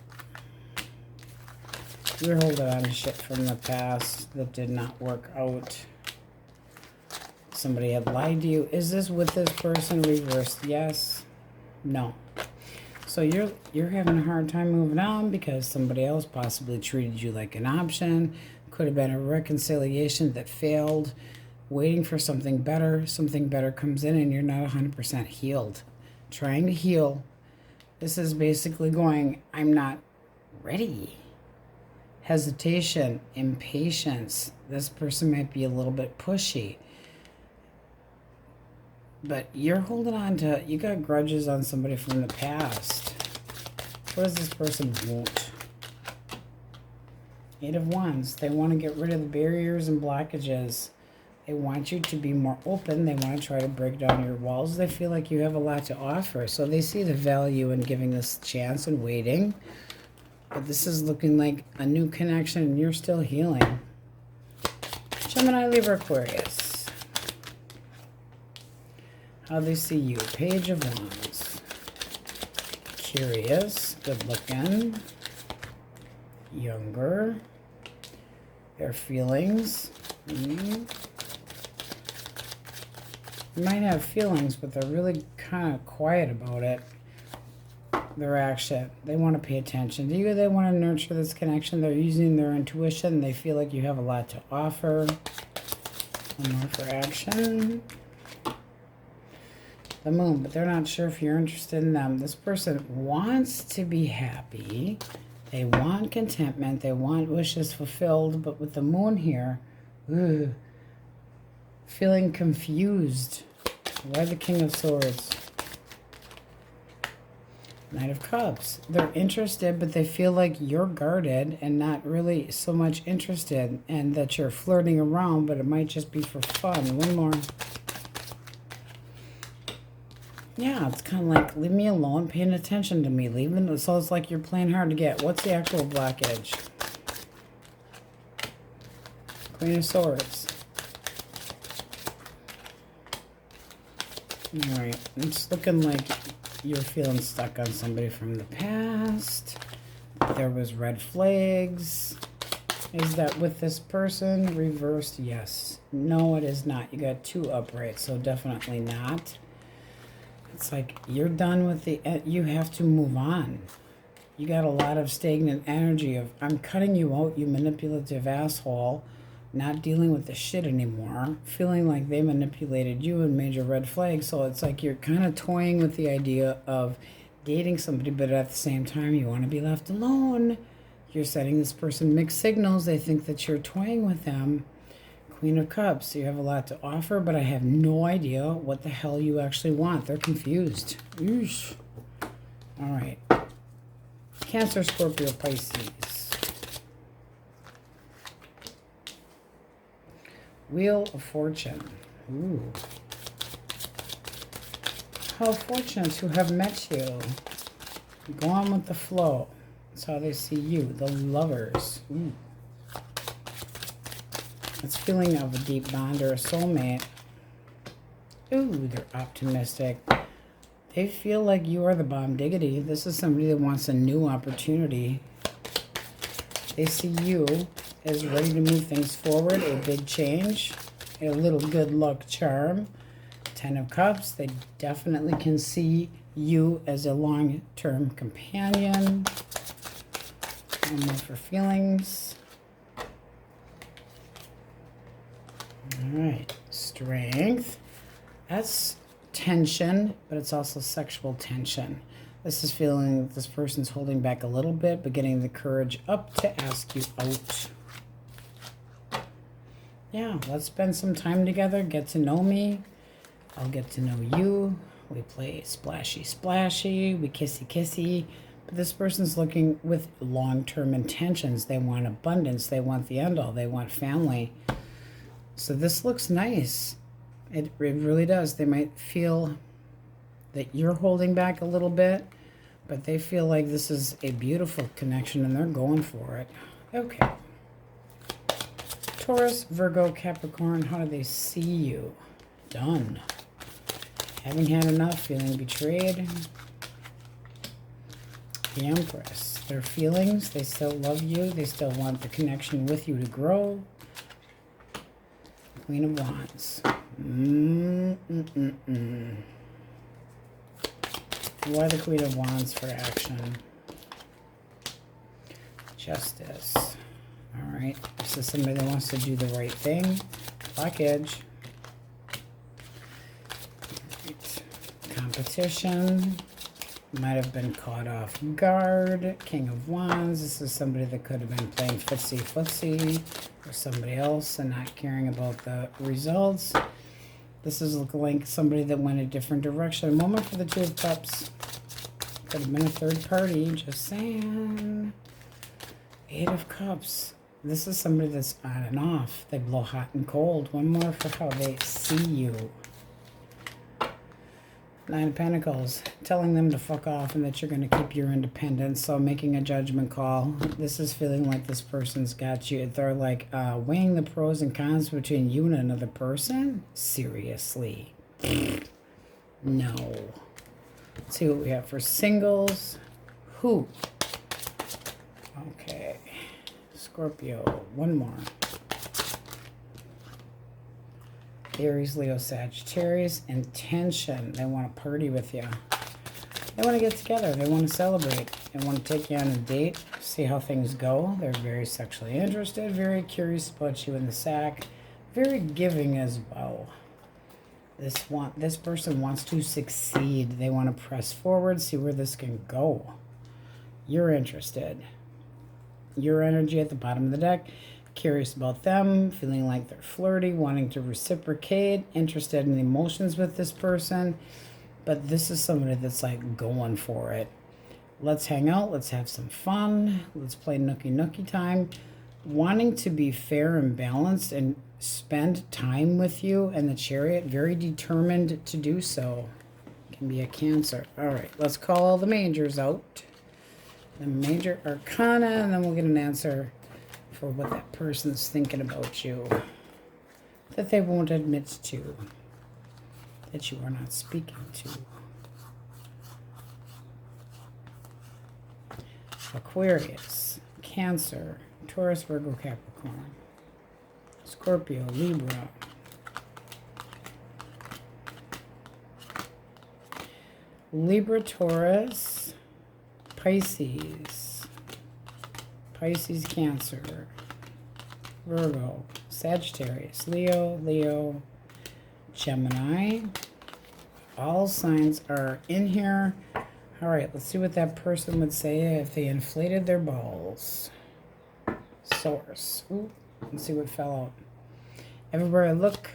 You're holding on to shit from the past that did not work out. Somebody had lied to you. Is this with this person reversed? Yes. No. So you're having a hard time moving on because somebody else possibly treated you like an option. Could have been a reconciliation that failed. Waiting for something better. Something better comes in and you're not 100% healed. Trying to heal. This is basically going, I'm not ready. Hesitation, impatience. This person might be a little bit pushy. But you're holding on to, you got grudges on somebody from the past. What does this person want? Eight of Wands. They want to get rid of the barriers and blockages. They want you to be more open. They want to try to break down your walls. They feel like you have a lot to offer. So they see the value in giving this chance and waiting. But this is looking like a new connection and you're still healing. Gemini, Libra, Aquarius. How they see you. Page of Wands. Curious. Good looking. Younger. Their feelings. You might have feelings, but they're really kind of quiet about it. their action. They want to pay attention to you. They want to nurture this connection. They're using their intuition. They feel like you have a lot to offer. One more for action. The moon, but they're not sure if you're interested in them. This person wants to be happy. They want contentment. They want wishes fulfilled. But with the moon here, feeling confused. Why the King of Swords? Knight of Cups. They're interested, but they feel like you're guarded and not really so much interested, and that you're flirting around, but it might just be for fun. One more. Yeah, it's kind of like, leave me alone, paying attention to me. So it's like you're playing hard to get. What's the actual blockage? Queen of Swords. Alright, it's looking like you're feeling stuck on somebody from the past. There was red flags. Is that with this person? Reversed, yes. No, it is not. You got 2 upright, so definitely not. It's like you're done with you have to move on. You got a lot of stagnant energy of, I'm cutting you out, you manipulative asshole, not dealing with the shit anymore, feeling like they manipulated you and made your red flag. So it's like you're kind of toying with the idea of dating somebody, but at the same time, you want to be left alone. You're sending this person mixed signals. They think that you're toying with them. Queen of Cups, you have a lot to offer, but I have no idea what the hell you actually want. They're confused. Eesh. All right. Cancer, Scorpio, Pisces. Wheel of Fortune. Ooh. How fortunate to have met you. Go on with the flow. That's how they see you. The Lovers. Ooh. It's feeling of a deep bond or a soulmate. Ooh, they're optimistic. They feel like you are the bomb diggity. This is somebody that wants a new opportunity. They see you as ready to move things forward, a big change, a little good luck charm. 10 of Cups, they definitely can see you as a long-term companion. One more for feelings. All right, Strength. That's tension, but it's also sexual tension. This is feeling this person's holding back a little bit, but getting the courage up to ask you out. Yeah, let's spend some time together, get to know me. I'll get to know you. We play splashy, splashy. We kissy, kissy. But this person's looking with long-term intentions. They want abundance. They want the end all. They want family. So this looks nice. It really does. They might feel that you're holding back a little bit, but they feel like this is a beautiful connection and they're going for it. Okay. Taurus, Virgo, Capricorn, how do they see you? Done. Having had enough, feeling betrayed. The Empress. Their feelings, they still love you. They still want the connection with you to grow. Queen of Wands. Why the Queen of Wands for action? Justice. All right. This is somebody that wants to do the right thing. Blockage. Right. Competition. Might have been caught off guard. King of Wands. This is somebody that could have been playing footsie for somebody else and not caring about the results. This is looking like somebody that went a different direction. Moment for the Two of Cups. Could have been a third party. Just saying. 8 of Cups. This is somebody that's on and off. They blow hot and cold. One more for how they see you. 9 of Pentacles, telling them to fuck off and that you're going to keep your independence. So making a judgment call. This is feeling like this person's got you. They're like weighing the pros and cons between you and another person. Seriously. No. Let's see what we have for singles. Who? Okay. Scorpio. One more. Aries, Leo, Sagittarius, intention. They want to party with you. They want to get together. They want to celebrate. They want to take you on a date, see how things go. They're very sexually interested, very curious about you in the sack, very giving as well. This person wants to succeed. They want to press forward, see where this can go. You're interested. Your energy at the bottom of the deck, curious about them, feeling like they're flirty, wanting to reciprocate, interested in emotions with this person. But this is somebody that's like going for it. Let's hang out. Let's have some fun. Let's play nookie time. Wanting to be fair and balanced and spend time with you, and the Chariot, very determined to do so. Can be a Cancer. All right, let's call all the majors out. The major arcana, and then we'll get an answer for what that person's thinking about you that they won't admit to, that you are not speaking to. Aquarius, Cancer, Taurus, Virgo, Capricorn, Scorpio, Libra, Libra, Taurus, Pisces, Pisces, Cancer, Virgo, Sagittarius, Leo, Gemini. All signs are in here. All right, let's see what that person would say if they inflated their balls. Source. Ooh, let's see what fell out. Everywhere I look,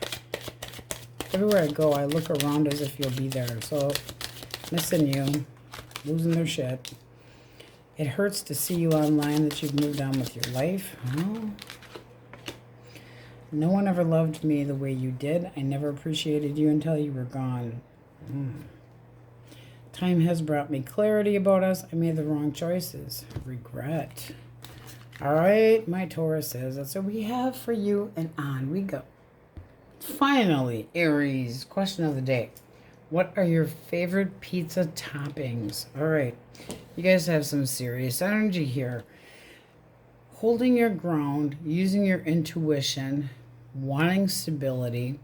everywhere I go, I look around as if you'll be there. So, missing you, losing their shit. It hurts to see you online that you've moved on with your life. Oh. No one ever loved me the way you did. I never appreciated you until you were gone. Time has brought me clarity about us. I made the wrong choices. Regret. All right, my Taurus says that's what we have for you, and on we go. Finally, Aries, question of the day. What are your favorite pizza toppings? All right, you guys have some serious energy here. Holding your ground, using your intuition, wanting stability,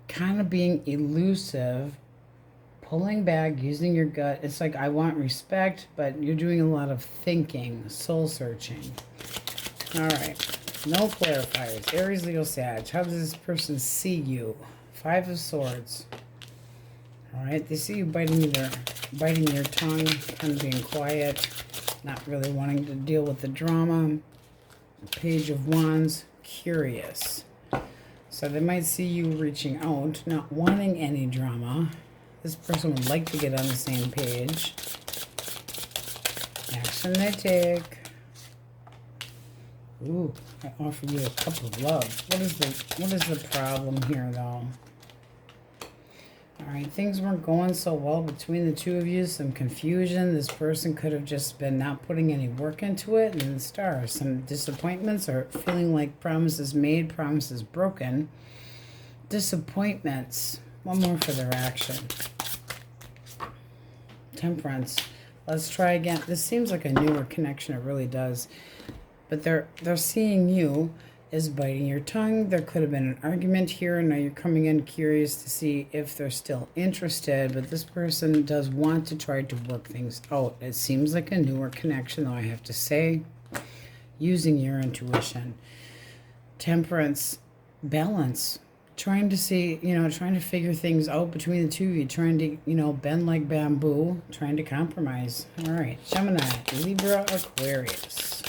kind of being elusive, pulling back, using your gut. It's like, I want respect, but you're doing a lot of thinking, soul searching. All right, no clarifiers. Aries, Leo, Sag. How does this person see you? 5 of Swords. All right, they see you biting your tongue, kind of being quiet, not really wanting to deal with the drama. Page of Wands, curious. So they might see you reaching out, not wanting any drama. This person would like to get on the same page. Action they take. Ooh, I offer you a cup of love. What is the problem here, though? All right, things weren't going so well between the two of you. Some confusion. This person could have just been not putting any work into it. And the stars, some disappointments, or feeling like promises made, promises broken. Disappointments. One more for their action. Temperance. Let's try again. This seems like a newer connection. It really does. But they're seeing you as biting your tongue. There could have been an argument here. Now you're coming in curious to see if they're still interested. But this person does want to try to work things out. It seems like a newer connection, though, I have to say. Using your intuition. Temperance. Balance. Trying to see, trying to figure things out between the two of you. Trying to, bend like bamboo. Trying to compromise. All right. Gemini, Libra, Aquarius.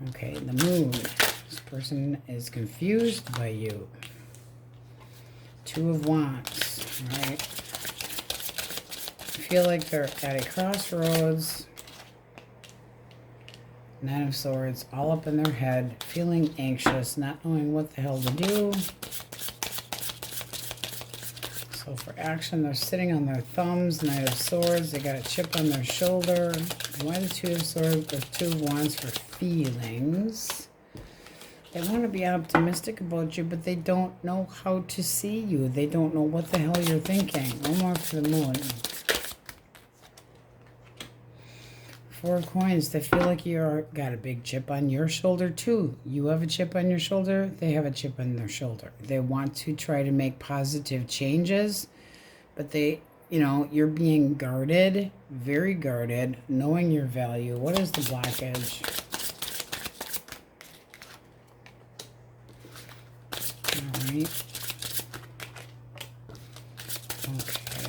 Okay, the moon. This person is confused by you. 2 of Wands. All right. I feel like they're at a crossroads. 9 of Swords, all up in their head, feeling anxious, not knowing what the hell to do. So for action, they're sitting on their thumbs. 9 of Swords, they got a chip on their shoulder. Why the 2 of Swords with 2 of Wands for feelings? They want to be optimistic about you, but they don't know how to see you. They don't know what the hell you're thinking. One more for the moon. 4 of Coins. They feel like you got a big chip on your shoulder too. You have a chip on your shoulder. They have a chip on their shoulder. They want to try to make positive changes. But they, you know, you're being guarded, very guarded, knowing your value. What is the blockage? All right.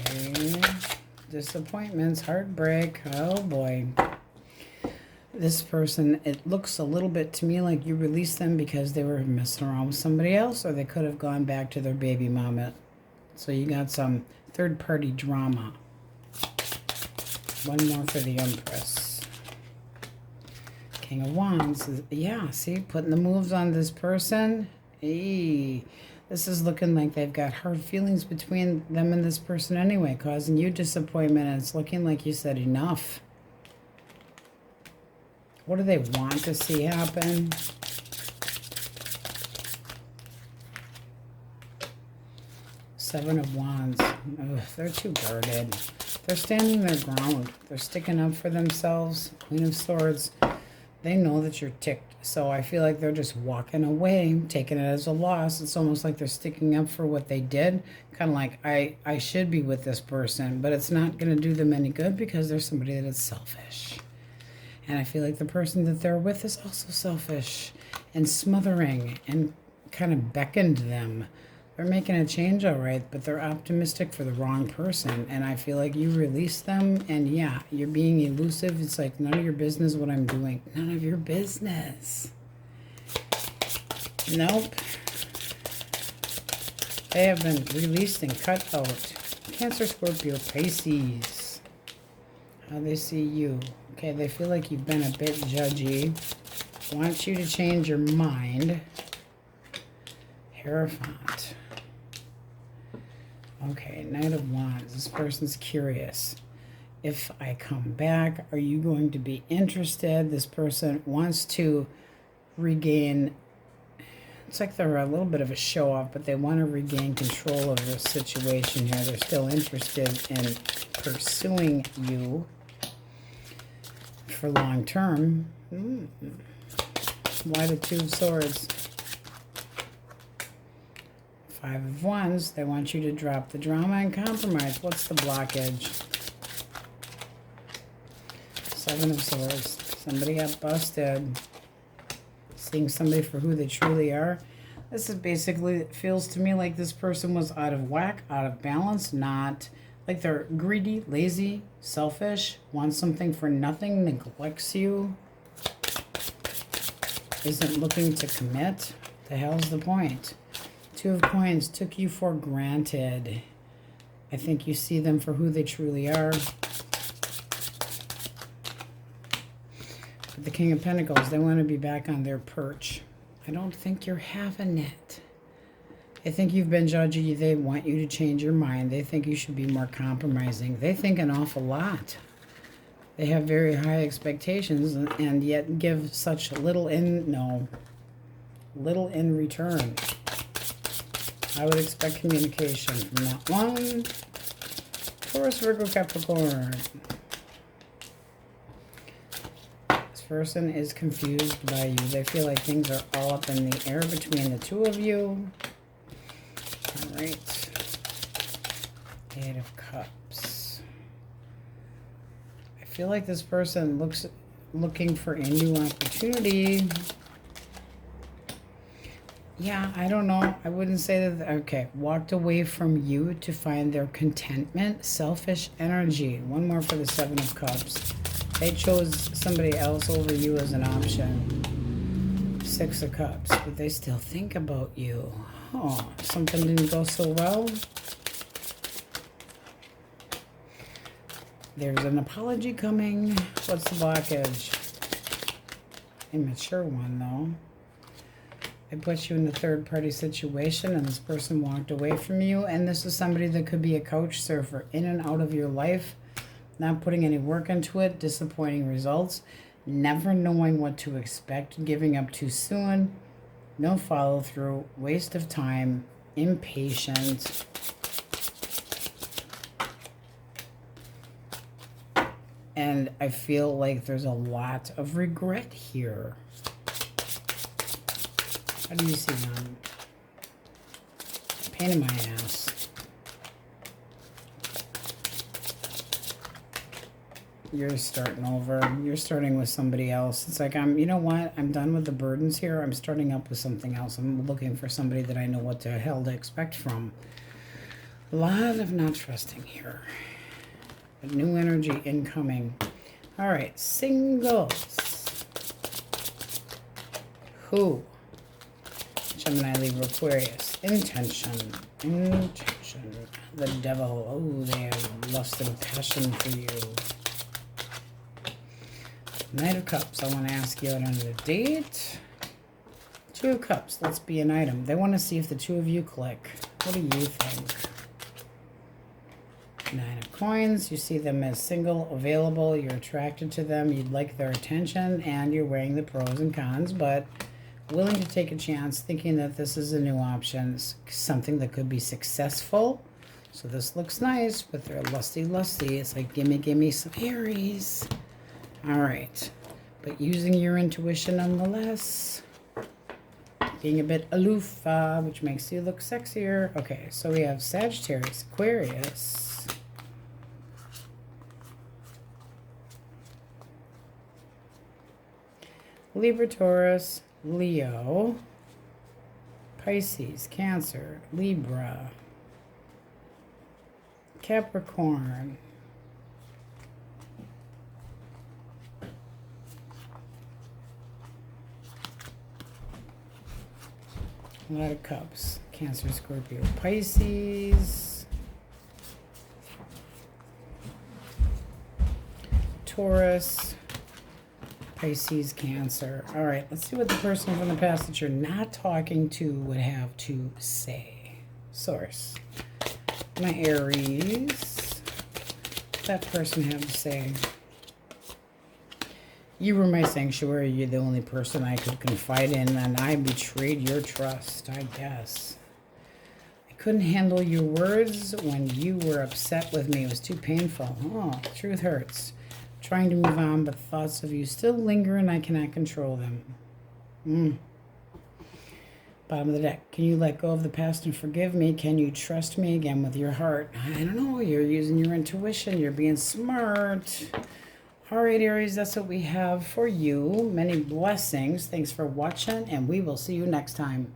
Okay. Disappointments, heartbreak. Oh boy. This person, it looks a little bit to me like you released them because they were messing around with somebody else, or they could have gone back to their baby mama. So you got some third-party drama. One more for the Empress. King of Wands. Yeah, see, putting the moves on this person. Hey, this is looking like they've got hard feelings between them and this person anyway, causing you disappointment, and it's looking like you said enough. What do they want to see happen? Seven of Wands. Ugh, they're too guarded. They're standing their ground. They're sticking up for themselves. Queen of Swords. They know that you're ticked. So I feel like they're just walking away, taking it as a loss. It's almost like they're sticking up for what they did. Kind of like, I should be with this person, but it's not going to do them any good because there's somebody that is selfish. And I feel like the person that they're with is also selfish and smothering and kind of beckoned them. They're making a change, all right, but they're optimistic for the wrong person. And I feel like you release them, and yeah, you're being elusive. It's like none of your business what I'm doing. None of your business. Nope. They have been released and cut out. Cancer, Scorpio, Pisces. How they see you. Okay, they feel like you've been a bit judgy. Want you to change your mind. Hierophant. Okay, Knight of Wands. This person's curious. If I come back, are you going to be interested? This person wants to regain. It's like they're a little bit of a show-off, but they want to regain control of the situation here. They're still interested in pursuing you for long term. Why the Two of Swords? Five of Wands. They want you to drop the drama and compromise. What's the blockage? Seven of Swords. Somebody got busted. Seeing somebody for who they truly are. This is basically, it feels to me like this person was out of whack, out of balance, not like they're greedy, lazy, selfish, wants something for nothing, neglects you, isn't looking to commit. The hell's the point? Two of Coins took you for granted. I think you see them for who they truly are. But the King of Pentacles, they want to be back on their perch. I don't think you're having it. They think you've been judgy. They want you to change your mind. They think you should be more compromising. They think an awful lot. They have very high expectations and yet give such little in return. I would expect communication from that one. Taurus, Virgo, Capricorn. This person is confused by you. They feel like things are all up in the air between the two of you. All right. Eight of Cups. I feel like this person looking for a new opportunity. Yeah, I don't know. I wouldn't say that. Okay, walked away from you to find their contentment. Selfish energy. One more for the Seven of Cups. They chose somebody else over you as an option. Six of Cups, but they still think about you. Oh, something didn't go so well. There's an apology coming. What's the blockage? Immature one, though. They put you in a third-party situation, and this person walked away from you. And this is somebody that could be a couch surfer, in and out of your life, not putting any work into it, disappointing results, never knowing what to expect, giving up too soon, no follow-through, waste of time, impatient. And I feel like there's a lot of regret here. How do you see them? Pain in my ass. You're starting over. You're starting with somebody else. It's like, you know what? I'm done with the burdens here. I'm starting up with something else. I'm looking for somebody that I know what the hell to expect from. A lot of not trusting here. But new energy incoming. All right, singles. Who? Gemini, Libra, Aquarius. Intention. Intention. The devil. Oh, they have lust and passion for you. Knight of Cups. I want to ask you out on a date. Two of Cups. Let's be an item. They want to see if the two of you click. What do you think? Nine of Coins. You see them as single, available. You're attracted to them. You'd like their attention. And you're weighing the pros and cons. But willing to take a chance. Thinking that this is a new option. Something that could be successful. So this looks nice. But they're lusty. It's like, gimme some Aries. All right, but using your intuition nonetheless, being a bit aloof, which makes you look sexier. Okay, so we have Sagittarius, Aquarius, Libra, Taurus, Leo, Pisces, Cancer, Libra, Capricorn, a lot of Cups, Cancer, Scorpio, Pisces, Taurus, Pisces, Cancer. All right, let's see what the person from the past that you're not talking to would have to say. Source. My Aries. What's that person have to say? You were my sanctuary. You're the only person I could confide in, and I betrayed your trust, I guess. I couldn't handle your words when you were upset with me. It was too painful. Oh, truth hurts. Trying to move on, but thoughts of you still linger, and I cannot control them. Bottom of the deck. Can you let go of the past and forgive me? Can you trust me again with your heart? I don't know. You're using your intuition. You're being smart. All right, Aries, that's what we have for you. Many blessings. Thanks for watching, and we will see you next time.